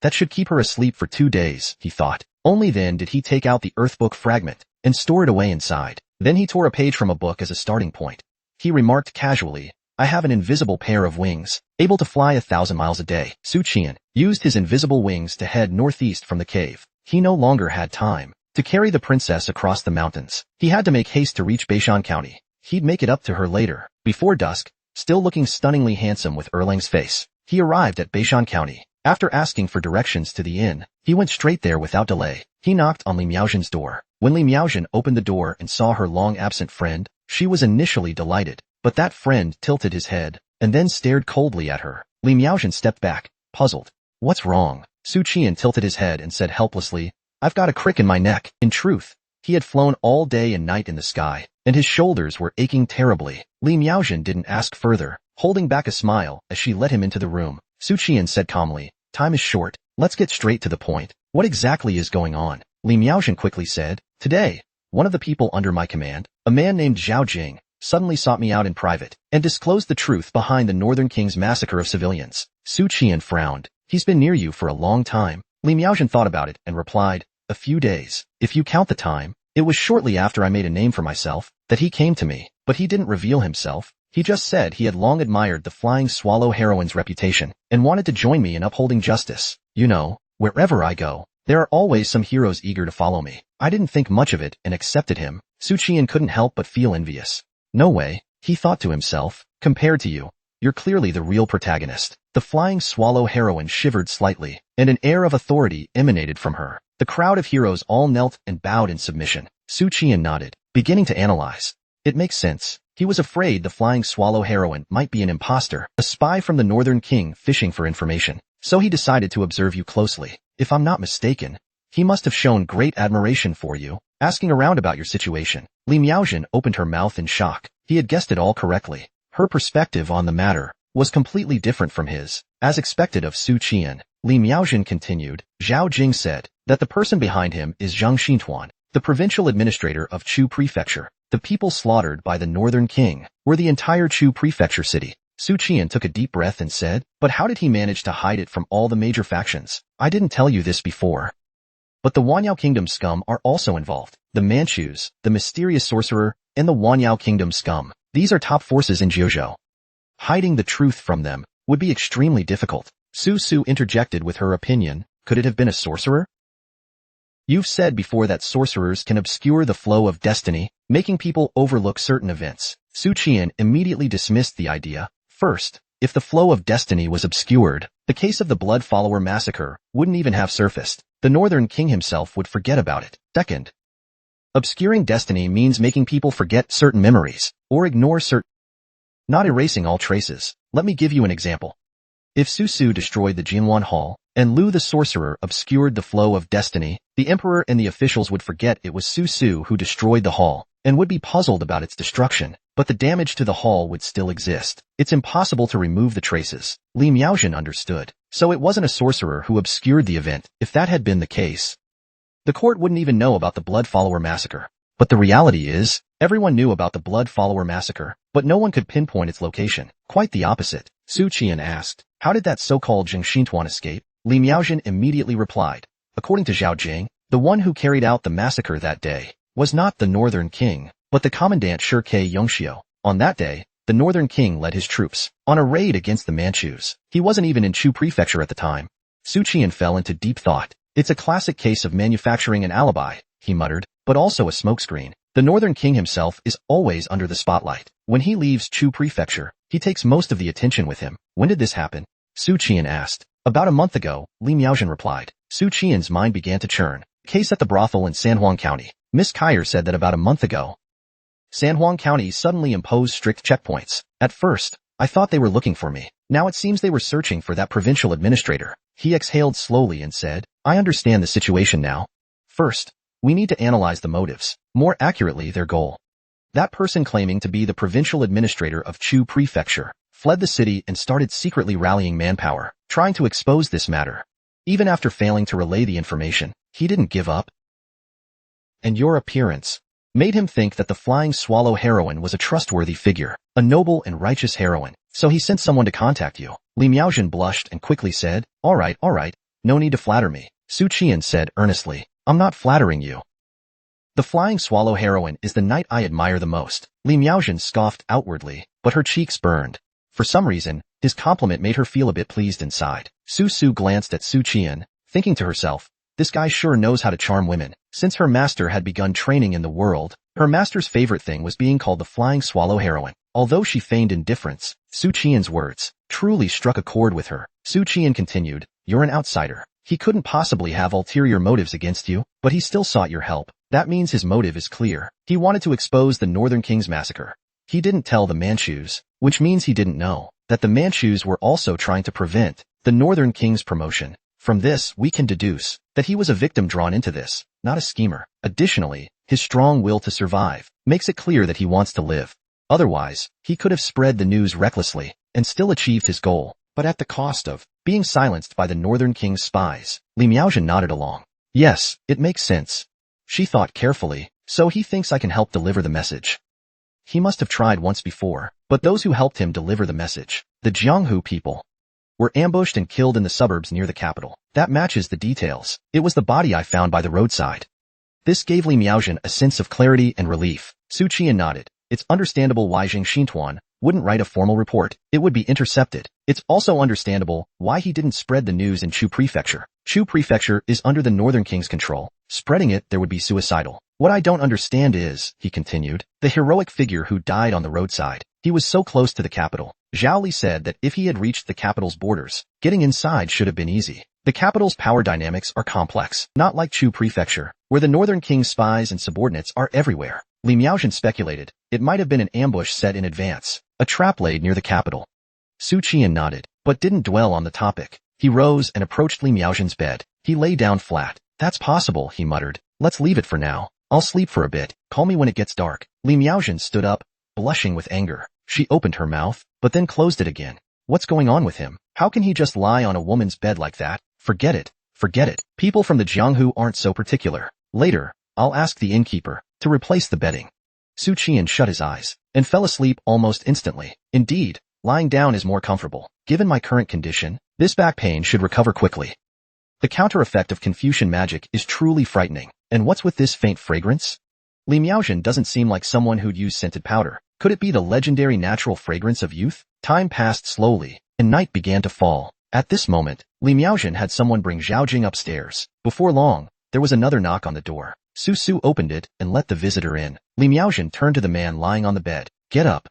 That should keep her asleep for 2 days, he thought. Only then did he take out the earthbook fragment and store it away inside. Then he tore a page from a book as a starting point. He remarked casually, "I have an invisible pair of wings, able to fly 1,000 miles a day." Suchan used his invisible wings to head northeast from the cave. He no longer had time to carry the princess across the mountains. He had to make haste to reach Beishan County. He'd make it up to her later. Before dusk, still looking stunningly handsome with Erlang's face, he arrived at Beishan County. After asking for directions to the inn, he went straight there without delay. He knocked on Li Miaozhen's door. When Li Miaozhen opened the door and saw her long-absent friend, she was initially delighted, but that friend tilted his head and then stared coldly at her. Li Miaozhen stepped back, puzzled. What's wrong? Suchan tilted his head and said helplessly, I've got a crick in my neck. In truth, he had flown all day and night in the sky, and his shoulders were aching terribly. Li Miaozhen didn't ask further, holding back a smile as she led him into the room. Suchan said calmly, time is short. Let's get straight to the point. What exactly is going on? Li Miaozhen quickly said, today, one of the people under my command, a man named Zhao Jing, suddenly sought me out in private and disclosed the truth behind the Northern King's massacre of civilians. Suchan frowned. He's been near you for a long time. Li Miaozhen thought about it and replied, a few days. If you count the time, it was shortly after I made a name for myself that he came to me, but he didn't reveal himself. He just said he had long admired the flying swallow heroine's reputation and wanted to join me in upholding justice. You know, wherever I go, there are always some heroes eager to follow me. I didn't think much of it and accepted him. Suchan couldn't help but feel envious. No way, he thought to himself, compared to you, you're clearly the real protagonist. The flying swallow heroine shivered slightly, and an air of authority emanated from her. The crowd of heroes all knelt and bowed in submission. Suchan nodded, beginning to analyze. It makes sense. He was afraid the flying swallow heroine might be an imposter, a spy from the Northern King fishing for information. So he decided to observe you closely. If I'm not mistaken, he must have shown great admiration for you, asking around about your situation. Li Miaozhen opened her mouth in shock. He had guessed it all correctly. Her perspective on the matter was completely different from his. As expected of Suchan, Li Miaozhen continued, Zhao Jing said that the person behind him is Zhang Xintuan, the provincial administrator of Chu Prefecture. The people slaughtered by the Northern King were the entire Chu Prefecture city. Suchan took a deep breath and said, but how did he manage to hide it from all the major factions? I didn't tell you this before. But the Wanyao Kingdom scum are also involved. The Manchus, the mysterious sorcerer, and the Wanyao Kingdom scum. These are top forces in Jiuzhou. Hiding the truth from them would be extremely difficult. Su interjected with her opinion. Could it have been a sorcerer? You've said before that sorcerers can obscure the flow of destiny, making people overlook certain events. Suchan immediately dismissed the idea. First, if the flow of destiny was obscured, the case of the Blood Follower massacre wouldn't even have surfaced. The Northern King himself would forget about it. Second, obscuring destiny means making people forget certain memories, or ignore certain, not erasing all traces. Let me give you an example. If Su destroyed the Jinwan Hall, and Lu the sorcerer obscured the flow of destiny, the emperor and the officials would forget it was Su who destroyed the hall, and would be puzzled about its destruction, but the damage to the hall would still exist. It's impossible to remove the traces. Li Miaozhen understood. So it wasn't a sorcerer who obscured the event. If that had been the case, the court wouldn't even know about the Blood Follower massacre. But the reality is, everyone knew about the Blood Follower massacre, but no one could pinpoint its location. Quite the opposite. Suchan asked, how did that so-called Zhang Xintuan escape? Li Miaozhen immediately replied, according to Zhao Jing, the one who carried out the massacre that day was not the Northern King, but the commandant Shirke Yongxiu. On that day, the Northern King led his troops on a raid against the Manchus. He wasn't even in Chu Prefecture at the time. Suchan fell into deep thought. It's a classic case of manufacturing an alibi, he muttered, but also a smokescreen. The Northern King himself is always under the spotlight. When he leaves Chu Prefecture, he takes most of the attention with him. When did this happen? Suchan asked. About a month ago, Li Miaozhen replied. Suchan's mind began to churn. Case at the brothel in Sanhuang County. Miss Kyer said that about a month ago, Sanhuang County suddenly imposed strict checkpoints. At first, I thought they were looking for me. Now it seems they were searching for that provincial administrator. He exhaled slowly and said, I understand the situation now. First, we need to analyze the motives. More accurately, their goal. That person claiming to be the provincial administrator of Chu Prefecture fled the city and started secretly rallying manpower, trying to expose this matter. Even after failing to relay the information, he didn't give up. And your appearance made him think that the flying swallow heroine was a trustworthy figure, a noble and righteous heroine. So he sent someone to contact you. Li Miaozhen blushed and quickly said, all right, no need to flatter me. Suchan said earnestly, I'm not flattering you. The flying swallow heroine is the knight I admire the most. Li Miaozhen scoffed outwardly, but her cheeks burned. For some reason, his compliment made her feel a bit pleased inside. Su glanced at Suchan, thinking to herself, this guy sure knows how to charm women. Since her master had begun training in the world, her master's favorite thing was being called the flying swallow heroine. Although she feigned indifference, Suchan's words truly struck a chord with her. Suchan continued, you're an outsider. He couldn't possibly have ulterior motives against you, but he still sought your help. That means his motive is clear. He wanted to expose the Northern King's massacre. He didn't tell the Manchus, which means he didn't know that the Manchus were also trying to prevent the Northern King's promotion. From this, we can deduce that he was a victim drawn into this, not a schemer. Additionally, his strong will to survive makes it clear that he wants to live. Otherwise, he could have spread the news recklessly and still achieved his goal, but at the cost of being silenced by the Northern King's spies. Li Miaojin nodded along. Yes, it makes sense. She thought carefully, so he thinks I can help deliver the message. He must have tried once before, but those who helped him deliver the message, the Jianghu people, were ambushed and killed in the suburbs near the capital. That matches the details. It was the body I found by the roadside. This gave Li Miaojin a sense of clarity and relief. Suchan nodded. It's understandable why Zhang Xintuan wouldn't write a formal report. It would be intercepted. It's also understandable why he didn't spread the news in Chu Prefecture. Chu Prefecture is under the Northern King's control. Spreading it there would be suicidal. What I don't understand is, he continued, the heroic figure who died on the roadside. He was so close to the capital. Zhao Li said that if he had reached the capital's borders, getting inside should have been easy. The capital's power dynamics are complex, not like Chu Prefecture, where the Northern King's spies and subordinates are everywhere. Li Miaojin speculated, it might have been an ambush set in advance, a trap laid near the capital. Suchan nodded, but didn't dwell on the topic. He rose and approached Li Miaojin's bed. He lay down flat. That's possible, he muttered. Let's leave it for now. I'll sleep for a bit. Call me when it gets dark. Li Miaojin stood up, blushing with anger. She opened her mouth, but then closed it again. What's going on with him? How can he just lie on a woman's bed like that? Forget it. Forget it. People from the Jianghu aren't so particular. Later, I'll ask the innkeeper to replace the bedding. Suchan shut his eyes and fell asleep almost instantly. Indeed, lying down is more comfortable. Given my current condition, this back pain should recover quickly. The counter effect of Confucian magic is truly frightening. And what's with this faint fragrance? Li Miaojin doesn't seem like someone who'd use scented powder. Could it be the legendary natural fragrance of youth? Time passed slowly, and night began to fall. At this moment, Li Miaojin had someone bring Zhao Jing upstairs. Before long, there was another knock on the door. Su opened it and let the visitor in. Li Miaojin turned to the man lying on the bed. Get up.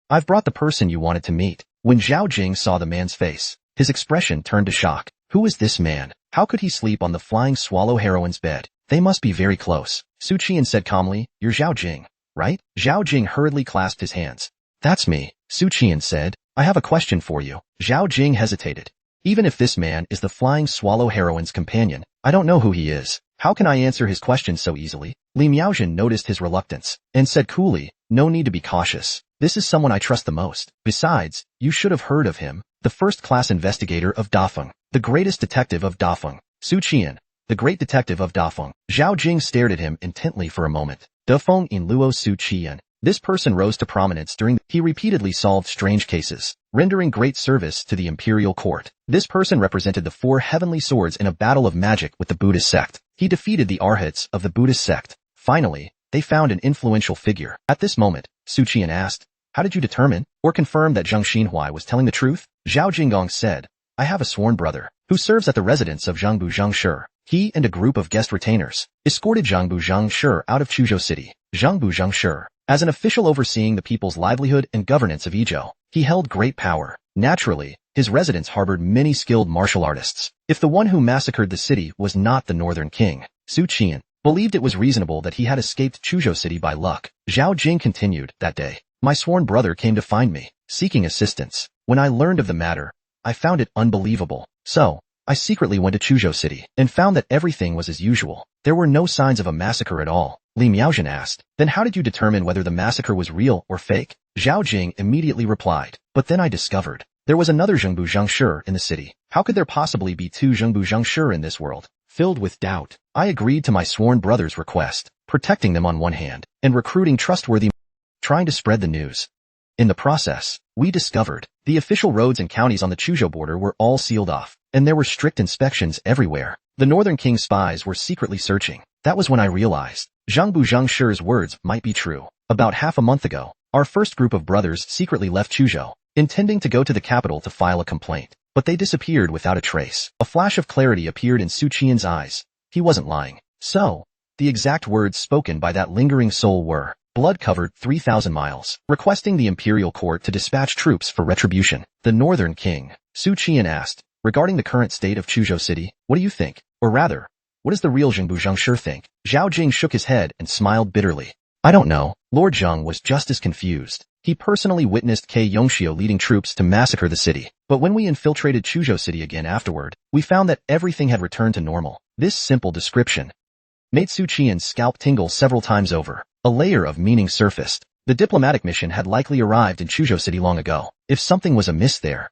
I've brought the person you wanted to meet. When Zhao Jing saw the man's face, his expression turned to shock. Who is this man? How could he sleep on the flying swallow heroine's bed? They must be very close. Suchan said calmly, you're Zhao Jing, right? Zhao Jing hurriedly clasped his hands. That's me, Suchan said. I have a question for you. Zhao Jing hesitated. Even if this man is the flying swallow heroine's companion, I don't know who he is. How can I answer his question so easily? Li Miaojin noticed his reluctance and said coolly, no need to be cautious. This is someone I trust the most. Besides, you should have heard of him. The first-class investigator of Dafeng, the greatest detective of Dafeng. Suchan, the great detective of Dafeng. Zhao Jing stared at him intently for a moment. Dafeng in Luo Suchan. This person rose to prominence during he repeatedly solved strange cases, rendering great service to the imperial court. This person represented the 4 heavenly swords in a battle of magic with the Buddhist sect. He defeated the arhats of the Buddhist sect. Finally, they found an influential figure. At this moment, Suchan asked, how did you determine or confirm that Zhang Xinhuai was telling the truth? Zhao Jinggong said, I have a sworn brother who serves at the residence of Zhangbu Zhangshi. He and a group of guest retainers escorted Zhangbu Zhangshi out of Chuzhou City. Zhangbu Zhangshi, as an official overseeing the people's livelihood and governance of Yizhou, he held great power. Naturally, his residence harbored many skilled martial artists. If the one who massacred the city was not the Northern King, Suchan believed it was reasonable that he had escaped Chuzhou City by luck. Zhao Jing continued, that day, my sworn brother came to find me, seeking assistance. When I learned of the matter, I found it unbelievable. So, I secretly went to Chuzhou City and found that everything was as usual. There were no signs of a massacre at all. Li Miaojin asked, then how did you determine whether the massacre was real or fake? Zhao Jing immediately replied, but then I discovered there was another Zhangbu Zhangshi in the city. How could there possibly be 2 Zhangbu Zhangshi in this world? Filled with doubt, I agreed to my sworn brother's request, protecting them on one hand and recruiting trustworthy trying to spread the news. In the process, we discovered the official roads and counties on the Chuzhou border were all sealed off, and there were strict inspections everywhere. The Northern King's spies were secretly searching. That was when I realized Zhangbu Zhangshi's words might be true. About half a month ago, our first group of brothers secretly left Chuzhou, intending to go to the capital to file a complaint, but they disappeared without a trace. A flash of clarity appeared in Suchan's eyes. he wasn't lying. So, the exact words spoken by that lingering soul were, blood-covered 3,000 miles, requesting the imperial court to dispatch troops for retribution. The northern king, Suchan, asked, regarding the current state of Chuzhou City, what do you think? Or rather, what does the real Zhengbu Zhengshi think? Zhao Jing shook his head and smiled bitterly. I don't know. Lord Zheng was just as confused. He personally witnessed Ke Yongxiu leading troops to massacre the city. But when we infiltrated Chuzhou City again afterward, we found that everything had returned to normal. This simple description made Suchan's scalp tingle several times over. A layer of meaning surfaced. The diplomatic mission had likely arrived in Chuzhou City long ago. If something was amiss there,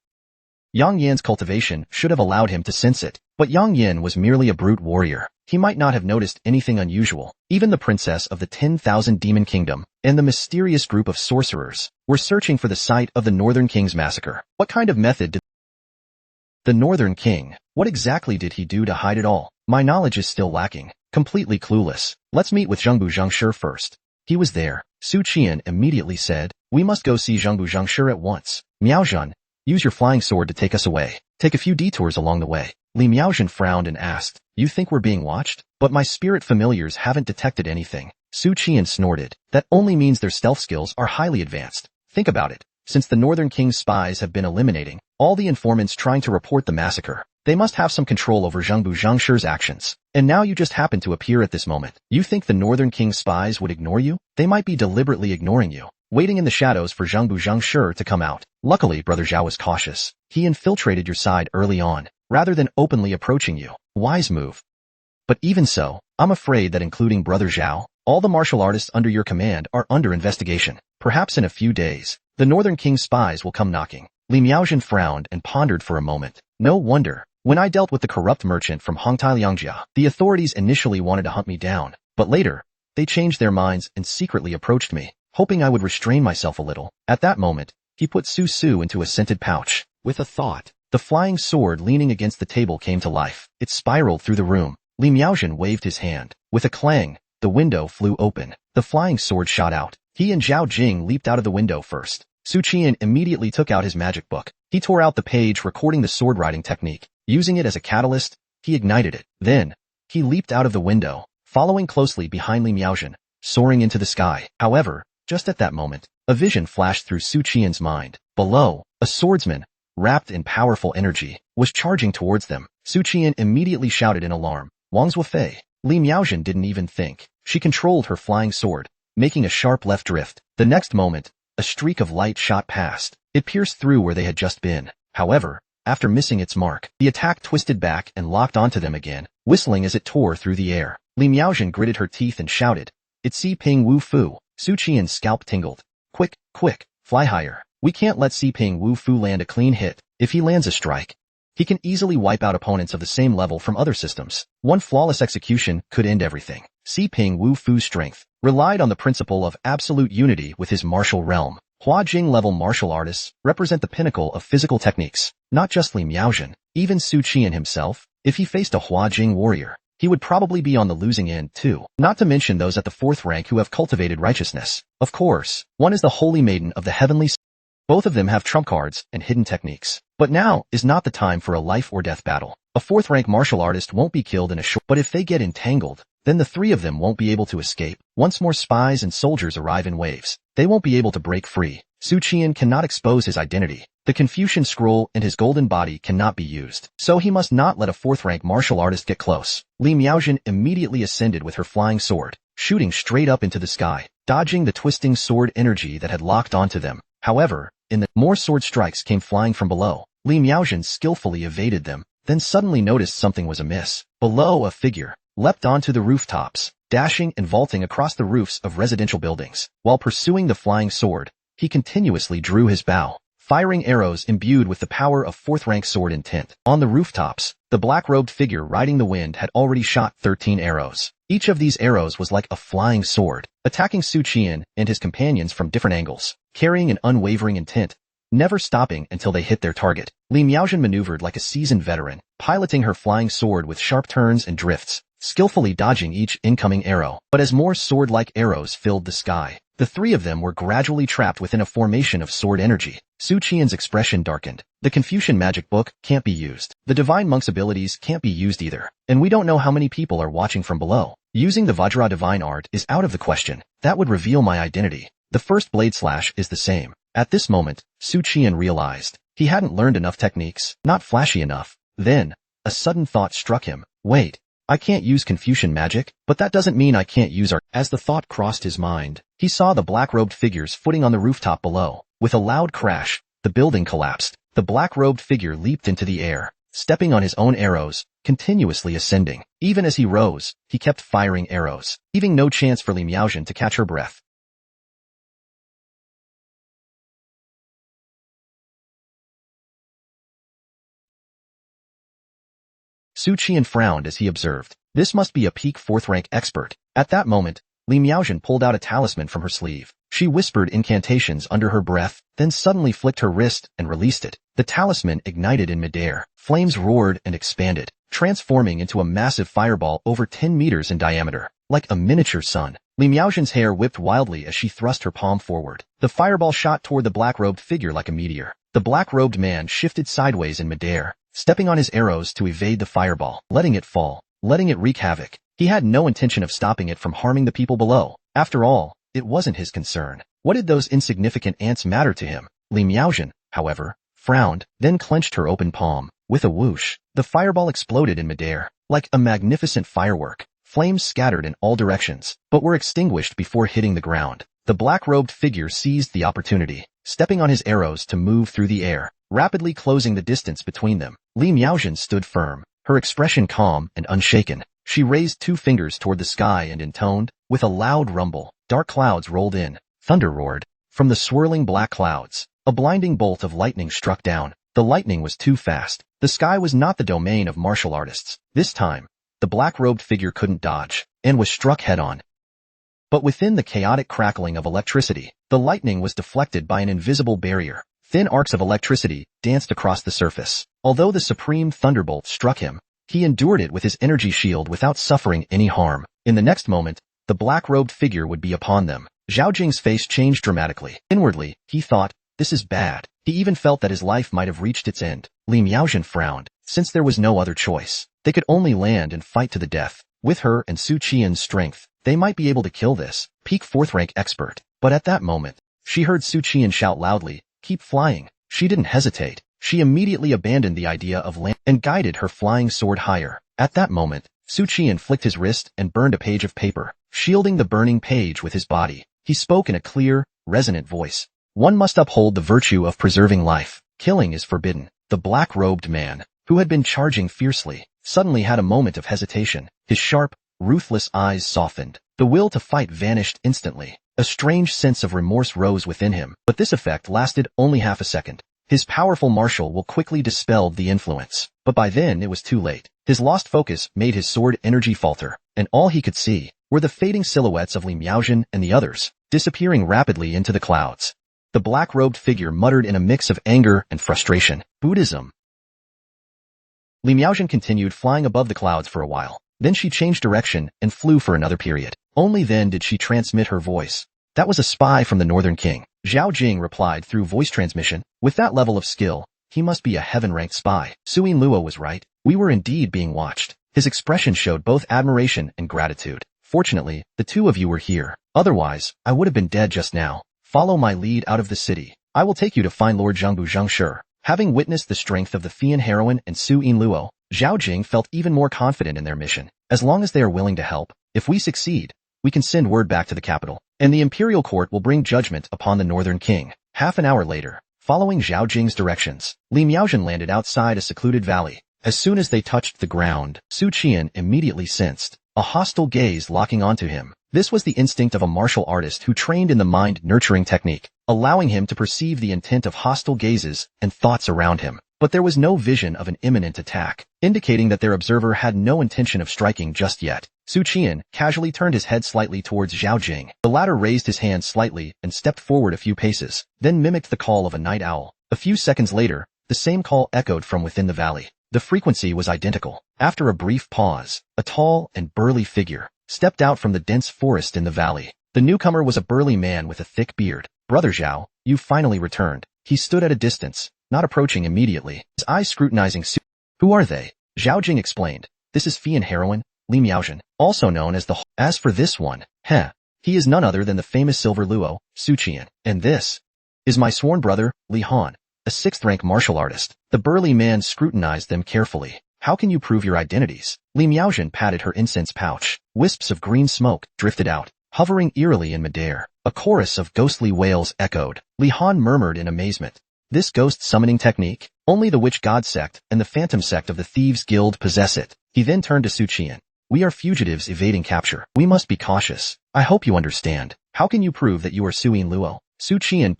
Yang Yan's cultivation should have allowed him to sense it. But Yang Yan was merely a brute warrior. He might not have noticed anything unusual. Even the princess of the 10,000 Demon Kingdom and the mysterious group of sorcerers were searching for the site of the Northern King's massacre. What kind of method did the Northern King? What exactly did he do to hide it all? My knowledge is still lacking. Completely clueless. Let's meet with Zhengbu Zhengshi first. He was there. Suchan immediately said, we must go see Zhengbu Zhengshi at once. Miaozhen, use your flying sword to take us away. Take a few detours along the way. Li Miaozhen frowned and asked, you think we're being watched? But my spirit familiars haven't detected anything. Suchan snorted. That only means their stealth skills are highly advanced. Think about it. Since the Northern King's spies have been eliminating all the informants trying to report the massacre, they must have some control over Zhengbu Zhengshi's actions. And now you just happen to appear at this moment. You think the Northern King's spies would ignore you? They might be deliberately ignoring you, waiting in the shadows for Zhengbu Zhengshi to come out. Luckily, Brother Zhao was cautious. He infiltrated your side early on, rather than openly approaching you. Wise move. But even so, I'm afraid that including Brother Zhao, all the martial artists under your command are under investigation. Perhaps in a few days, the Northern King's spies will come knocking. Li Miaozhen frowned and pondered for a moment. No wonder. When I dealt with the corrupt merchant from Hongtai Liangjia, the authorities initially wanted to hunt me down, but later, they changed their minds and secretly approached me, hoping I would restrain myself a little. At that moment, he put Su into a scented pouch. With a thought, the flying sword leaning against the table came to life. It spiraled through the room. Li Miaozhen waved his hand. With a clang, the window flew open. The flying sword shot out. He and Zhao Jing leaped out of the window first. Suchan immediately took out his magic book. He tore out the page recording the sword riding technique. Using it as a catalyst, he ignited it. Then, he leaped out of the window, following closely behind Li Miaozhen, soaring into the sky. However, just at that moment, a vision flashed through Suchan's mind. Below, a swordsman, wrapped in powerful energy, was charging towards them. Suchan immediately shouted in alarm, Wang's Wufei. Li Miaozhen didn't even think. She controlled her flying sword, making a sharp left drift. The next moment, a streak of light shot past. It pierced through where they had just been. However, after missing its mark, the attack twisted back and locked onto them again, whistling as it tore through the air. Li Miaozhen gritted her teeth and shouted, It's Si Ping Wu Fu. Suchan's scalp tingled. Quick, quick, fly higher. We can't let Si Ping Wu Fu land a clean hit. If he lands a strike, he can easily wipe out opponents of the same level from other systems. One flawless execution could end everything. Si Ping Wu Fu's strength relied on the principle of absolute unity with his martial realm. Hua Jing-level martial artists represent the pinnacle of physical techniques. Not just Li Miaozhen, even Suchan himself, if he faced a Hua Jing warrior, he would probably be on the losing end too. Not to mention those at the 4th rank who have cultivated righteousness. Of course, one is the Holy Maiden of the Heavenly. Both of them have trump cards and hidden techniques. But now is not the time for a life or death battle. A 4th rank martial artist won't be killed in a short, but if they get entangled, then the 3 of them won't be able to escape. Once more spies and soldiers arrive in waves, they won't be able to break free. Suchan cannot expose his identity. The Confucian scroll and his golden body cannot be used, so he must not let a 4th rank martial artist get close. Li Miaozhen immediately ascended with her flying sword, shooting straight up into the sky, dodging the twisting sword energy that had locked onto them. However, more sword strikes came flying from below. Li Miaozhen skillfully evaded them, then suddenly noticed something was amiss. Below, a figure leapt onto the rooftops, dashing and vaulting across the roofs of residential buildings. While pursuing the flying sword, he continuously drew his bow, firing arrows imbued with the power of 4th rank sword intent. On the rooftops, the black-robed figure riding the wind had already shot 13 arrows. Each of these arrows was like a flying sword, attacking Suchan and his companions from different angles, carrying an unwavering intent, never stopping until they hit their target. Li Miaozhen maneuvered like a seasoned veteran, piloting her flying sword with sharp turns and drifts, skillfully dodging each incoming arrow. But as more sword-like arrows filled the sky, The three of them were gradually trapped within a formation of sword energy. Suchan's expression darkened. The Confucian magic book can't be used. The divine monk's abilities can't be used either. And we don't know how many people are watching from below. Using the Vajra divine art is out of the question. That would reveal my identity. The first blade slash is the same. At this moment, Suchan realized he hadn't learned enough techniques, not flashy enough. Then, a sudden thought struck him. Wait, I can't use Confucian magic, but that doesn't mean I can't use art. As the thought crossed his mind, he saw the black-robed figures footing on the rooftop below. With a loud crash, the building collapsed. The black-robed figure leaped into the air, stepping on his own arrows, continuously ascending. Even as he rose, he kept firing arrows, leaving no chance for Li Miaojin to catch her breath. Suchan frowned as he observed. This must be a peak 4th rank expert. At that moment, Li Miaojin pulled out a talisman from her sleeve. She whispered incantations under her breath, then suddenly flicked her wrist and released it. The talisman ignited in midair. Flames roared and expanded, transforming into a massive fireball over 10 meters in diameter. Like a miniature sun, Li Miaojin's hair whipped wildly as she thrust her palm forward. The fireball shot toward the black-robed figure like a meteor. The black-robed man shifted sideways in midair, stepping on his arrows to evade the fireball, letting it fall, letting it wreak havoc. He had no intention of stopping it from harming the people below. After all, it wasn't his concern. What did those insignificant ants matter to him? Li Miaojin, however, frowned, then clenched her open palm. With a whoosh, the fireball exploded in midair, like a magnificent firework. Flames scattered in all directions, but were extinguished before hitting the ground. The black-robed figure seized the opportunity, stepping on his arrows to move through the air, rapidly closing the distance between them. Li Miaojin stood firm, her expression calm and unshaken. She raised 2 fingers toward the sky and intoned, with a loud rumble. Dark clouds rolled in. Thunder roared. From the swirling black clouds, a blinding bolt of lightning struck down. The lightning was too fast. The sky was not the domain of martial artists. This time, the black-robed figure couldn't dodge, and was struck head-on. But within the chaotic crackling of electricity, the lightning was deflected by an invisible barrier. Thin arcs of electricity danced across the surface. Although the supreme thunderbolt struck him, he endured it with his energy shield without suffering any harm. In the next moment, the black-robed figure would be upon them. Zhao Jing's face changed dramatically. Inwardly, he thought, this is bad. He even felt that his life might have reached its end. Li Miaojin frowned. Since there was no other choice, they could only land and fight to the death. With her and Suchan's strength, they might be able to kill this peak 4th rank expert. But at that moment, she heard Suchan shout loudly, "Keep flying." She didn't hesitate. She immediately abandoned the idea of land and guided her flying sword higher. At that moment, Suchan flicked his wrist and burned a page of paper, shielding the burning page with his body. He spoke in a clear, resonant voice. One must uphold the virtue of preserving life. Killing is forbidden. The black-robed man, who had been charging fiercely, suddenly had a moment of hesitation. His sharp, ruthless eyes softened. The will to fight vanished instantly. A strange sense of remorse rose within him, but this effect lasted only half a second. His powerful martial will quickly dispelled the influence, but by then it was too late. His lost focus made his sword energy falter, and all he could see were the fading silhouettes of Li Miaojin and the others, disappearing rapidly into the clouds. The black-robed figure muttered in a mix of anger and frustration. Buddhism. Li Miaojin continued flying above the clouds for a while. Then she changed direction and flew for another period. Only then did she transmit her voice. That was a spy from the Northern King. Zhao Jing replied through voice transmission. With that level of skill, he must be a heaven-ranked spy. Suin Luo was right. We were indeed being watched. His expression showed both admiration and gratitude. Fortunately, the two of you were here. Otherwise, I would have been dead just now. Follow my lead out of the city. I will take you to find Lord Zhengbu Zhengshi. Having witnessed the strength of the Fian heroine and Suin Luo, Zhao Jing felt even more confident in their mission. As long as they are willing to help, if we succeed, we can send word back to the capital, and the imperial court will bring judgment upon the Northern King. Half an hour later, following Zhao Jing's directions, Li Miaojin landed outside a secluded valley. As soon as they touched the ground, Suchan immediately sensed a hostile gaze locking onto him. This was the instinct of a martial artist who trained in the mind-nurturing technique, allowing him to perceive the intent of hostile gazes and thoughts around him. But there was no vision of an imminent attack, indicating that their observer had no intention of striking just yet. Suchan casually turned his head slightly towards Zhao Jing. The latter raised his hand slightly and stepped forward a few paces, then mimicked the call of a night owl. A few seconds later, the same call echoed from within the valley. The frequency was identical. After a brief pause, a tall and burly figure stepped out from the dense forest in the valley. The newcomer was a burly man with a thick beard. Brother Zhao, you finally returned. He stood at a distance, not approaching immediately, his eyes scrutinizing Su. Who are they? Zhao Jing explained. This is Fei and heroine, Li Miaozhen, also known as the. As for this one, he is none other than the famous silver luo, Suchan. And this is my sworn brother, Li Han, a 6th-rank martial artist. The burly man scrutinized them carefully. How can you prove your identities? Li Miaozhen patted her incense pouch. Wisps of green smoke drifted out, hovering eerily in midair. A chorus of ghostly wails echoed. Li Han murmured in amazement. This ghost summoning technique? Only the Witch God sect and the Phantom sect of the Thieves Guild possess it. He then turned to Suchan. We are fugitives evading capture. We must be cautious. I hope you understand. How can you prove that you are Suyin Luo? Suchan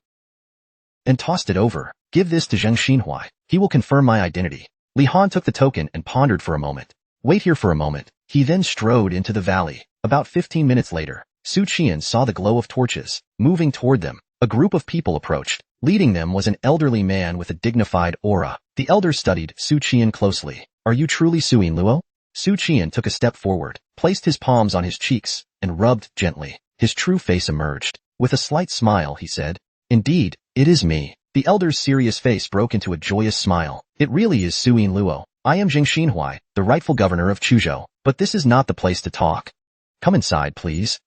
and tossed it over. Give this to Zheng Xinhuai. He will confirm my identity. Li Han took the token and pondered for a moment. Wait here for a moment. He then strode into the valley. About 15 minutes later, Suchan saw the glow of torches. Moving toward them, a group of people approached. Leading them was an elderly man with a dignified aura. The elder studied Suchan closely. Are you truly Suyin Luo? Suchan took a step forward, placed his palms on his cheeks, and rubbed gently. His true face emerged. With a slight smile, he said, Indeed, it is me. The elder's serious face broke into a joyous smile. It really is Suyin Luo. I am Zheng Xinhuai, the rightful governor of Chuzhou. But this is not the place to talk. Come inside, please.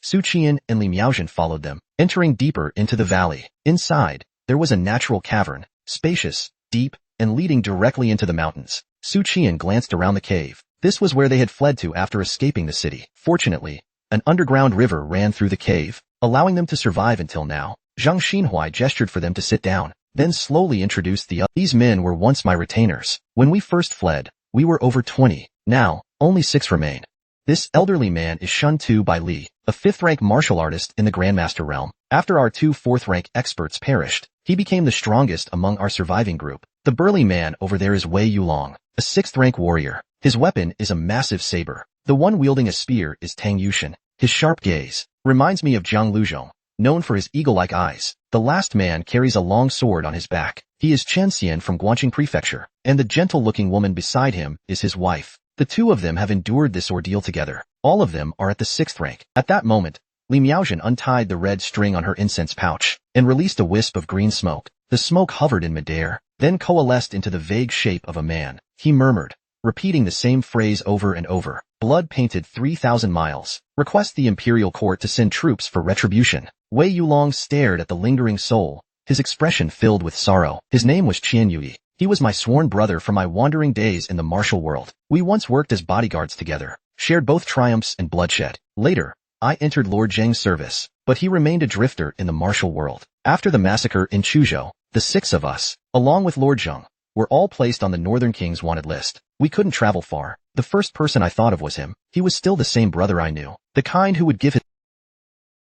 Suchan and Li Miaozhen followed them, entering deeper into the valley. Inside, there was a natural cavern, spacious, deep, and leading directly into the mountains. Suchan glanced around the cave. This was where they had fled to after escaping the city. Fortunately, an underground river ran through the cave, allowing them to survive until now. Zheng Xinhuai gestured for them to sit down, then slowly introduced the others. These men were once my retainers. When we first fled, we were over 20. Now, only 6 remain. This elderly man is shunned too by Li, a 5th-rank martial artist in the Grandmaster realm. After our 2 4th-rank experts perished, he became the strongest among our surviving group. The burly man over there is Wei Yulong, a 6th-rank warrior. His weapon is a massive saber. The one wielding a spear is Tang Yushan. His sharp gaze reminds me of Jiang Luzhong, known for his eagle-like eyes. The last man carries a long sword on his back. He is Chen Xian from Guangqing Prefecture, and the gentle-looking woman beside him is his wife. The 2 of them have endured this ordeal together. All of them are at the 6th rank. At that moment, Li Miaozhen untied the red string on her incense pouch and released a wisp of green smoke. The smoke hovered in midair, then coalesced into the vague shape of a man. He murmured, repeating the same phrase over and over. Blood painted 3,000 miles. Request the imperial court to send troops for retribution. Wei Yulong stared at the lingering soul, his expression filled with sorrow. His name was Qian Yui. He was my sworn brother from my wandering days in the martial world. We once worked as bodyguards together, shared both triumphs and bloodshed. Later, I entered Lord Zheng's service, but he remained a drifter in the martial world. After the massacre in Chuzhou, the 6 of us, along with Lord Zheng, were all placed on the Northern King's wanted list. We couldn't travel far. The first person I thought of was him. He was still the same brother I knew, the kind who would give his.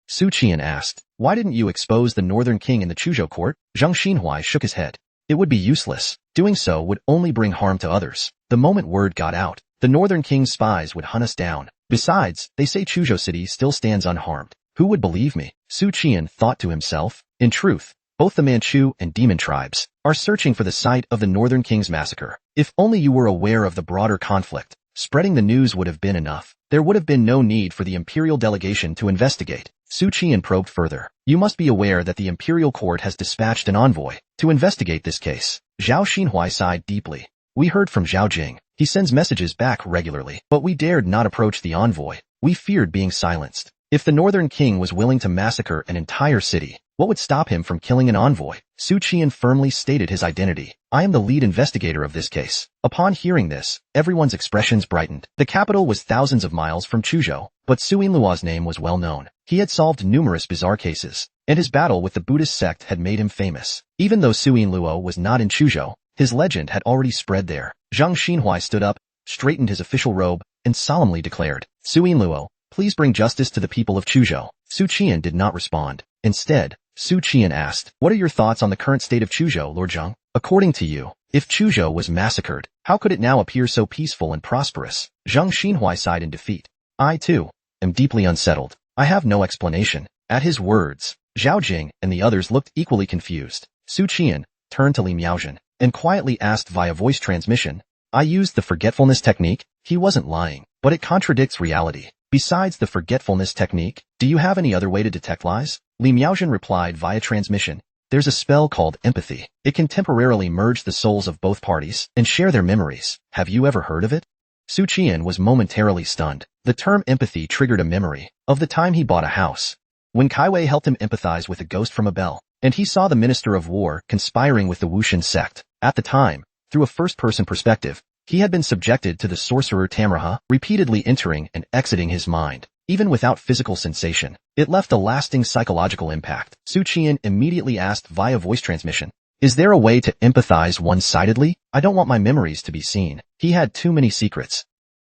Suchan asked, why didn't you expose the Northern King in the Chuzhou court? Zheng Xinhuai shook his head. It would be useless. Doing so would only bring harm to others. The moment word got out, the Northern King's spies would hunt us down. Besides, they say Chuzhou City still stands unharmed. Who would believe me? Suchan thought to himself. In truth, both the Manchu and Demon tribes are searching for the site of the Northern King's massacre. If only you were aware of the broader conflict, spreading the news would have been enough. There would have been no need for the imperial delegation to investigate. Suchan probed further. You must be aware that the imperial court has dispatched an envoy to investigate this case. Zhao Xinhuai sighed deeply. We heard from Zhao Jing. He sends messages back regularly, but we dared not approach the envoy. We feared being silenced. If the Northern King was willing to massacre an entire city, what would stop him from killing an envoy? Suchan firmly stated his identity. I am the lead investigator of this case. Upon hearing this, everyone's expressions brightened. The capital was thousands of miles from Chuzhou, but Suyin Luo's name was well known. He had solved numerous bizarre cases, and his battle with the Buddhist sect had made him famous. Even though Suyin Luo was not in Chuzhou, his legend had already spread there. Zheng Xinhuai stood up, straightened his official robe, and solemnly declared, Suyin Luo, please bring justice to the people of Chuzhou. Suchan did not respond. Instead, Suchan asked, what are your thoughts on the current state of Chuzhou, Lord Zheng? According to you, if Chuzhou was massacred, how could it now appear so peaceful and prosperous? Zheng Xinhuai sighed in defeat. I, too, am deeply unsettled. I have no explanation. At his words, Zhao Jing and the others looked equally confused. Suchan turned to Li Miaozhen and quietly asked via voice transmission, I used the forgetfulness technique. He wasn't lying, but it contradicts reality. Besides the forgetfulness technique, do you have any other way to detect lies? Li Miaozhen replied via transmission. There's a spell called empathy. It can temporarily merge the souls of both parties and share their memories. Have you ever heard of it? Suchan was momentarily stunned. The term empathy triggered a memory of the time he bought a house. When Kaiwei helped him empathize with a ghost from a bell, and he saw the Minister of War conspiring with the Wushan sect. At the time, through a first-person perspective, he had been subjected to the sorcerer Tamraha, repeatedly entering and exiting his mind. Even without physical sensation, it left a lasting psychological impact. Suchan immediately asked via voice transmission, "Is there a way to empathize one-sidedly? I don't want my memories to be seen." He had too many secrets.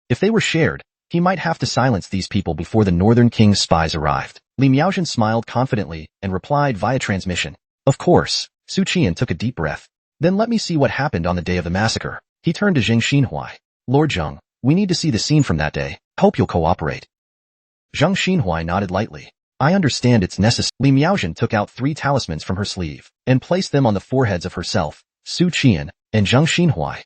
If they were shared, he might have to silence these people before the Northern King's spies arrived. Li Miaozhen smiled confidently and replied via transmission, "Of course." Suchan took a deep breath. "Then let me see what happened on the day of the massacre." He turned to Zheng Xinhuai. "Lord Zheng, we need to see the scene from that day. Hope you'll cooperate." Zheng Xinhuai nodded lightly. "I understand it's necessary." Li Miaozhen took out 3 talismans from her sleeve and placed them on the foreheads of herself, Suchan, and Zheng Xinhuai.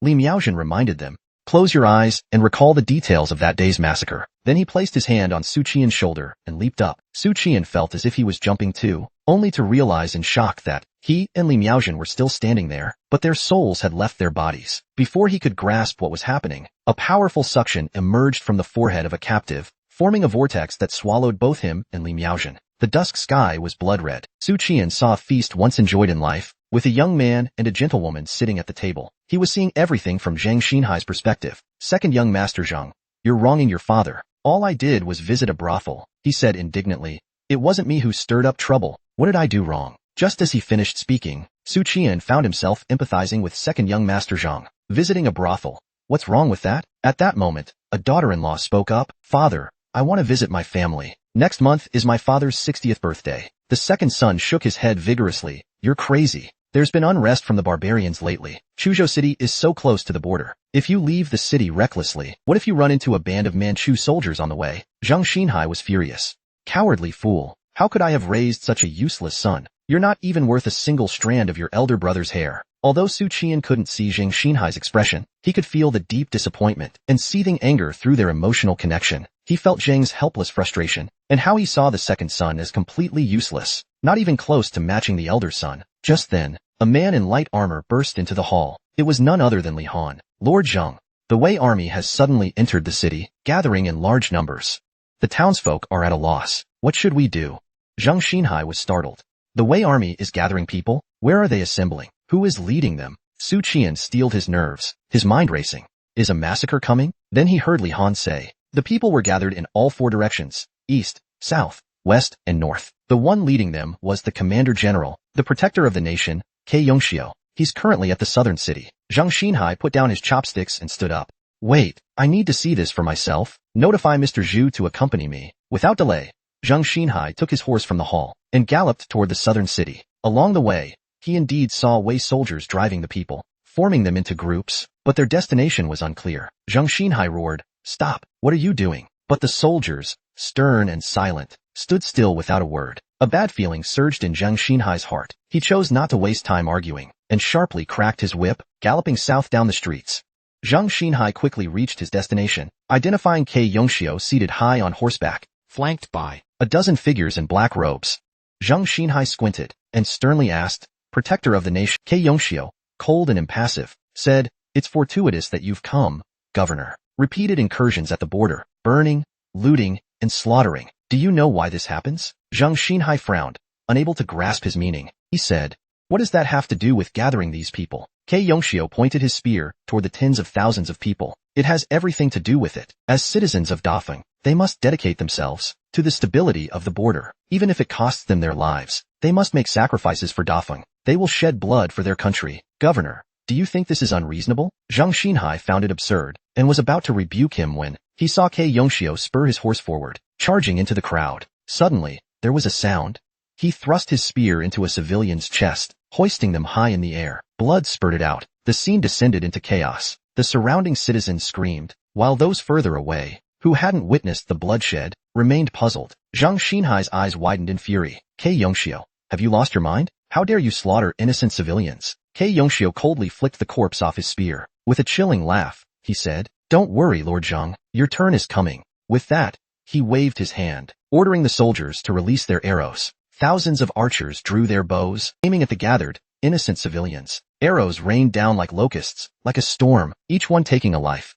Li Miaozhen reminded them, "Close your eyes and recall the details of that day's massacre." Then he placed his hand on Suchan's shoulder and leaped up. Suchan felt as if he was jumping too, only to realize in shock that he and Li Miaozhen were still standing there, but their souls had left their bodies. Before he could grasp what was happening, a powerful suction emerged from the forehead of a captive, forming a vortex that swallowed both him and Li Miaozhen. The dusk sky was blood-red. Suchan saw a feast once enjoyed in life, with a young man and a gentlewoman sitting at the table. He was seeing everything from Zheng Xinhai's perspective. "Second young Master Zheng, you're wronging your father." "All I did was visit a brothel," he said indignantly. "It wasn't me who stirred up trouble. What did I do wrong?" Just as he finished speaking, Suchan found himself empathizing with second young Master Zheng. "Visiting a brothel? What's wrong with that?" At that moment, a daughter-in-law spoke up. "Father, I want to visit my family. Next month is my father's 60th birthday." The second son shook his head vigorously. "You're crazy. There's been unrest from the barbarians lately. Chuzhou City is so close to the border. If you leave the city recklessly, what if you run into a band of Manchu soldiers on the way?" Zheng Xinhai was furious. "Cowardly fool. How could I have raised such a useless son? You're not even worth a single strand of your elder brother's hair." Although Suchan couldn't see Zheng Xinhai's expression, he could feel the deep disappointment and seething anger through their emotional connection. He felt Zheng's helpless frustration, and how he saw the second son as completely useless, not even close to matching the elder son. Just then, a man in light armor burst into the hall. It was none other than Li Han. "Lord Zheng, the Wei army has suddenly entered the city, gathering in large numbers. The townsfolk are at a loss. What should we do?" Zheng Xinhai was startled. "The Wei army is gathering people? Where are they assembling? Who is leading them?" Suchan steeled his nerves, his mind racing. "Is a massacre coming?" Then he heard Li Han say, "The people were gathered in all 4 directions, east, south, west, and north. The one leading them was the Commander-General, the protector of the nation, Ke Yongxiu. He's currently at the southern city." Zheng Xinhai put down his chopsticks and stood up. "Wait, I need to see this for myself. Notify Mr. Zhu to accompany me." Without delay, Zheng Xinhai took his horse from the hall and galloped toward the southern city. Along the way, he indeed saw Wei soldiers driving the people, forming them into groups, but their destination was unclear. Zheng Xinhai roared, "Stop! What are you doing?" But the soldiers, stern and silent, stood still without a word. A bad feeling surged in Zheng Xinhai's heart. He chose not to waste time arguing, and sharply cracked his whip, galloping south down the streets. Zheng Xinhai quickly reached his destination, identifying Ke Yongxiu seated high on horseback, flanked by a dozen figures in black robes. Zheng Xinhai squinted, and sternly asked, "Protector of the nation?" Ke Yongxiu, cold and impassive, said, "It's fortuitous that you've come, Governor. Repeated incursions at the border, burning, looting, and slaughtering. Do you know why this happens?" Zheng Xinhai frowned, unable to grasp his meaning. He said, "What does that have to do with gathering these people?" Ke Yongxiu pointed his spear toward the tens of thousands of people. "It has everything to do with it. As citizens of Dafeng, they must dedicate themselves to the stability of the border. Even if it costs them their lives, they must make sacrifices for Dafeng. They will shed blood for their country. Governor, do you think this is unreasonable?" Zheng Xinhai found it absurd, and was about to rebuke him when he saw Ke Yongxiu spur his horse forward, charging into the crowd. Suddenly, there was a sound. He thrust his spear into a civilian's chest, hoisting them high in the air. Blood spurted out. The scene descended into chaos. The surrounding citizens screamed, while those further away, who hadn't witnessed the bloodshed, remained puzzled. Zheng Xinhai's eyes widened in fury. "Ke Yongxiu, have you lost your mind? How dare you slaughter innocent civilians?" Ke Yongxiu coldly flicked the corpse off his spear. With a chilling laugh, he said, "Don't worry, Lord Zheng, your turn is coming." With that, he waved his hand, ordering the soldiers to release their arrows. Thousands of archers drew their bows, aiming at the gathered, innocent civilians. Arrows rained down like locusts, like a storm, each one taking a life.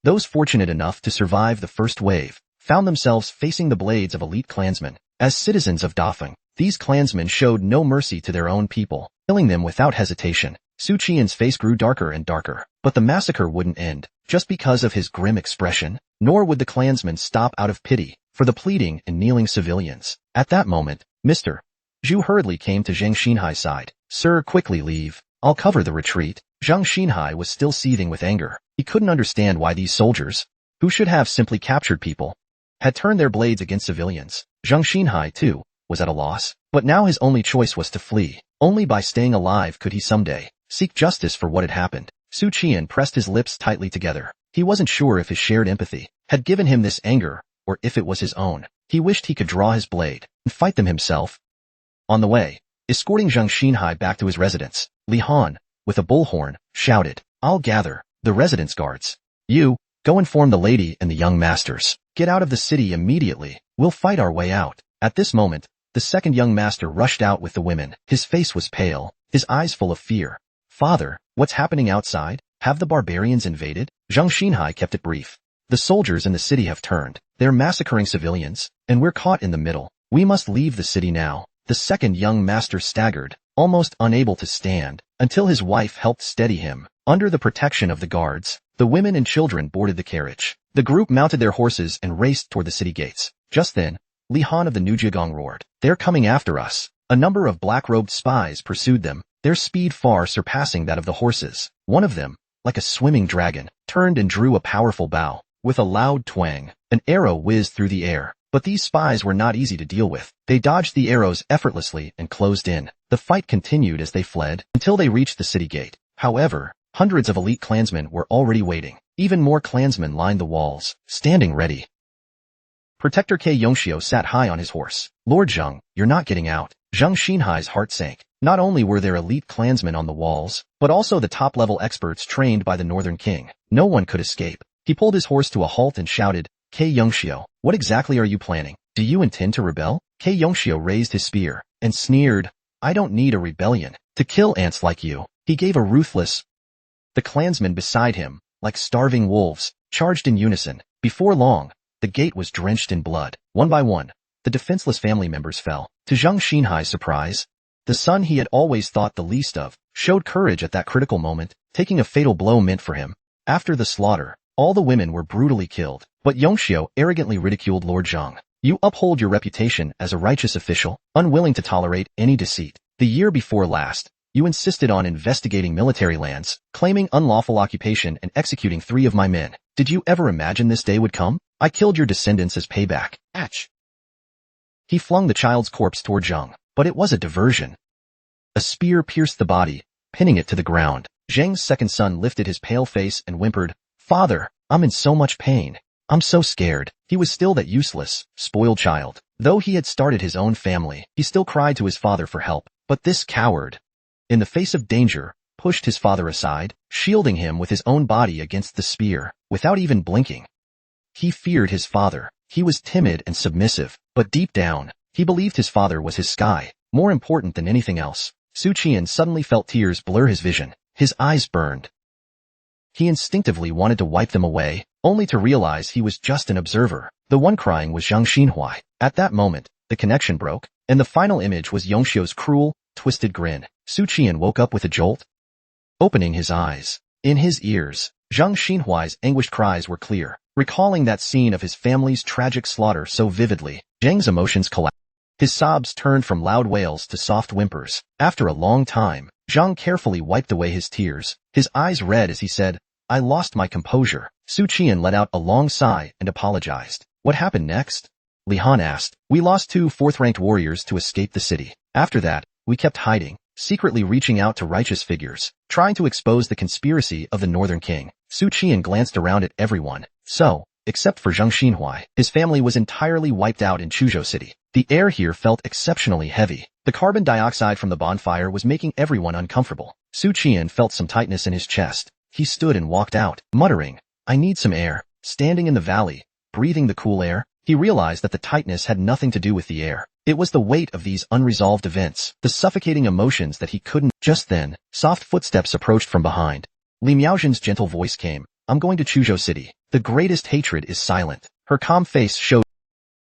Those fortunate enough to survive the first wave found themselves facing the blades of elite clansmen. As citizens of Dafeng, these clansmen showed no mercy to their own people, killing them without hesitation. Suchan's face grew darker and darker, but the massacre wouldn't end just because of his grim expression, nor would the clansmen stop out of pity for the pleading and kneeling civilians. At that moment, Mr. Zhu hurriedly came to Zhang Xinhai's side. Sir, quickly leave. I'll cover the retreat. Zhang Xinhai was still seething with anger. He couldn't understand why these soldiers, who should have simply captured people, had turned their blades against civilians. Zhang Xinhai, too, was at a loss, but now his only choice was to flee. Only by staying alive could he someday seek justice for what had happened. Suchan pressed his lips tightly together. He wasn't sure if his shared empathy had given him this anger, or if it was his own. He wished he could draw his blade and fight them himself. On the way, escorting Zhang Xinhai back to his residence, Li Han, with a bullhorn, shouted, "I'll gather the residence guards. You, go inform the lady and the young masters. Get out of the city immediately. We'll fight our way out." At this moment, the second young master rushed out with the women. His face was pale, his eyes full of fear. "Father, what's happening outside? Have the barbarians invaded?" Zhang Xinhai kept it brief. "The soldiers in the city have turned. They're massacring civilians, and we're caught in the middle. We must leave the city now." The second young master staggered, almost unable to stand, until his wife helped steady him. Under the protection of the guards, the women and children boarded the carriage. The group mounted their horses and raced toward the city gates. Just then, Li Han of the Nujiagong roared, "They're coming after us." A number of black-robed spies pursued them, their speed far surpassing that of the horses. One of them, like a swimming dragon, turned and drew a powerful bow. With a loud twang, an arrow whizzed through the air. But these spies were not easy to deal with. They dodged the arrows effortlessly and closed in. The fight continued as they fled, until they reached the city gate. However, hundreds of elite clansmen were already waiting. Even more clansmen lined the walls, standing ready. Protector K. Yongxiu sat high on his horse. "Lord Zheng, you're not getting out." Zhang Xinhai's heart sank. Not only were there elite clansmen on the walls, but also the top-level experts trained by the Northern King. No one could escape. He pulled his horse to a halt and shouted, "K. Yongxiu, what exactly are you planning? Do you intend to rebel?" K. Yongxiu raised his spear and sneered, "I don't need a rebellion to kill ants like you." He gave a ruthless. The clansmen beside him, like starving wolves, charged in unison. Before long, the gate was drenched in blood. One by one, the defenseless family members fell. To Zhang Xinhai's surprise, the son he had always thought the least of showed courage at that critical moment, taking a fatal blow meant for him. After the slaughter, all the women were brutally killed, but Yongxiu arrogantly ridiculed Lord Zheng. "You uphold your reputation as a righteous official, unwilling to tolerate any deceit. The year before last, you insisted on investigating military lands, claiming unlawful occupation and executing 3 of my men. Did you ever imagine this day would come? I killed your descendants as payback." Atch! He flung the child's corpse toward Zheng, but it was a diversion. A spear pierced the body, pinning it to the ground. Zheng's second son lifted his pale face and whimpered, "Father, I'm in so much pain. I'm so scared." He was still that useless, spoiled child. Though he had started his own family, he still cried to his father for help. But this coward, in the face of danger, pushed his father aside, shielding him with his own body against the spear, without even blinking. He feared his father. He was timid and submissive, but deep down, he believed his father was his sky, more important than anything else. Suchan suddenly felt tears blur his vision. His eyes burned. He instinctively wanted to wipe them away, only to realize he was just an observer. The one crying was Zhang Xinhai. At that moment, the connection broke, and the final image was Yongxiu's cruel, twisted grin. Suchan woke up with a jolt, opening his eyes. In his ears, Zhang Xinhuai's anguished cries were clear, recalling that scene of his family's tragic slaughter so vividly. Zhang's emotions collapsed. His sobs turned from loud wails to soft whimpers. After a long time, Zhang carefully wiped away his tears, his eyes red as he said, "I lost my composure." Suchan let out a long sigh and apologized. "What happened next?" Li Han asked. "We lost 2 fourth-ranked warriors to escape the city. After that, we kept hiding, secretly reaching out to righteous figures, trying to expose the conspiracy of the Northern King." Suchan glanced around at everyone. So, except for Zhang Xinhuai, his family was entirely wiped out in Chuzhou City. The air here felt exceptionally heavy. The carbon dioxide from the bonfire was making everyone uncomfortable. Suchan felt some tightness in his chest. He stood and walked out, muttering, "I need some air." Standing in the valley, breathing the cool air, he realized that the tightness had nothing to do with the air. It was the weight of these unresolved events, the suffocating emotions that he couldn't. Just then, soft footsteps approached from behind. Li Miaoxin's gentle voice came. I'm going to Chuzhou City. The greatest hatred is silent. Her calm face showed,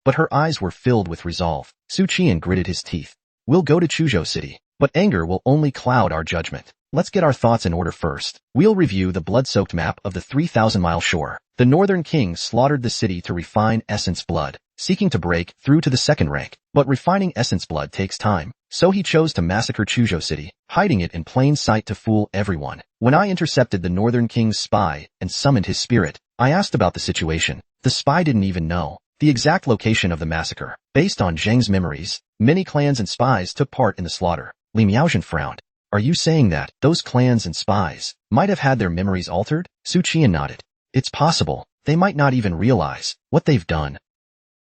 but her eyes were filled with resolve. Suchan gritted his teeth. We'll go to Chuzhou City, but anger will only cloud our judgment. Let's get our thoughts in order first. We'll review the blood-soaked map of the 3,000-mile shore. The Northern King slaughtered the city to refine Essence blood, seeking to break through to the second rank. But refining Essence blood takes time, so he chose to massacre Chuzhou City, hiding it in plain sight to fool everyone. When I intercepted the Northern King's spy and summoned his spirit, I asked about the situation. The spy didn't even know the exact location of the massacre. Based on Zheng's memories, many clans and spies took part in the slaughter. Li Miaoxin frowned. Are you saying that those clans and spies might have had their memories altered? Suchan nodded. It's possible. They might not even realize what they've done.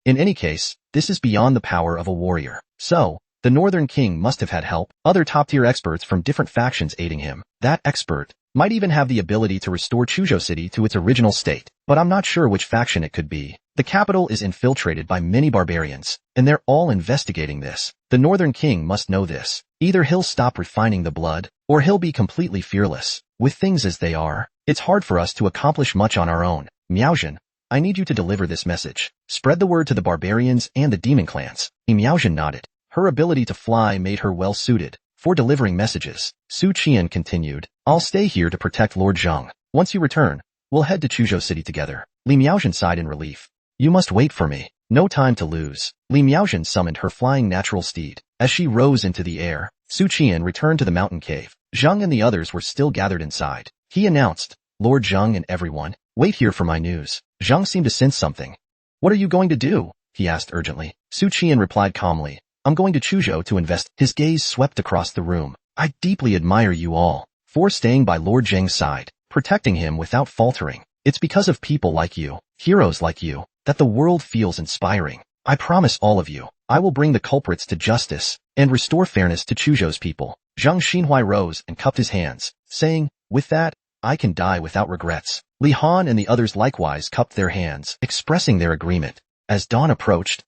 In any case, this is beyond the power of a warrior. So, the Northern King must have had help, other top-tier experts from different factions aiding him. That expert might even have the ability to restore Chuzhou City to its original state, but I'm not sure which faction it could be. The capital is infiltrated by many barbarians, and they're all investigating this. The Northern King must know this. Either he'll stop refining the blood, or he'll be completely fearless. With things as they are, it's hard for us to accomplish much on our own. Miaoxin, I need you to deliver this message. Spread the word to the barbarians and the demon clans. Miaoxin nodded. Her ability to fly made her well suited for delivering messages. Suchan continued. I'll stay here to protect Lord Zheng. Once you return, we'll head to Chuzhou City together. Li Miaoxin sighed in relief. You must wait for me. No time to lose. Li Miaoxin summoned her flying natural steed. As she rose into the air, Suchan returned to the mountain cave. Zheng and the others were still gathered inside. He announced, Lord Zheng and everyone, wait here for my news. Zheng seemed to sense something. What are you going to do? He asked urgently. Suchan replied calmly. I'm going to Chuzhou to invest. His gaze swept across the room. I deeply admire you all for staying by Lord Zheng's side, protecting him without faltering. It's because of people like you, heroes like you, that the world feels inspiring. I promise all of you, I will bring the culprits to justice and restore fairness to Chuzhou's people. Zheng Xinhuai rose and cupped his hands, saying, with that, I can die without regrets. Li Han and the others likewise cupped their hands, expressing their agreement. As dawn approached,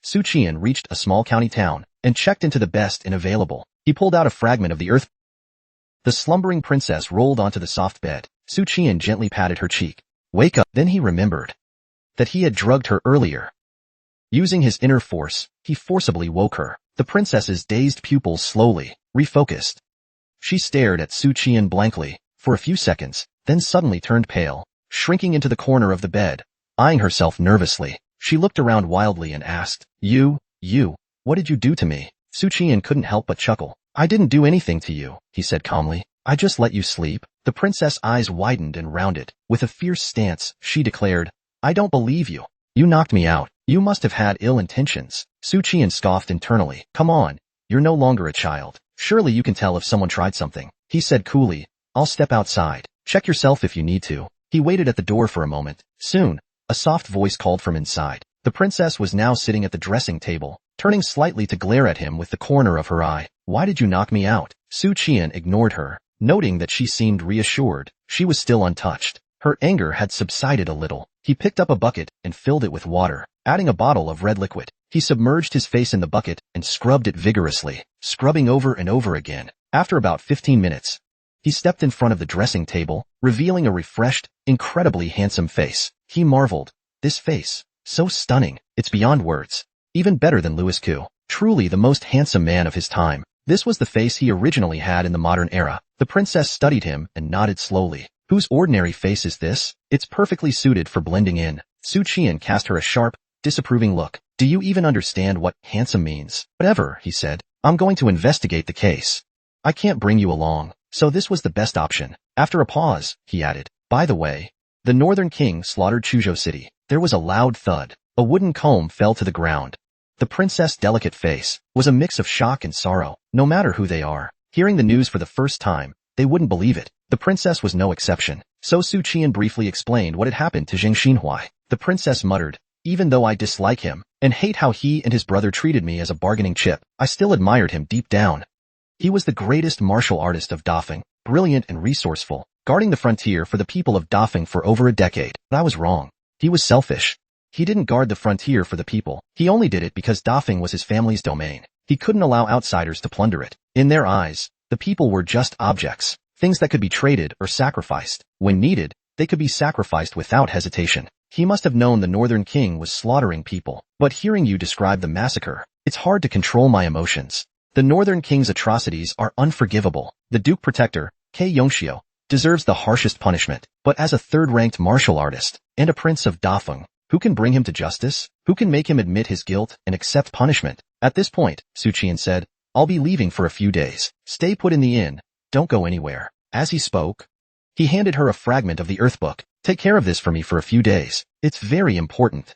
Suchan reached a small county town and checked into the best inn available. He pulled out a fragment of the earth. The slumbering princess rolled onto the soft bed. Suchan gently patted her cheek. Wake up. Then he remembered that he had drugged her earlier. Using his inner force, he forcibly woke her. The princess's dazed pupils slowly refocused. She stared at Suchan blankly for a few seconds, then suddenly turned pale, shrinking into the corner of the bed, eyeing herself nervously. She looked around wildly and asked, You, what did you do to me? Suchan couldn't help but chuckle. I didn't do anything to you, he said calmly. I just let you sleep. The princess' eyes widened and rounded. With a fierce stance, she declared, I don't believe you. You knocked me out. You must have had ill intentions. Suchan scoffed internally. Come on, you're no longer a child. Surely you can tell if someone tried something. He said coolly, I'll step outside. Check yourself if you need to. He waited at the door for a moment. Soon, a soft voice called from inside. The princess was now sitting at the dressing table, turning slightly to glare at him with the corner of her eye. Why did you knock me out? Suchan ignored her, noting that she seemed reassured. She was still untouched. Her anger had subsided a little. He picked up a bucket and filled it with water, adding a bottle of red liquid. He submerged his face in the bucket and scrubbed it vigorously, scrubbing over and over again. After about 15 minutes, he stepped in front of the dressing table, revealing a refreshed, incredibly handsome face. He marveled. This face, so stunning, it's beyond words. Even better than Louis Koo, truly the most handsome man of his time. This was the face he originally had in the modern era. The princess studied him and nodded slowly. Whose ordinary face is this? It's perfectly suited for blending in. Suchan cast her a sharp, disapproving look. Do you even understand what handsome means? Whatever, he said. I'm going to investigate the case. I can't bring you along, so this was the best option. After a pause, he added, by the way, the Northern King slaughtered Chuzhou City. There was a loud thud. A wooden comb fell to the ground. The princess' delicate face was a mix of shock and sorrow. No matter who they are, hearing the news for the first time, they wouldn't believe it. The princess was no exception. So Suchan briefly explained what had happened to Zheng Xinhuai. The princess muttered, even though I dislike him and hate how he and his brother treated me as a bargaining chip, I still admired him deep down. He was the greatest martial artist of Dafeng, brilliant and resourceful, guarding the frontier for the people of Dafeng for over a decade. But I was wrong. He was selfish. He didn't guard the frontier for the people. He only did it because Dafeng was his family's domain. He couldn't allow outsiders to plunder it. In their eyes, the people were just objects, things that could be traded or sacrificed. When needed, they could be sacrificed without hesitation. He must have known the Northern King was slaughtering people. But hearing you describe the massacre, it's hard to control my emotions. The Northern King's atrocities are unforgivable. The Duke Protector, K. Yongxiu, deserves the harshest punishment. But as a third-ranked martial artist and a prince of Dafeng, who can bring him to justice? Who can make him admit his guilt and accept punishment? At this point, Suchan said, I'll be leaving for a few days. Stay put in the inn. Don't go anywhere. As he spoke, he handed her a fragment of the Earth Book. Take care of this for me for a few days. It's very important.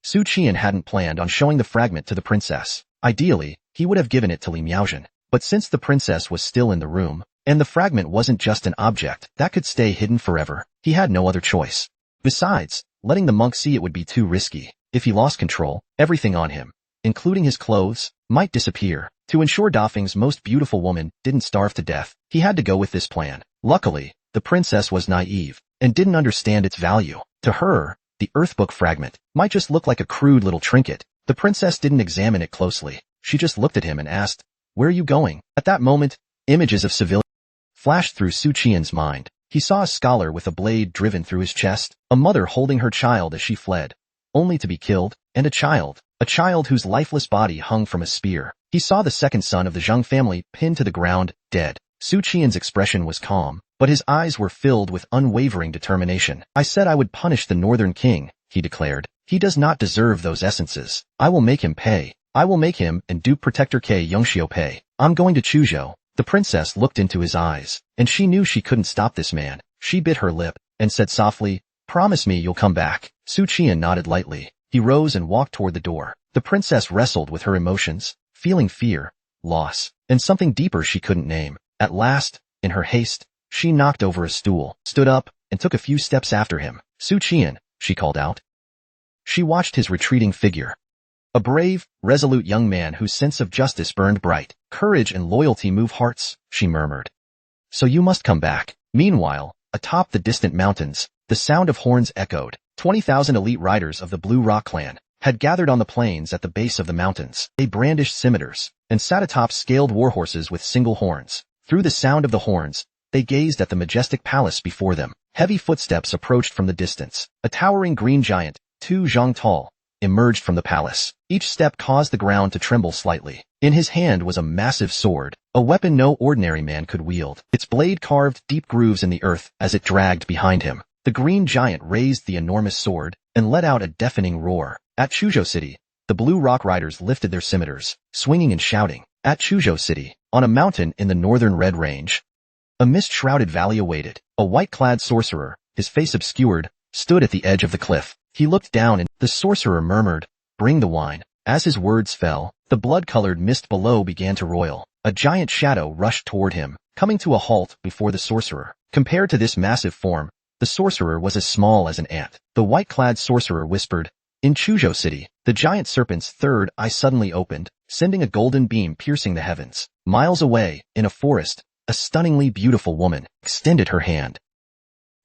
Suchan hadn't planned on showing the fragment to the princess. Ideally, he would have given it to Li Miaozhen. But since the princess was still in the room, and the fragment wasn't just an object that could stay hidden forever, he had no other choice. Besides, letting the monk see it would be too risky. If he lost control, everything on him, including his clothes, might disappear. To ensure Dafeng's most beautiful woman didn't starve to death, he had to go with this plan. Luckily, the princess was naive and didn't understand its value. To her, the Earthbook fragment might just look like a crude little trinket. The princess didn't examine it closely. She just looked at him and asked, Where are you going? At that moment, images of civilians flashed through Suchan's mind. He saw a scholar with a blade driven through his chest, a mother holding her child as she fled, only to be killed, and a child whose lifeless body hung from a spear. He saw the second son of the Zheng family pinned to the ground, dead. Suchan's expression was calm, but his eyes were filled with unwavering determination. I said I would punish the Northern King, he declared. He does not deserve those essences. I will make him pay. I will make him and Duke Protector K. Yongxiu pay. I'm going to Chuzhou. The princess looked into his eyes, and she knew she couldn't stop this man. She bit her lip and said softly, Promise me you'll come back. Suchan nodded lightly. He rose and walked toward the door. The princess wrestled with her emotions, feeling fear, loss, and something deeper she couldn't name. At last, in her haste, she knocked over a stool, stood up, and took a few steps after him. Suchan, she called out. She watched his retreating figure. A brave, resolute young man whose sense of justice burned bright. Courage and loyalty move hearts, she murmured. So you must come back. Meanwhile, atop the distant mountains, the sound of horns echoed. 20,000 elite riders of the Blue Rock clan had gathered on the plains at the base of the mountains. They brandished scimitars and sat atop scaled warhorses with single horns. Through the sound of the horns, they gazed at the majestic palace before them. Heavy footsteps approached from the distance. A towering green giant, 2 zhang tall, emerged from the palace. Each step caused the ground to tremble slightly. In his hand was a massive sword, a weapon no ordinary man could wield. Its blade carved deep grooves in the earth as it dragged behind him. The green giant raised the enormous sword and let out a deafening roar. At Chuzhou City, the Blue Rock Riders lifted their scimitars, swinging and shouting. At Chuzhou City, on a mountain in the northern Red Range, a mist-shrouded valley awaited. A white-clad sorcerer, his face obscured, stood at the edge of the cliff. He looked down and the sorcerer murmured, Bring the wine. As his words fell, the blood-colored mist below began to roil. A giant shadow rushed toward him, coming to a halt before the sorcerer. Compared to this massive form, the sorcerer was as small as an ant. The white-clad sorcerer whispered, In Chuzhou City, the giant serpent's third eye suddenly opened, sending a golden beam piercing the heavens. Miles away, in a forest, a stunningly beautiful woman extended her hand.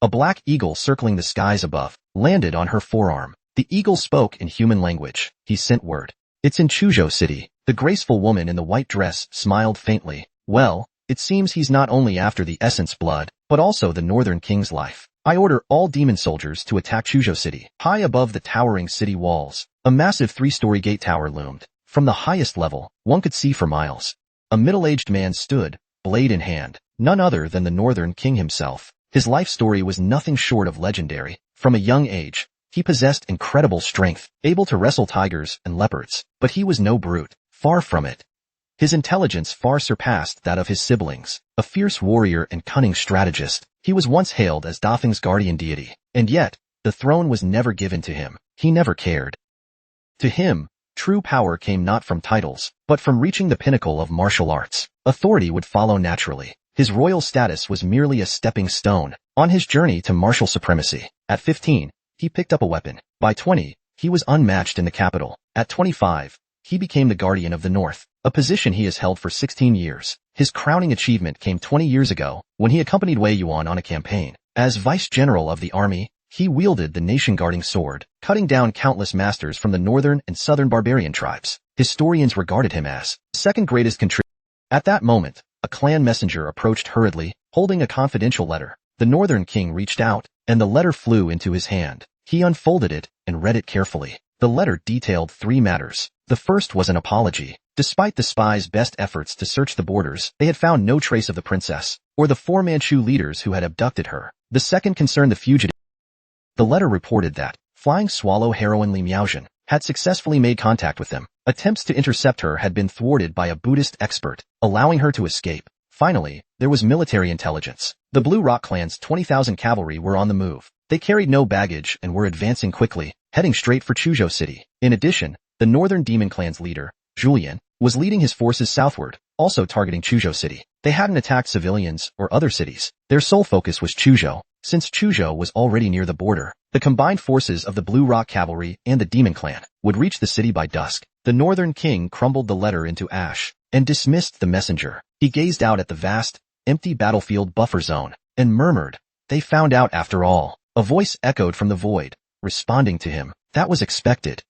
A black eagle circling the skies above landed on her forearm. The eagle spoke in human language. He sent word. It's in Chuzhou City. The graceful woman in the white dress smiled faintly. Well, it seems he's not only after the essence blood, but also the Northern King's life. I order all demon soldiers to attack Chuzhou City. High above the towering city walls, a massive 3-story gate tower loomed. From the highest level, one could see for miles. A middle-aged man stood, blade in hand, none other than the Northern King himself. His life story was nothing short of legendary. From a young age, he possessed incredible strength, able to wrestle tigers and leopards, but he was no brute, far from it. His intelligence far surpassed that of his siblings. A fierce warrior and cunning strategist, he was once hailed as Dafeng's guardian deity, and yet, the throne was never given to him. He never cared. To him, true power came not from titles, but from reaching the pinnacle of martial arts. Authority would follow naturally. His royal status was merely a stepping stone on his journey to martial supremacy. At 15, he picked up a weapon. By 20, he was unmatched in the capital. At 25, he became the guardian of the North, a position he has held for 16 years. His crowning achievement came 20 years ago, when he accompanied Wei Yuan on a campaign. As vice general of the army, He wielded the nation-guarding sword, cutting down countless masters from the northern and southern barbarian tribes. Historians regarded him as the second greatest contributor. At that moment, a clan messenger approached hurriedly, holding a confidential letter. The northern king reached out, and the letter flew into his hand. He unfolded it and read it carefully. The letter detailed 3 matters. The first was an apology. Despite the spies' best efforts to search the borders, they had found no trace of the princess, or the 4 Manchu leaders who had abducted her. The second concerned the fugitive. The letter reported that flying swallow heroine Li Miaozhen had successfully made contact with them. Attempts to intercept her had been thwarted by a Buddhist expert, allowing her to escape. Finally, there was military intelligence. The Blue Rock clan's 20,000 cavalry were on the move. They carried no baggage and were advancing quickly, heading straight for Chuzhou City. In addition, the Northern Demon Clan's leader, Julian, was leading his forces southward, also targeting Chuzhou City. They hadn't attacked civilians or other cities. Their sole focus was Chuzhou. Since Chuzhou was already near the border, the combined forces of the Blue Rock Cavalry and the Demon Clan would reach the city by dusk. The Northern King crumbled the letter into ash and dismissed the messenger. He gazed out at the vast, empty battlefield buffer zone and murmured, "They found out after all." A voice echoed from the void, responding to him. That was expected.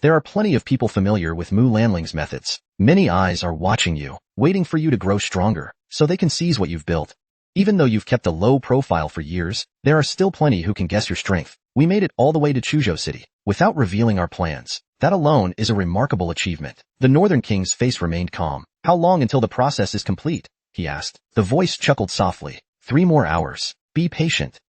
There are plenty of people familiar with Mu Lanling's methods. Many eyes are watching you, waiting for you to grow stronger, so they can seize what you've built. Even though you've kept a low profile for years, there are still plenty who can guess your strength. We made it all the way to Chuzhou City, without revealing our plans. That alone is a remarkable achievement. The Northern King's face remained calm. How long until the process is complete? He asked. The voice chuckled softly. 3 more hours. Be patient.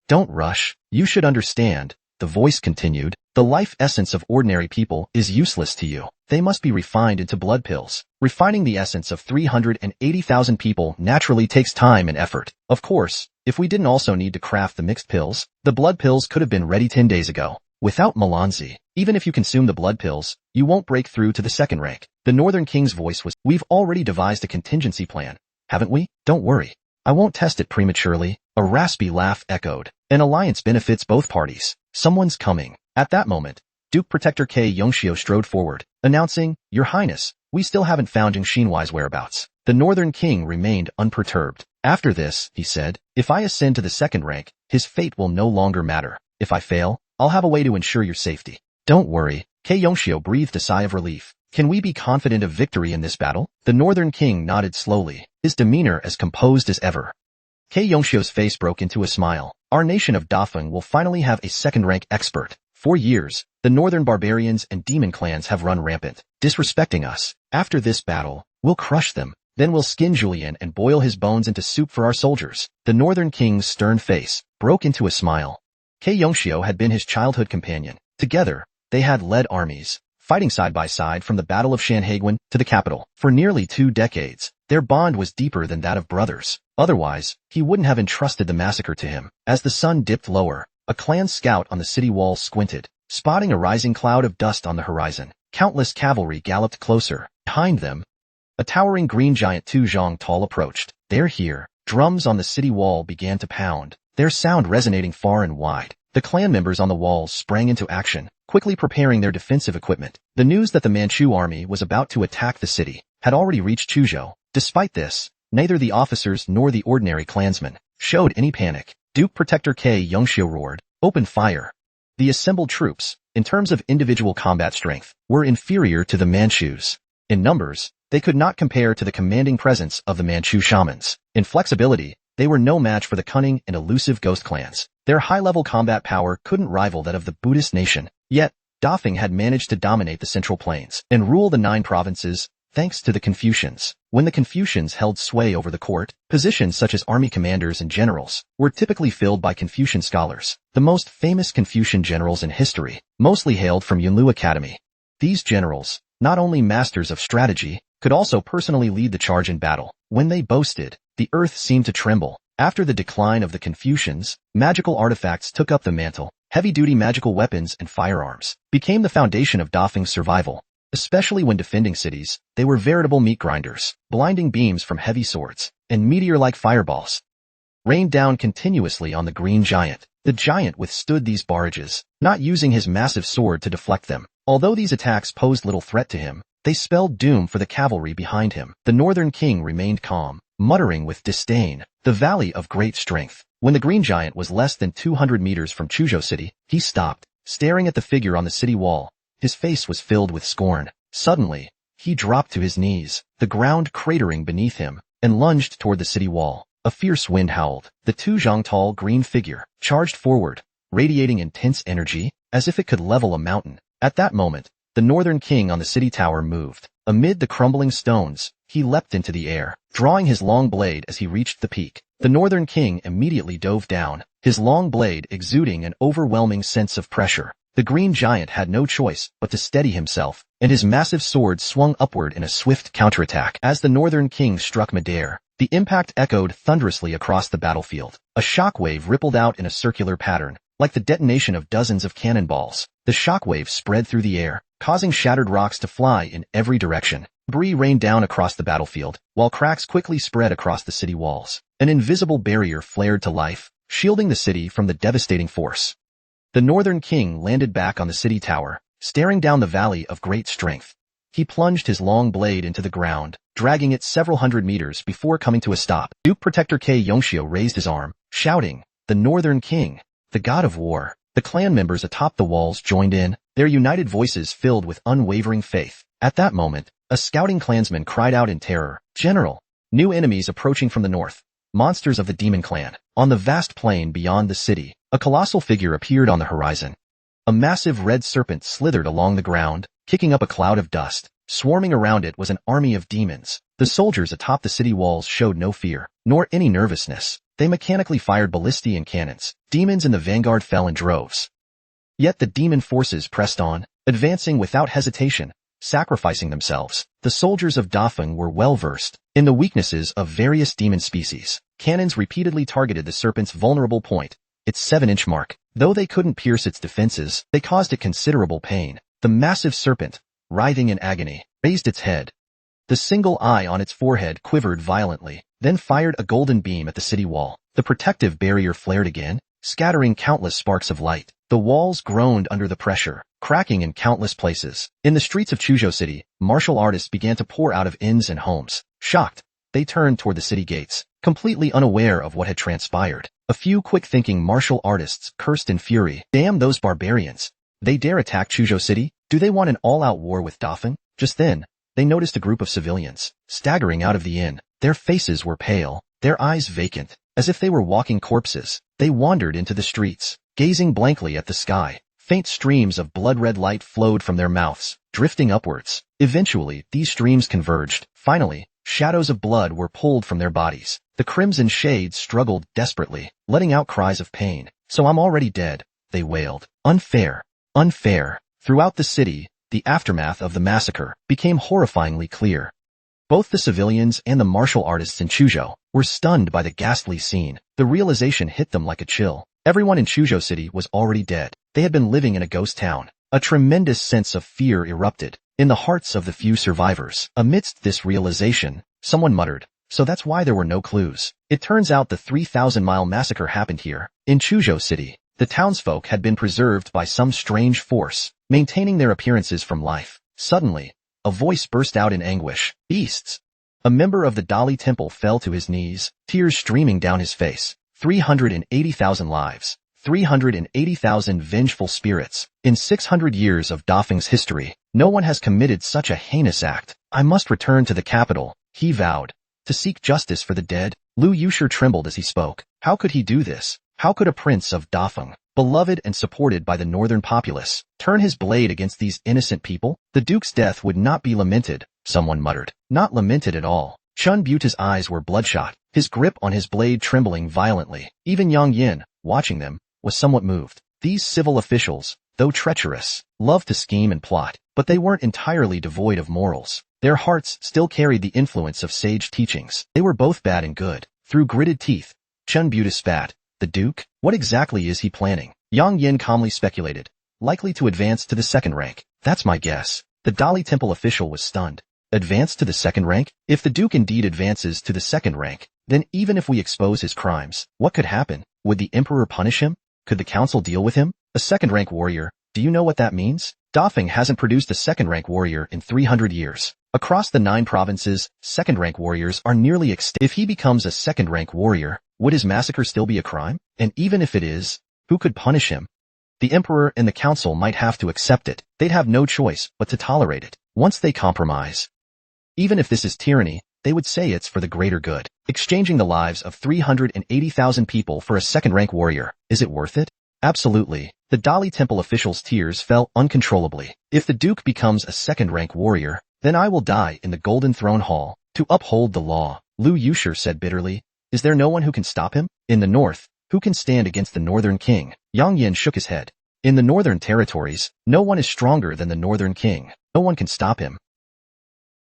Don't rush. You should understand, the voice continued. The life essence of ordinary people is useless to you. They must be refined into blood pills. Refining the essence of 380,000 people naturally takes time and effort. Of course, if we didn't also need to craft the mixed pills, the blood pills could have been ready 10 days ago. Without Melanzi, even if you consume the blood pills, you won't break through to the second rank. The Northern King's voice was, "We've already devised a contingency plan, haven't we? Don't worry. I won't test it prematurely." A raspy laugh echoed. An alliance benefits both parties. Someone's coming. At that moment, Duke Protector K. Yongxiu strode forward, announcing, "Your Highness, we still haven't found Zheng Xinhuai's whereabouts." The Northern King remained unperturbed. "After this," he said, "if I ascend to the second rank, his fate will no longer matter. If I fail, I'll have a way to ensure your safety." "Don't worry." K. Yongxiu breathed a sigh of relief. "Can we be confident of victory in this battle?" The Northern King nodded slowly, his demeanor as composed as ever. K. Yongxiu's face broke into a smile. "Our nation of Dafeng will finally have a second-rank expert. For years, the northern barbarians and demon clans have run rampant, disrespecting us. After this battle, we'll crush them. Then we'll skin Julian and boil his bones into soup for our soldiers." The Northern King's stern face broke into a smile. K. Yongxiu had been his childhood companion. Together, they had led armies, fighting side by side from the Battle of Shanhaiguan to the capital. For nearly 2 decades, their bond was deeper than that of brothers. Otherwise, he wouldn't have entrusted the massacre to him. As the sun dipped lower, a clan scout on the city wall squinted, spotting a rising cloud of dust on the horizon. Countless cavalry galloped closer. Behind them, a towering green giant 2 zhang tall approached. "They're here." Drums on the city wall began to pound, their sound resonating far and wide. The clan members on the walls sprang into action, quickly preparing their defensive equipment. The news that the Manchu army was about to attack the city had already reached Chuzhou. Despite this, neither the officers nor the ordinary clansmen showed any panic. Duke Protector K. Yongxiu roared, "Open fire." The assembled troops, in terms of individual combat strength, were inferior to the Manchus. In numbers, they could not compare to the commanding presence of the Manchu shamans. In flexibility, they were no match for the cunning and elusive ghost clans. Their high-level combat power couldn't rival that of the Buddhist nation. Yet, Dafeng had managed to dominate the Central Plains and rule the 9 provinces, thanks to the Confucians. When the Confucians held sway over the court, positions such as army commanders and generals were typically filled by Confucian scholars. The most famous Confucian generals in history mostly hailed from Yunlu Academy. These generals, not only masters of strategy, could also personally lead the charge in battle. When they boasted, the earth seemed to tremble. After the decline of the Confucians, magical artifacts took up the mantle. Heavy-duty magical weapons and firearms became the foundation of Dafeng's survival. Especially when defending cities, they were veritable meat grinders. Blinding beams from heavy swords and meteor-like fireballs rained down continuously on the green giant. The giant withstood these barrages, not using his massive sword to deflect them. Although these attacks posed little threat to him, they spelled doom for the cavalry behind him. The Northern King remained calm, muttering with disdain, "The Valley of Great Strength. When the Green Giant was less than 200 meters from Chuzhou City, he stopped, staring at the figure on the city wall. His face was filled with scorn. Suddenly, he dropped to his knees, the ground cratering beneath him, and lunged toward the city wall. A fierce wind howled. The 2-zhang-tall green figure charged forward, radiating intense energy, as if it could level a mountain. At that moment, the Northern King on the city tower moved. Amid the crumbling stones, he leapt into the air, drawing his long blade as he reached the peak. The Northern King immediately dove down, his long blade exuding an overwhelming sense of pressure. The Green Giant had no choice but to steady himself, and his massive sword swung upward in a swift counterattack. As the Northern King struck midair, the impact echoed thunderously across the battlefield. A shockwave rippled out in a circular pattern, like the detonation of dozens of cannonballs. The shockwave spread through the air, causing shattered rocks to fly in every direction. Debris rained down across the battlefield, while cracks quickly spread across the city walls. An invisible barrier flared to life, shielding the city from the devastating force. The Northern King landed back on the city tower, staring down the valley of great strength. He plunged his long blade into the ground, dragging it several hundred meters before coming to a stop. Duke Protector K. Yongxiu raised his arm, shouting, "The Northern King, the god of war." The clan members atop the walls joined in, their united voices filled with unwavering faith. At that moment, a scouting clansman cried out in terror, "General, new enemies approaching from the north, monsters of the Demon Clan." On the vast plain beyond the city, a colossal figure appeared on the horizon. A massive red serpent slithered along the ground, kicking up a cloud of dust. Swarming around it was an army of demons. The soldiers atop the city walls showed no fear, nor any nervousness. They mechanically fired ballistae and cannons. Demons in the vanguard fell in droves. Yet the demon forces pressed on, advancing without hesitation, sacrificing themselves. The soldiers of Dafeng were well versed in the weaknesses of various demon species. Cannons repeatedly targeted the serpent's vulnerable point, its 7-inch mark. Though they couldn't pierce its defenses, they caused it considerable pain. The massive serpent, writhing in agony, raised its head. The single eye on its forehead quivered violently, then fired a golden beam at the city wall. The protective barrier flared again, scattering countless sparks of light. The walls groaned under the pressure, cracking in countless places. In the streets of Chuzhou City, martial artists began to pour out of inns and homes. Shocked, they turned toward the city gates, completely unaware of what had transpired. A few quick-thinking martial artists cursed in fury. "Damn those barbarians! They dare attack Chuzhou City? Do they want an all-out war with Dafeng?" Just then, they noticed a group of civilians, staggering out of the inn. Their faces were pale, their eyes vacant, as if they were walking corpses. They wandered into the streets, gazing blankly at the sky. Faint streams of blood-red light flowed from their mouths, drifting upwards. Eventually, these streams converged. Finally, shadows of blood were pulled from their bodies. The crimson shades struggled desperately, letting out cries of pain. "So I'm already dead," they wailed. "Unfair. Unfair." Throughout the city, the aftermath of the massacre became horrifyingly clear. Both the civilians and the martial artists in Chuzhou were stunned by the ghastly scene. The realization hit them like a chill. Everyone in Chuzhou City was already dead. They had been living in a ghost town. A tremendous sense of fear erupted in the hearts of the few survivors. Amidst this realization, someone muttered, "So that's why there were no clues." It turns out the 3,000-mile massacre happened here, in Chuzhou City. The townsfolk had been preserved by some strange force, maintaining their appearances from life. Suddenly, a voice burst out in anguish. "Beasts!" A member of the Dali Temple fell to his knees, tears streaming down his face. 380,000 lives. 380,000 vengeful spirits. In 600 years of Dafeng's history, no one has committed such a heinous act. "I must return to the capital," he vowed, "to seek justice for the dead." Lu Yushir trembled as he spoke. How could he do this? How could a prince of Dafeng, beloved and supported by the northern populace, turn his blade against these innocent people? The duke's death would not be lamented, someone muttered. Not lamented at all. Chun Buta's eyes were bloodshot, his grip on his blade trembling violently. Even Yang Yin, watching them, was somewhat moved. These civil officials, though treacherous, loved to scheme and plot, but they weren't entirely devoid of morals. Their hearts still carried the influence of sage teachings. They were both bad and good. Through gritted teeth, Chun Buta spat. "The Duke? What exactly is he planning?" Yang Yin calmly speculated. "Likely to advance to the second rank. That's my guess." The Dali Temple official was stunned. Advance to the second rank? If the Duke indeed advances to the second rank, then even if we expose his crimes, what could happen? Would the Emperor punish him? Could the Council deal with him? A second-rank warrior, do you know what that means? Dafeng hasn't produced a second-rank warrior in 300 years. Across the 9 provinces, second-rank warriors are nearly extinct. If he becomes a second-rank warrior, Would his massacre still be a crime? And even if it is, who could punish him? The emperor and the council might have to accept it. They'd have no choice but to tolerate it. Once they compromise, even if this is tyranny, they would say it's for the greater good. Exchanging the lives of 380,000 people for a second-rank warrior, is it worth it? Absolutely. The Dali Temple officials' tears fell uncontrollably. If the Duke becomes a second-rank warrior, then I will die in the Golden Throne Hall to uphold the law. Lu Yushir said bitterly. Is there no one who can stop him? In the north, who can stand against the northern king? Yang Yin shook his head. In the northern territories, no one is stronger than the northern king. No one can stop him.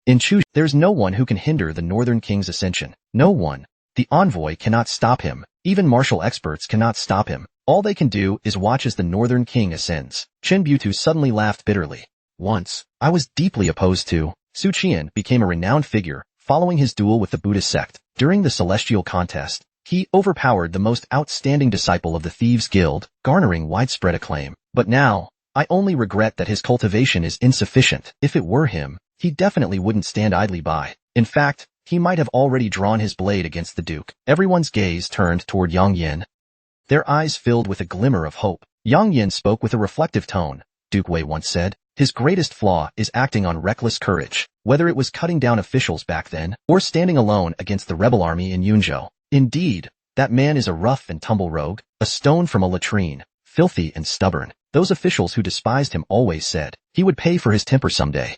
In Chu, there's no one who can hinder the northern king's ascension. No one. The envoy cannot stop him. Even martial experts cannot stop him. All they can do is watch as the northern king ascends. Chen Butu suddenly laughed bitterly. Once, I was deeply opposed to. Suchan became a renowned figure, following his duel with the Buddhist sect. During the celestial contest, he overpowered the most outstanding disciple of the Thieves' Guild, garnering widespread acclaim. But now, I only regret that his cultivation is insufficient. If it were him, he definitely wouldn't stand idly by. In fact, he might have already drawn his blade against the Duke. Everyone's gaze turned toward Yang Yin. Their eyes filled with a glimmer of hope. Yang Yin spoke with a reflective tone. Duke Wei once said, his greatest flaw is acting on reckless courage, whether it was cutting down officials back then, or standing alone against the rebel army in Yunzhou. Indeed, that man is a rough and tumble rogue, a stone from a latrine, filthy and stubborn. Those officials who despised him always said he would pay for his temper someday.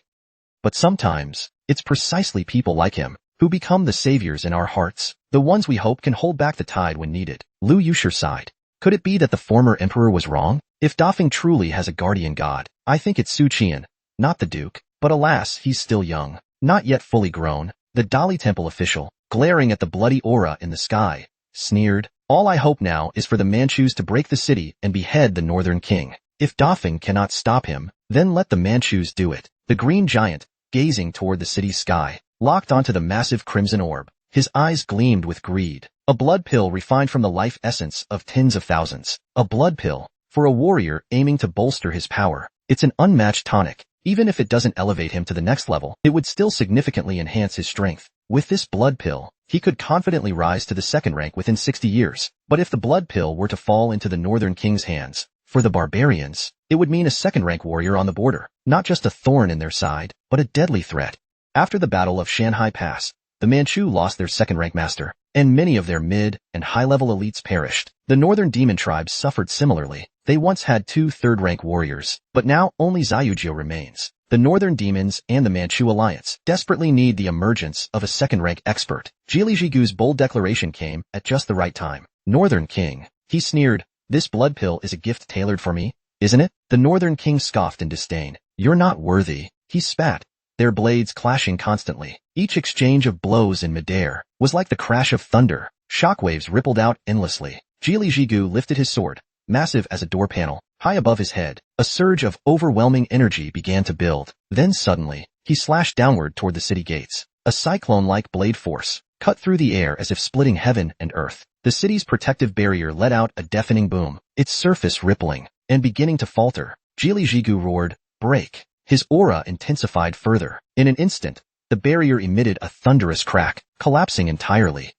But sometimes, it's precisely people like him who become the saviors in our hearts, the ones we hope can hold back the tide when needed. Lu Yushir sighed. Could it be that the former emperor was wrong? If Dafeng truly has a guardian god, I think it's Suchan, not the Duke. But alas, he's still young, not yet fully grown. The Dali Temple official, glaring at the bloody aura in the sky, sneered. All I hope now is for the Manchus to break the city and behead the northern king. If Dafeng cannot stop him, then let the Manchus do it. The green giant, gazing toward the city's sky, locked onto the massive crimson orb. His eyes gleamed with greed. A blood pill refined from the life essence of tens of thousands. A blood pill, for a warrior aiming to bolster his power. It's an unmatched tonic. Even if it doesn't elevate him to the next level, it would still significantly enhance his strength. With this blood pill, he could confidently rise to the second rank within 60 years. But if the blood pill were to fall into the northern king's hands, for the barbarians, it would mean a second-rank warrior on the border. Not just a thorn in their side, but a deadly threat. After the Battle of Shanhai Pass, the Manchu lost their second-rank master, and many of their mid- and high-level elites perished. The northern demon tribes suffered similarly. They once had 2 third-rank warriors, but now only Zayujio remains. The northern demons and the Manchu alliance desperately need the emergence of a second-rank expert. Jili Jigu's bold declaration came at just the right time. Northern King, he sneered, this blood pill is a gift tailored for me, isn't it? The northern king scoffed in disdain. You're not worthy, he spat, their blades clashing constantly. Each exchange of blows in midair was like the crash of thunder. Shockwaves rippled out endlessly. Jili Jigu lifted his sword, massive as a door panel, high above his head. A surge of overwhelming energy began to build. Then suddenly, he slashed downward toward the city gates. A cyclone-like blade force cut through the air as if splitting heaven and earth. The city's protective barrier let out a deafening boom, its surface rippling and beginning to falter. Jili Jigu roared, break. His aura intensified further. In an instant, the barrier emitted a thunderous crack, collapsing entirely.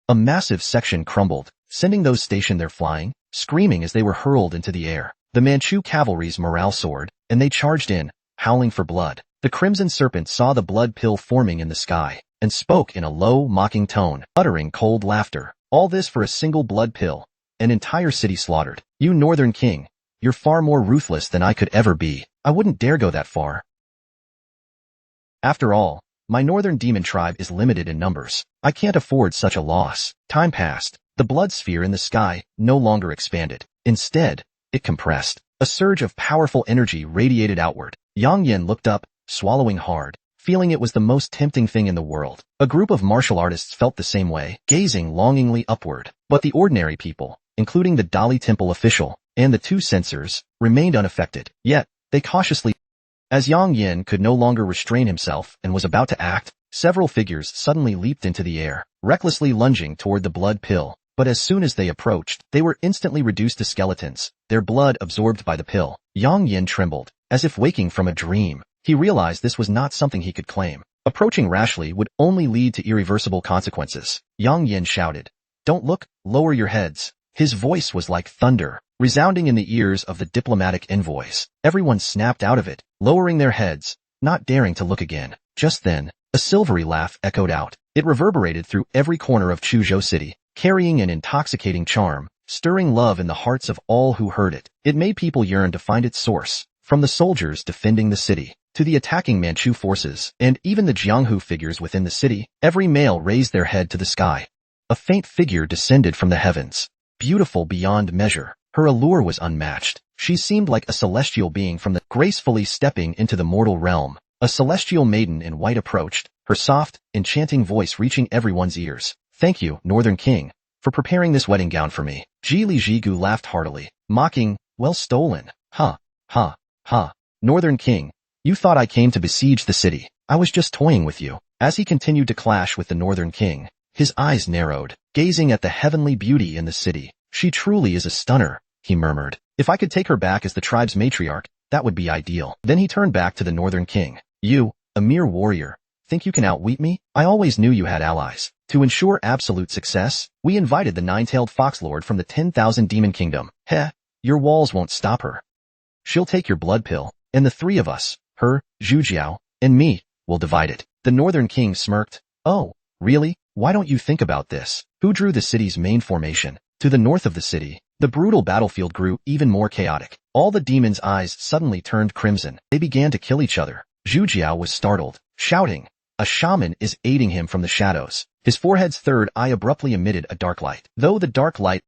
A massive section crumbled, sending those stationed there flying, screaming as they were hurled into the air. The Manchu cavalry's morale soared, and they charged in, howling for blood. The Crimson Serpent saw the blood pill forming in the sky, and spoke in a low, mocking tone, uttering cold laughter. All this for a single blood pill. An entire city slaughtered. You Northern King, you're far more ruthless than I could ever be. I wouldn't dare go that far. After all, my northern demon tribe is limited in numbers. I can't afford such a loss. Time passed. The blood sphere in the sky no longer expanded. Instead, it compressed. A surge of powerful energy radiated outward. Yang Yin looked up, swallowing hard, feeling it was the most tempting thing in the world. A group of martial artists felt the same way, gazing longingly upward. But the ordinary people, including the Dali Temple official and the 2 censors, remained unaffected. Yet, they cautiously. As Yang Yin could no longer restrain himself and was about to act, several figures suddenly leaped into the air, recklessly lunging toward the blood pill. But as soon as they approached, they were instantly reduced to skeletons, their blood absorbed by the pill. Yang Yin trembled, as if waking from a dream. He realized this was not something he could claim. Approaching rashly would only lead to irreversible consequences. Yang Yin shouted, Don't look, lower your heads. His voice was like thunder, resounding in the ears of the diplomatic envoys. Everyone snapped out of it, lowering their heads, not daring to look again. Just then, a silvery laugh echoed out. It reverberated through every corner of Chuzhou City, carrying an intoxicating charm, stirring love in the hearts of all who heard it. It made people yearn to find its source, from the soldiers defending the city, to the attacking Manchu forces, and even the Jianghu figures within the city. Every male raised their head to the sky. A faint figure descended from the heavens, beautiful beyond measure. Her allure was unmatched. She seemed like a celestial being from the gracefully stepping into the mortal realm. A celestial maiden in white approached, her soft, enchanting voice reaching everyone's ears. Thank you, Northern King, for preparing this wedding gown for me. Ji Li Jigu laughed heartily, mocking, well stolen. Ha, ha, ha. Northern King, you thought I came to besiege the city. I was just toying with you. As he continued to clash with the Northern King, his eyes narrowed, gazing at the heavenly beauty in the city. She truly is a stunner, he murmured. If I could take her back as the tribe's matriarch, that would be ideal. Then he turned back to the Northern King. You, a mere warrior, think you can outwit me? I always knew you had allies. To ensure absolute success, we invited the nine-tailed fox lord from the 10,000 demon kingdom. Heh, your walls won't stop her. She'll take your blood pill, and the three of us, her, Zhujiao, and me, will divide it. The Northern King smirked. Oh, really? Why don't you think about this? Who drew the city's main formation? To the north of the city, the brutal battlefield grew even more chaotic. All the demons' eyes suddenly turned crimson. They began to kill each other. Zhujiao was startled, shouting. A shaman is aiding him from the shadows. His forehead's third eye abruptly emitted a dark light. Though the dark light,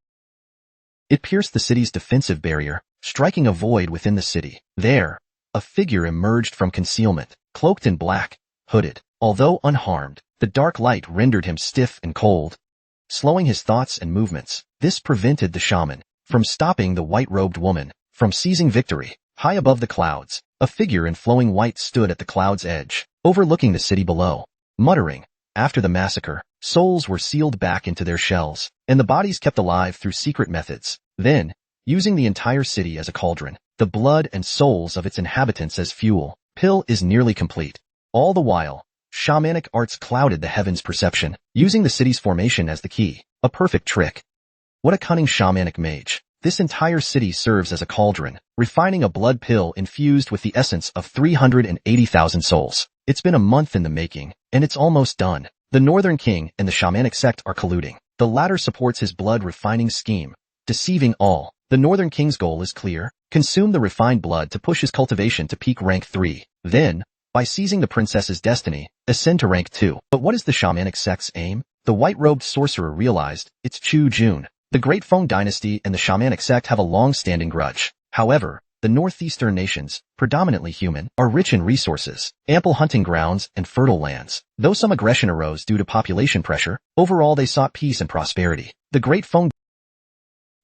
it pierced the city's defensive barrier, striking a void within the city. There, a figure emerged from concealment, cloaked in black, hooded. Although unharmed, the dark light rendered him stiff and cold, slowing his thoughts and movements. This prevented the shaman from stopping the white-robed woman, from seizing victory. High above the clouds, a figure in flowing white stood at the cloud's edge, overlooking the city below, muttering. After the massacre, souls were sealed back into their shells, and the bodies kept alive through secret methods. Then, using the entire city as a cauldron, the blood and souls of its inhabitants as fuel, pill is nearly complete. All the while, shamanic arts clouded the heavens' perception, using the city's formation as the key. A perfect trick. What a cunning shamanic mage. This entire city serves as a cauldron, refining a blood pill infused with the essence of 380,000 souls. It's been a month in the making, and it's almost done. The Northern King and the shamanic sect are colluding. The latter supports his blood-refining scheme, deceiving all. The Northern King's goal is clear. Consume the refined blood to push his cultivation to peak rank 3. Then, by seizing the princess's destiny, ascend to rank 2. But what is the shamanic sect's aim? The white-robed sorcerer realized. It's Chu Jun. The Great Feng dynasty and the shamanic sect have a long-standing grudge. However, the northeastern nations, predominantly human, are rich in resources, ample hunting grounds, and fertile lands. Though some aggression arose due to population pressure, overall they sought peace and prosperity. The Great Feng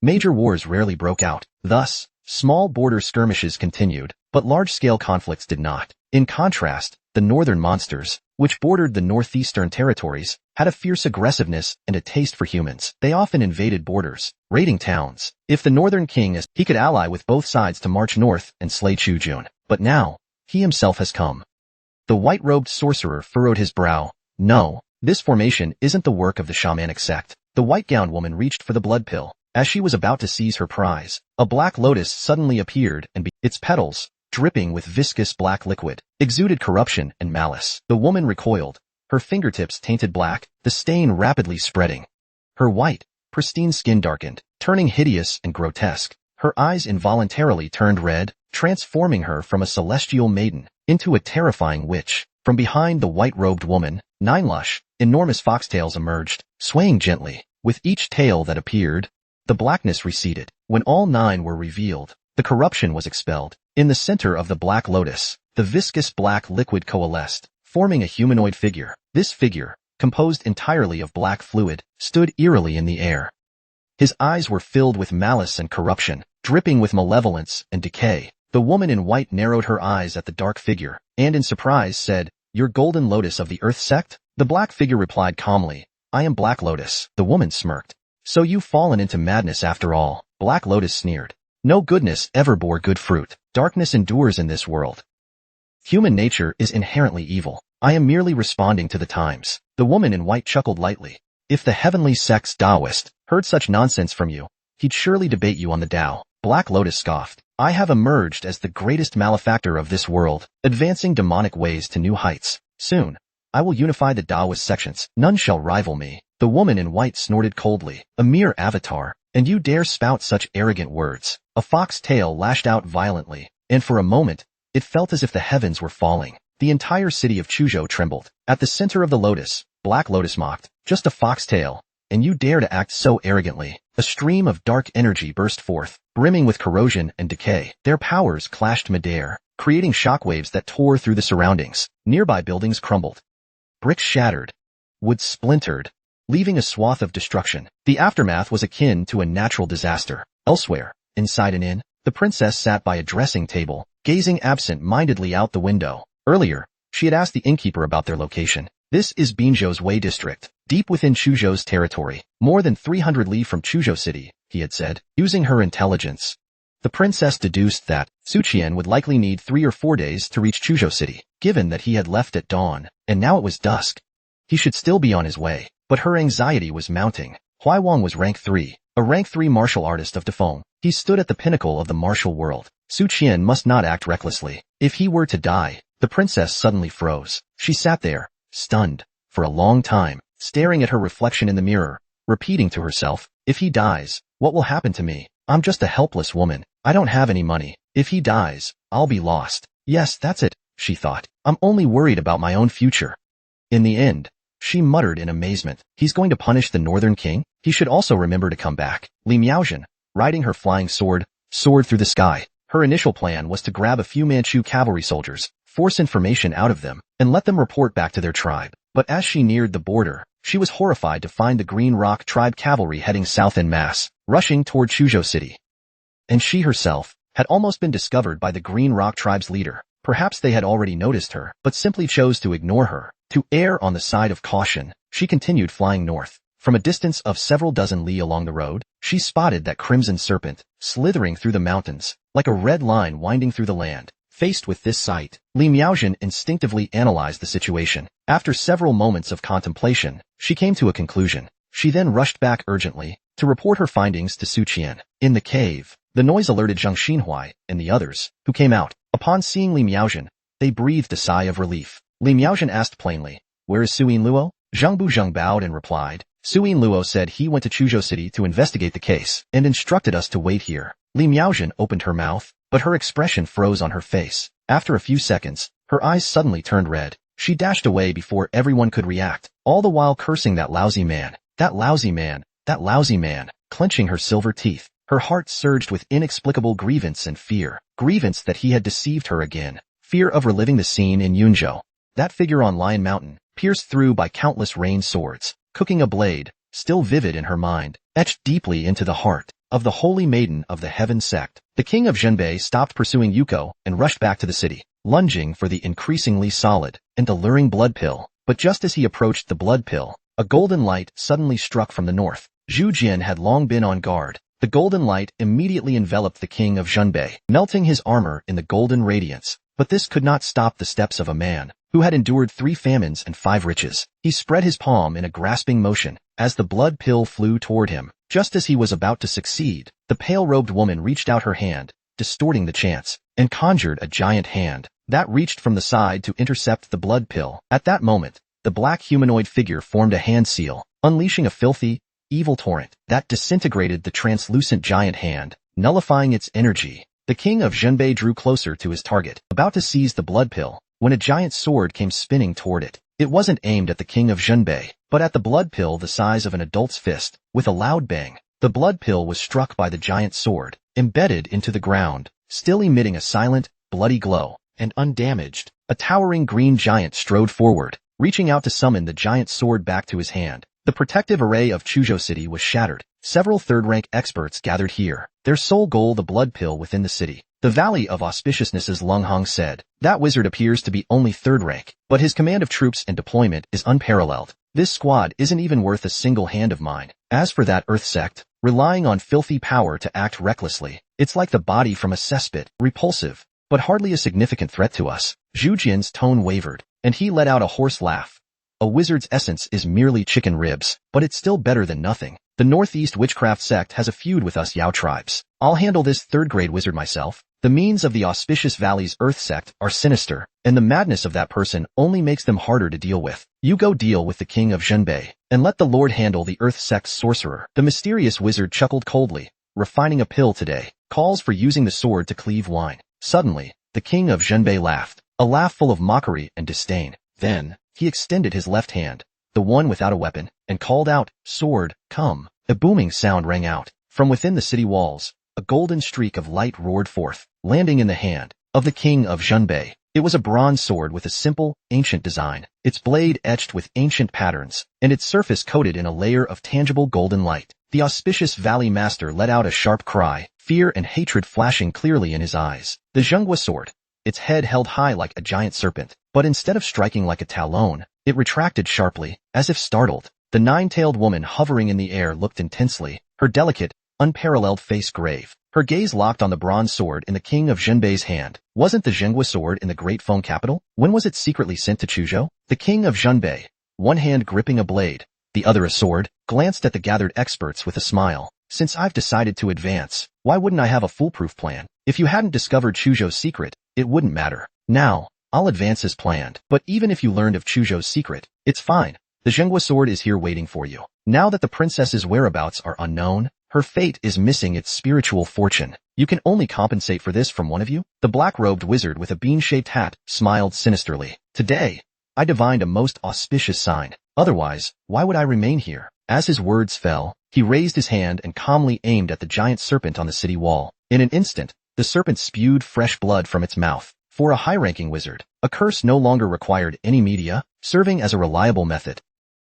major wars rarely broke out. Thus, small border skirmishes continued, but large-scale conflicts did not. In contrast, the northern monsters, which bordered the northeastern territories, had a fierce aggressiveness and a taste for humans. They often invaded borders, raiding towns. If the Northern King is, he could ally with both sides to march north and slay Chu Jun. But now, he himself has come. The white-robed sorcerer furrowed his brow. No, this formation isn't the work of the shamanic sect. The white-gowned woman reached for the blood pill. As she was about to seize her prize, a black lotus suddenly appeared and its petals, dripping with viscous black liquid, exuded corruption and malice. The woman recoiled, her fingertips tainted black, the stain rapidly spreading. Her white, pristine skin darkened, turning hideous and grotesque. Her eyes involuntarily turned red, transforming her from a celestial maiden into a terrifying witch. From behind the white-robed woman, 9 lush, enormous foxtails emerged, swaying gently. With each tail that appeared, the blackness receded. When all 9 were revealed, the corruption was expelled. In the center of the black lotus, the viscous black liquid coalesced, forming a humanoid figure. This figure, composed entirely of black fluid, stood eerily in the air. His eyes were filled with malice and corruption, dripping with malevolence and decay. The woman in white narrowed her eyes at the dark figure, and in surprise said, "You're Golden Lotus of the Earth sect?" The black figure replied calmly, "I am Black Lotus." The woman smirked. "So you've fallen into madness after all." Black Lotus sneered. "No goodness ever bore good fruit. Darkness endures in this world. Human nature is inherently evil. I am merely responding to the times." The woman in white chuckled lightly. If the heavenly sect's Taoist heard such nonsense from you, he'd surely debate you on the Tao. Black Lotus scoffed. I have emerged as the greatest malefactor of this world, advancing demonic ways to new heights. Soon, I will unify the Taoist sections. None shall rival me. The woman in white snorted coldly. A mere avatar, and you dare spout such arrogant words. A fox tail lashed out violently, and for a moment, it felt as if the heavens were falling. The entire city of Chuzhou trembled. At the center of the lotus, Black Lotus mocked. Just a foxtail, and you dare to act so arrogantly. A stream of dark energy burst forth, brimming with corrosion and decay. Their powers clashed midair, creating shockwaves that tore through the surroundings. Nearby buildings crumbled. Bricks shattered. Wood splintered, leaving a swath of destruction. The aftermath was akin to a natural disaster. Elsewhere, inside an inn, the princess sat by a dressing table, gazing absent-mindedly out the window. Earlier, she had asked the innkeeper about their location. This is Binzhou's Wei district, deep within Chuzhou's territory, more than 300 li from Chuzhou city, he had said. Using her intelligence, the princess deduced that Suchan would likely need 3 or 4 days to reach Chuzhou city, given that he had left at dawn, and now it was dusk. He should still be on his way, but her anxiety was mounting. Huaiwang was rank 3, a rank 3 martial artist of Defeng. He stood at the pinnacle of the martial world. Suchan must not act recklessly. If he were to die, the princess suddenly froze. She sat there, stunned, for a long time, staring at her reflection in the mirror, repeating to herself, if he dies, what will happen to me? I'm just a helpless woman. I don't have any money. If he dies, I'll be lost. Yes, that's it, she thought. I'm only worried about my own future. In the end, she muttered in amazement. He's going to punish the Northern King? He should also remember to come back. Li Miaozhen, riding her flying sword, soared through the sky. Her initial plan was to grab a few Manchu cavalry soldiers, force information out of them, and let them report back to their tribe. But as she neared the border, she was horrified to find the Green Rock tribe cavalry heading south en masse, rushing toward Chuzhou city. And she herself had almost been discovered by the Green Rock tribe's leader. Perhaps they had already noticed her, but simply chose to ignore her. To err on the side of caution, she continued flying north. From a distance of several dozen li along the road, she spotted that crimson serpent, slithering through the mountains, like a red line winding through the land. Faced with this sight, Li Miaozhen instinctively analyzed the situation. After several moments of contemplation, she came to a conclusion. She then rushed back urgently to report her findings to Suchan. In the cave, the noise alerted Zhang Xinhuai and the others, who came out. Upon seeing Li Miaozhen, they breathed a sigh of relief. Li Miaozhen asked plainly, "Where is Suyin Luo?" Zhang Buzheng bowed and replied, "Suyin Luo said he went to Chuzhou city to investigate the case and instructed us to wait here." Li Miaozhen opened her mouth, but her expression froze on her face. After a few seconds, her eyes suddenly turned red. She dashed away before everyone could react, all the while cursing that lousy man, that lousy man, that lousy man, clenching her silver teeth. Her heart surged with inexplicable grievance and fear. Grievance that he had deceived her again. Fear of reliving the scene in Yunzhou. That figure on Lion Mountain, pierced through by countless rain swords, cooking a blade, still vivid in her mind, etched deeply into the heart of the holy maiden of the Heaven sect. The king of Zhenbei stopped pursuing Yuko and rushed back to the city, lunging for the increasingly solid and alluring blood pill. But just as he approached the blood pill, a golden light suddenly struck from the north. Zhu Jian had long been on guard. The golden light immediately enveloped the king of Zhenbei, melting his armor in the golden radiance. But this could not stop the steps of a man who had endured 3 famines and 5 riches. He spread his palm in a grasping motion as the blood pill flew toward him. Just as he was about to succeed, the pale-robed woman reached out her hand, distorting the chance, and conjured a giant hand that reached from the side to intercept the blood pill. At that moment, the black humanoid figure formed a hand seal, unleashing a filthy, evil torrent that disintegrated the translucent giant hand, nullifying its energy. The king of Zhenbei drew closer to his target, about to seize the blood pill, when a giant sword came spinning toward it. It wasn't aimed at the king of Zhenbei, but at the blood pill the size of an adult's fist. With a loud bang, the blood pill was struck by the giant sword, embedded into the ground, still emitting a silent, bloody glow, and undamaged. A towering green giant strode forward, reaching out to summon the giant sword back to his hand. The protective array of Chuzhou city was shattered. Several third-rank experts gathered here, their sole goal the blood pill within the city. The Valley of Auspiciousness's Lung Hong said, "That wizard appears to be only third rank, but his command of troops and deployment is unparalleled. This squad isn't even worth a single hand of mine. As for that Earth sect, relying on filthy power to act recklessly, it's like the body from a cesspit, repulsive, but hardly a significant threat to us." Zhu Jian's tone wavered, and he let out a hoarse laugh. A wizard's essence is merely chicken ribs, but it's still better than nothing. The Northeast Witchcraft sect has a feud with us Yao tribes. I'll handle this third-grade wizard myself. The means of the Auspicious Valley's Earth sect are sinister, and the madness of that person only makes them harder to deal with. You go deal with the king of Zhenbei, and let the Lord handle the Earth sect's sorcerer. The mysterious wizard chuckled coldly. Refining a pill today. Calls for using the sword to cleave wine. Suddenly, the king of Zhenbei laughed, a laugh full of mockery and disdain. Then, he extended his left hand, the one without a weapon, and called out, "Sword, come." A booming sound rang out. From within the city walls, a golden streak of light roared forth, landing in the hand of the king of Zhenbei. It was a bronze sword with a simple, ancient design, its blade etched with ancient patterns, and its surface coated in a layer of tangible golden light. The Auspicious Valley Master let out a sharp cry, fear and hatred flashing clearly in his eyes. The Zhenghua sword, its head held high like a giant serpent, but instead of striking like a talon, it retracted sharply, as if startled. The nine-tailed woman hovering in the air looked intensely, her delicate, unparalleled face grave. Her gaze locked on the bronze sword in the king of Zhenbei's hand. Wasn't the Zhenghua sword in the Great Feng capital? When was it secretly sent to Chuzhou? The king of Zhenbei, one hand gripping a blade, the other a sword, glanced at the gathered experts with a smile. Since I've decided to advance, why wouldn't I have a foolproof plan? If you hadn't discovered Chuzhou's secret, it wouldn't matter. Now, I'll advance as planned. But even if you learned of Chuzhou's secret, it's fine. The Zhenghua sword is here waiting for you. Now that the princess's whereabouts are unknown, her fate is missing its spiritual fortune. You can only compensate for this from one of you? The black-robed wizard with a bean-shaped hat smiled sinisterly. Today, I divined a most auspicious sign. Otherwise, why would I remain here? As his words fell, he raised his hand and calmly aimed at the giant serpent on the city wall. In an instant, the serpent spewed fresh blood from its mouth. For a high-ranking wizard, a curse no longer required any media, serving as a reliable method.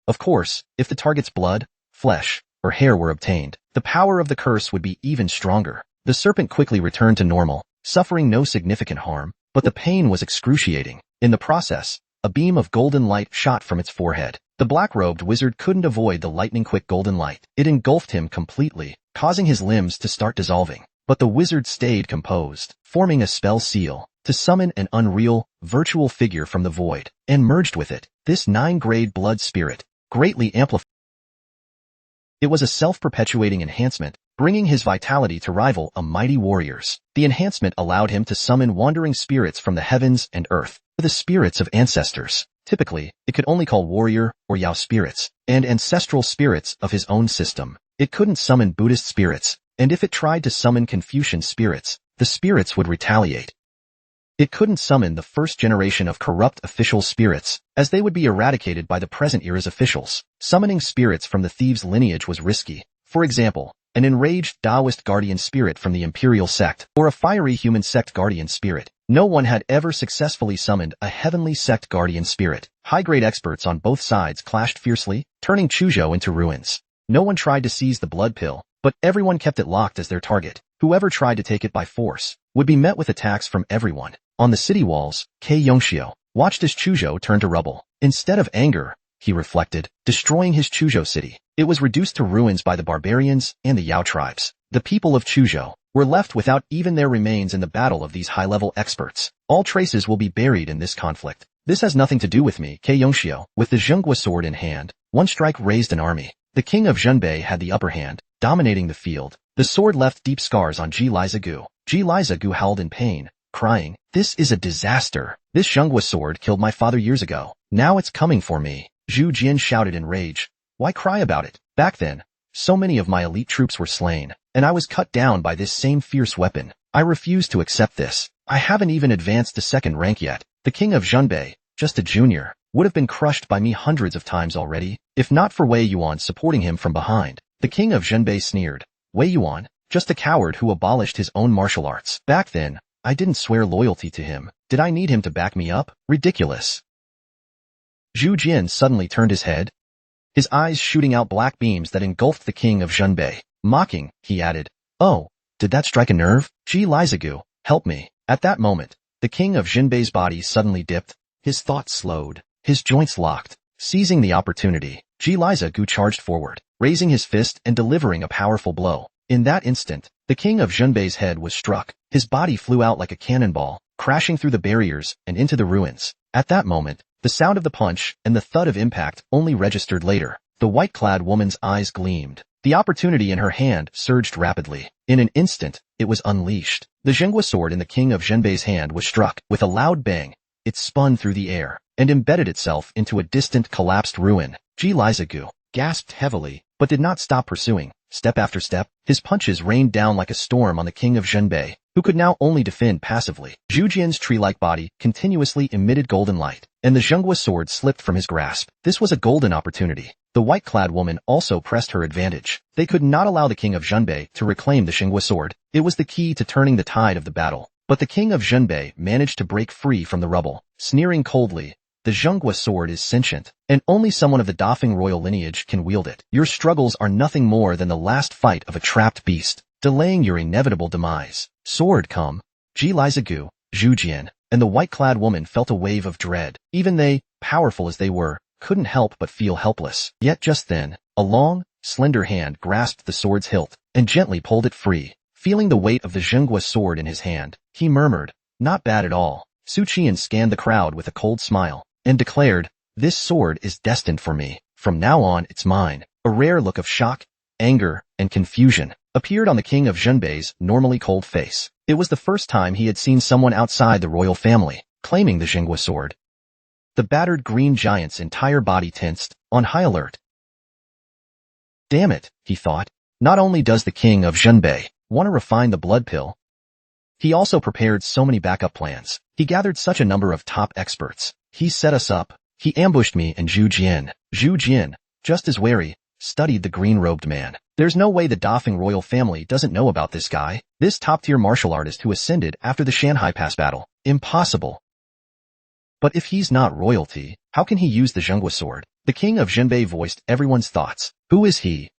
Of course, if the target's blood, flesh, or hair were obtained, the power of the curse would be even stronger. The serpent quickly returned to normal, suffering no significant harm, but the pain was excruciating. In the process, a beam of golden light shot from its forehead. The black-robed wizard couldn't avoid the lightning-quick golden light. It engulfed him completely, causing his limbs to start dissolving. But the wizard stayed composed, forming a spell seal to summon an unreal, virtual figure from the void, and merged with it. This 9-grade blood spirit, greatly amplified. It was a self-perpetuating enhancement, bringing his vitality to rival a mighty warrior's. The enhancement allowed him to summon wandering spirits from the heavens and earth, the spirits of ancestors. Typically, it could only call warrior or Yao spirits, and ancestral spirits of his own system. It couldn't summon Buddhist spirits, and if it tried to summon Confucian spirits, the spirits would retaliate. It couldn't summon the first generation of corrupt official spirits, as they would be eradicated by the present era's officials. Summoning spirits from the thieves' lineage was risky. For example, an enraged Taoist guardian spirit from the imperial sect, or a fiery human sect guardian spirit. No one had ever successfully summoned a heavenly sect guardian spirit. High-grade experts on both sides clashed fiercely, turning Chuzhou into ruins. No one tried to seize the blood pill, but everyone kept it locked as their target. Whoever tried to take it by force would be met with attacks from everyone. On the city walls, Kei Yongxiu watched as Chuzhou turned to rubble. Instead of anger, he reflected, destroying his Chuzhou city. It was reduced to ruins by the barbarians and the Yao tribes. The people of Chuzhou were left without even their remains in the battle of these high-level experts. All traces will be buried in this conflict. This has nothing to do with me, Kei Yongxiu. With the Zhenghua sword in hand, one strike raised an army. The king of Zhenbei had the upper hand, dominating the field. The sword left deep scars on Ji Lizagu. Ji Lizagu howled in pain, crying, "This is a disaster. This Zhenghua sword killed my father years ago. Now it's coming for me." Zhu Jian shouted in rage. Why cry about it? Back then, so many of my elite troops were slain, and I was cut down by this same fierce weapon. I refuse to accept this. I haven't even advanced to second rank yet. The king of Zhenbei, just a junior, would have been crushed by me hundreds of times already, if not for Wei Yuan supporting him from behind. The king of Zhenbei sneered. Wei Yuan, just a coward who abolished his own martial arts. Back then, I didn't swear loyalty to him. Did I need him to back me up? Ridiculous. Zhu Jian suddenly turned his head, his eyes shooting out black beams that engulfed the king of Zhenbei. Mocking, he added, "Oh, did that strike a nerve? Ji Lizagu, help me." At that moment, the king of Zhenbei's body suddenly dipped, his thoughts slowed, his joints locked. Seizing the opportunity, Ji Lizagu charged forward, raising his fist and delivering a powerful blow. In that instant, the king of Zhenbei's head was struck. His body flew out like a cannonball, crashing through the barriers and into the ruins. At that moment, the sound of the punch and the thud of impact only registered later. The white-clad woman's eyes gleamed. The opportunity in her hand surged rapidly. In an instant, it was unleashed. The Zhenghua sword in the king of Zhenbei's hand was struck. With a loud bang, it spun through the air and embedded itself into a distant, collapsed ruin. Ji Lizigu gasped heavily, but did not stop pursuing. Step after step, his punches rained down like a storm on the king of Zhenbei, who could now only defend passively. Zhu Jian's tree-like body continuously emitted golden light, and the Zhenghua sword slipped from his grasp. This was a golden opportunity. The white-clad woman also pressed her advantage. They could not allow the king of Zhenbei to reclaim the Zhenghua sword. It was the key to turning the tide of the battle. But the king of Zhenbei managed to break free from the rubble, sneering coldly, "The Zhenghua sword is sentient, and only someone of the Dafeng royal lineage can wield it. Your struggles are nothing more than the last fight of a trapped beast, delaying your inevitable demise. Sword come." Ji Lizigu, Zhu Jian, and the white-clad woman felt a wave of dread. Even they, powerful as they were, couldn't help but feel helpless. Yet just then, a long, slender hand grasped the sword's hilt and gently pulled it free. Feeling the weight of the Zhenghua sword in his hand, he murmured, "Not bad at all." Suchan scanned the crowd with a cold smile and declared, "This sword is destined for me. From now on, it's mine." A rare look of shock, anger, and confusion appeared on the king of Zhenbei's normally cold face. It was the first time he had seen someone outside the royal family claiming the Zhenghua sword. The battered green giant's entire body tensed, on high alert. Damn it, he thought. Not only does the king of Zhenbei want to refine the blood pill, he also prepared so many backup plans. He gathered such a number of top experts. He set us up. He ambushed me and Zhu Jian. Zhu Jian, just as wary, studied the green-robed man. There's no way the Dafeng royal family doesn't know about this guy, this top-tier martial artist who ascended after the Shanhai Pass battle. Impossible. But if he's not royalty, how can he use the Zhenghua sword? The king of Zhenbei voiced everyone's thoughts. Who is he?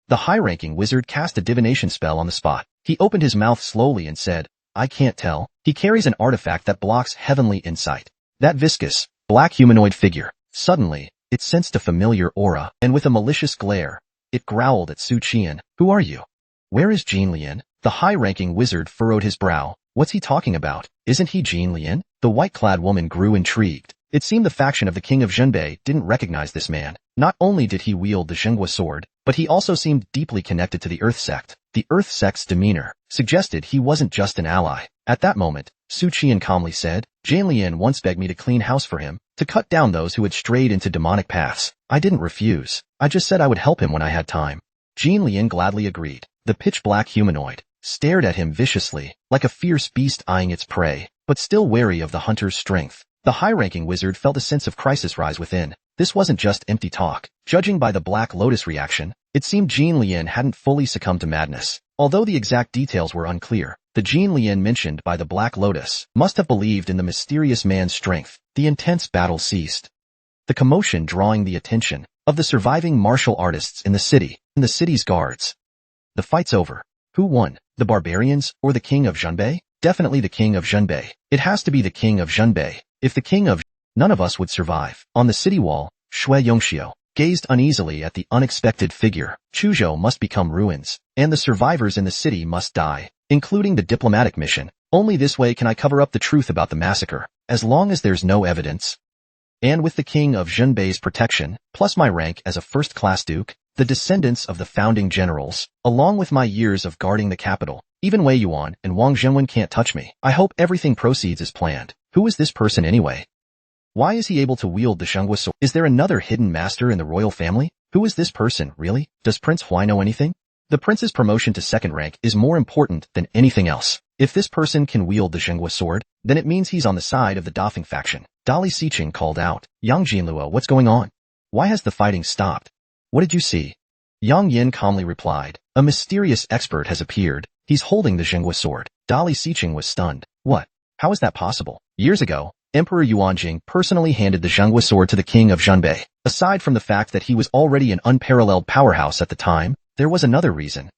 The high-ranking wizard cast a divination spell on the spot. He opened his mouth slowly and said, "I can't tell." He carries an artifact that blocks heavenly insight. That viscous, black humanoid figure. Suddenly, it sensed a familiar aura, and with a malicious glare, it growled at Suchan. "Who are you? Where is Jin Lian?" The high-ranking wizard furrowed his brow. What's he talking about? Isn't he Jin Lian? The white-clad woman grew intrigued. It seemed the faction of the king of Zhenbei didn't recognize this man. Not only did he wield the Zhenghua sword, but he also seemed deeply connected to the Earth sect. The Earth sect's demeanor suggested he wasn't just an ally. At that moment, Suchan calmly said, "Jin Lian once begged me to clean house for him, to cut down those who had strayed into demonic paths. I didn't refuse. I just said I would help him when I had time." Jin Lian gladly agreed. The pitch-black humanoid stared at him viciously, like a fierce beast eyeing its prey, but still wary of the hunter's strength. The high-ranking wizard felt a sense of crisis rise within. This wasn't just empty talk. Judging by the Black Lotus reaction, it seemed Jin Lian hadn't fully succumbed to madness. Although the exact details were unclear, the Jin Lian mentioned by the Black Lotus must have believed in the mysterious man's strength. The intense battle ceased, the commotion drawing the attention of the surviving martial artists in the city and the city's guards. The fight's over. Who won? The barbarians or the king of Zhenbei? Definitely the king of Zhenbei. It has to be the king of Zhenbei. If the king of... None of us would survive. On the city wall, Shui Yongxiu gazed uneasily at the unexpected figure. Chuzhou must become ruins, and the survivors in the city must die, including the diplomatic mission. Only this way can I cover up the truth about the massacre, as long as there's no evidence. And with the king of Zhenbei's protection, plus my rank as a first-class duke, the descendants of the founding generals, along with my years of guarding the capital, even Wei Yuan and Wang Zhenwen can't touch me. I hope everything proceeds as planned. Who is this person anyway? Why is he able to wield the Zhenghua sword? Is there another hidden master in the royal family? Who is this person, really? Does Prince Huai know anything? The prince's promotion to second rank is more important than anything else. If this person can wield the Zhenghua sword, then it means he's on the side of the Dafeng faction. Dali Siqing called out, "Yang Jinluo, what's going on? Why has the fighting stopped? What did you see?" Yang Yin calmly replied, "A mysterious expert has appeared. He's holding the Zhenghua sword." Dali Siqing was stunned. What? How is that possible? Years ago, Emperor Yuanjing personally handed the Zhenghua sword to the king of Zhenbei. Aside from the fact that he was already an unparalleled powerhouse at the time, there was another reason.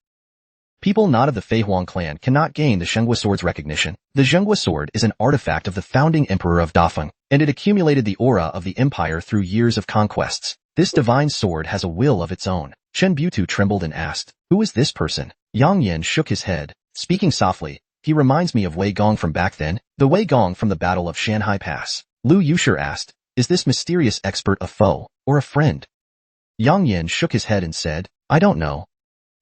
People not of the Feihuang clan cannot gain the Zhenghua sword's recognition. The Zhenghua sword is an artifact of the founding emperor of Dafeng, and it accumulated the aura of the empire through years of conquests. This divine sword has a will of its own. Chen Butu trembled and asked, "Who is this person?" Yang Yin shook his head, speaking softly, He reminds me of Wei Gong from back then, the Wei Gong from the Battle of Shanhai Pass. Lu Yushir asked, is this mysterious expert a foe or a friend? Yang Yin shook his head and said, I don't know.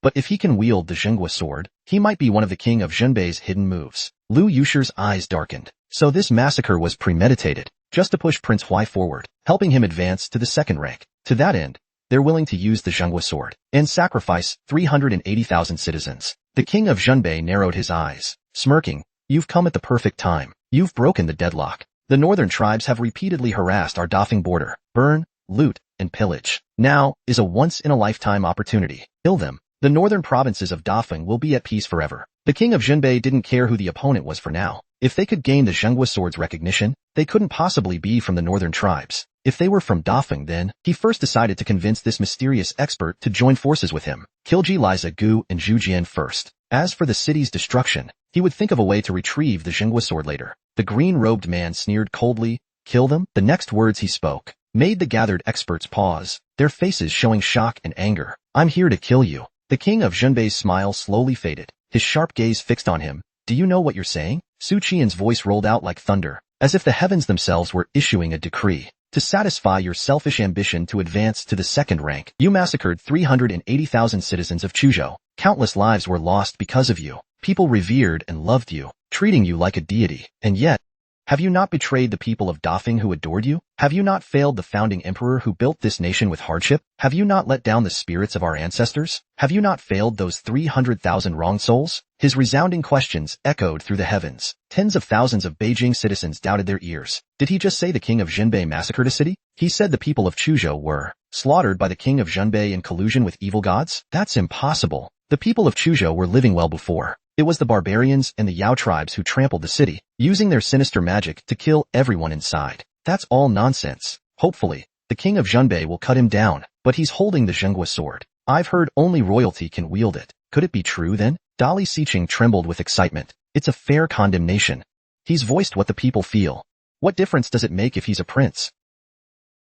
But if he can wield the Zhenghua sword, he might be one of the king of Zhenbei's hidden moves. Lu Yushir's eyes darkened. So this massacre was premeditated, just to push Prince Huai forward, helping him advance to the second rank. To that end, they're willing to use the Zhenghua sword and sacrifice 380,000 citizens. The king of Zhenbei narrowed his eyes, smirking, you've come at the perfect time. You've broken the deadlock. The northern tribes have repeatedly harassed our Dafeng border. Burn, loot, and pillage. Now is a once-in-a-lifetime opportunity. Kill them. The northern provinces of Dafeng will be at peace forever. The king of Zhenbei didn't care who the opponent was for now. If they could gain the Zhenghua sword's recognition, they couldn't possibly be from the northern tribes. If they were from Dafeng, then he first decided to convince this mysterious expert to join forces with him. Kill Liza Gu and Zhu Jian first. As for the city's destruction, he would think of a way to retrieve the Zhenghua sword later. The green-robed man sneered coldly. Kill them? The next words he spoke made the gathered experts pause, their faces showing shock and anger. I'm here to kill you. The king of Zhenbei's smile slowly faded, his sharp gaze fixed on him. Do you know what you're saying? Suchan's voice rolled out like thunder, as if the heavens themselves were issuing a decree. To satisfy your selfish ambition to advance to the second rank, you massacred 380,000 citizens of Chuzhou. Countless lives were lost because of you. People revered and loved you, treating you like a deity. And yet, have you not betrayed the people of Dafeng who adored you? Have you not failed the founding emperor who built this nation with hardship? Have you not let down the spirits of our ancestors? Have you not failed those 300,000 wrong souls? His resounding questions echoed through the heavens. Tens of thousands of Beijing citizens doubted their ears. Did he just say the king of Zhenbei massacred a city? He said the people of Chuzhou were slaughtered by the king of Zhenbei in collusion with evil gods? That's impossible. The people of Chuzhou were living well before. It was the barbarians and the Yao tribes who trampled the city, using their sinister magic to kill everyone inside. That's all nonsense. Hopefully, the king of Zhenbei will cut him down, but he's holding the Zhenghua sword. I've heard only royalty can wield it. Could it be true then? Dali Siqing trembled with excitement. It's a fair condemnation. He's voiced what the people feel. What difference does it make if he's a prince?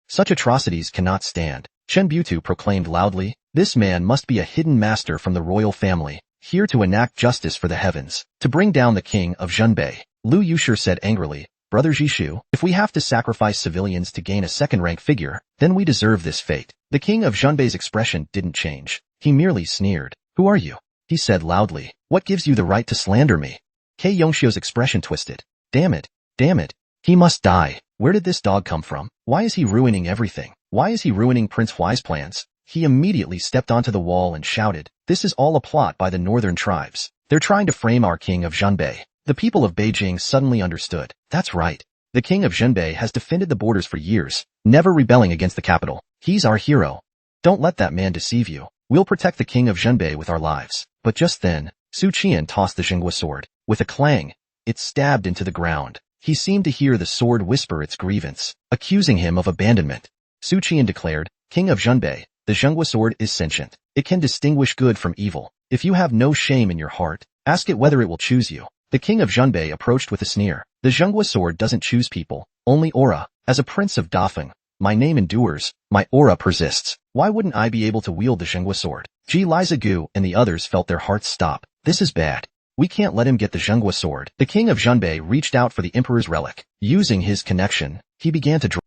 Such atrocities cannot stand. Chen Butu proclaimed loudly. This man must be a hidden master from the royal family, here to enact justice for the heavens, to bring down the king of Zhenbei. Lu Yushir said angrily, Brother Jishu, if we have to sacrifice civilians to gain a second-rank figure, then we deserve this fate. The king of Zhenbei's expression didn't change. He merely sneered. Who are you? He said loudly. What gives you the right to slander me? Kei Yongxiu's expression twisted. Damn it. Damn it. He must die. Where did this dog come from? Why is he ruining everything? Why is he ruining Prince Huai's plans? He immediately stepped onto the wall and shouted, this is all a plot by the northern tribes. They're trying to frame our king of Zhenbei. The people of Beijing suddenly understood. That's right. The king of Zhenbei has defended the borders for years, never rebelling against the capital. He's our hero. Don't let that man deceive you. We'll protect the king of Zhenbei with our lives. But just then, Suchan tossed the Zhenghua sword. With a clang, it stabbed into the ground. He seemed to hear the sword whisper its grievance, accusing him of abandonment. Suchan declared, King of Zhenbei, the Zhenghua sword is sentient. It can distinguish good from evil. If you have no shame in your heart, ask it whether it will choose you. The king of Zhenbei approached with a sneer. The Zhenghua sword doesn't choose people, only aura. As a prince of Dafeng, my name endures, my aura persists. Why wouldn't I be able to wield the Zhenghua sword? Liza Gu and the others felt their hearts stop. This is bad. We can't let him get the Zhenghua sword. The king of Zhenbei reached out for the emperor's relic. Using his connection, he began to draw.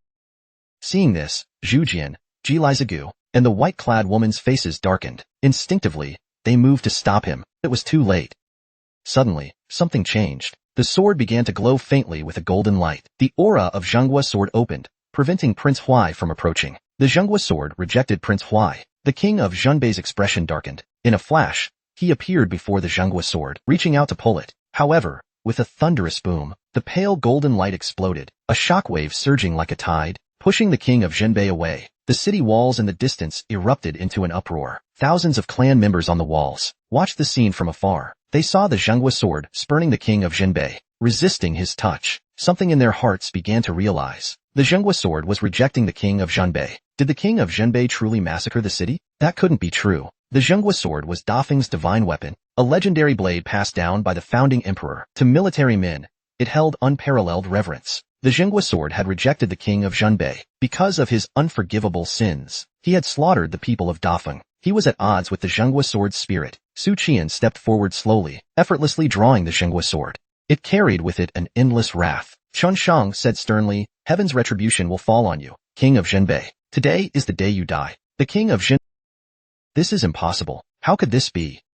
Seeing this, Zhu Jian, Liza Gu, and the white-clad woman's faces darkened. Instinctively, they moved to stop him. It was too late. Suddenly, something changed. The sword began to glow faintly with a golden light. The aura of Zhenghua sword opened, preventing Prince Huai from approaching. The Zhenghua sword rejected Prince Huai. The king of Zhenbei's expression darkened. In a flash, he appeared before the Zhenghua sword, reaching out to pull it. However, with a thunderous boom, the pale golden light exploded, a shockwave surging like a tide, pushing the king of Zhenbei away. The city walls in the distance erupted into an uproar. Thousands of clan members on the walls watched the scene from afar. They saw the Zhenghua sword spurning the king of Zhenbei, resisting his touch. Something in their hearts began to realize. The Zhenghua sword was rejecting the king of Zhenbei. Did the king of Zhenbei truly massacre the city? That couldn't be true. The Zhenghua sword was Dafeng's divine weapon, a legendary blade passed down by the founding emperor. To military men, it held unparalleled reverence. The Zhenghua sword had rejected the king of Zhenbei because of his unforgivable sins. He had slaughtered the people of Dafeng. He was at odds with the Zhenghua sword's spirit. Suchan stepped forward slowly, effortlessly drawing the Zhenghua sword. It carried with it an endless wrath. Chun Shang said sternly, "Heaven's retribution will fall on you, King of Zhenbei. Today is the day you die." The King of Zhen. This is impossible. How could this be?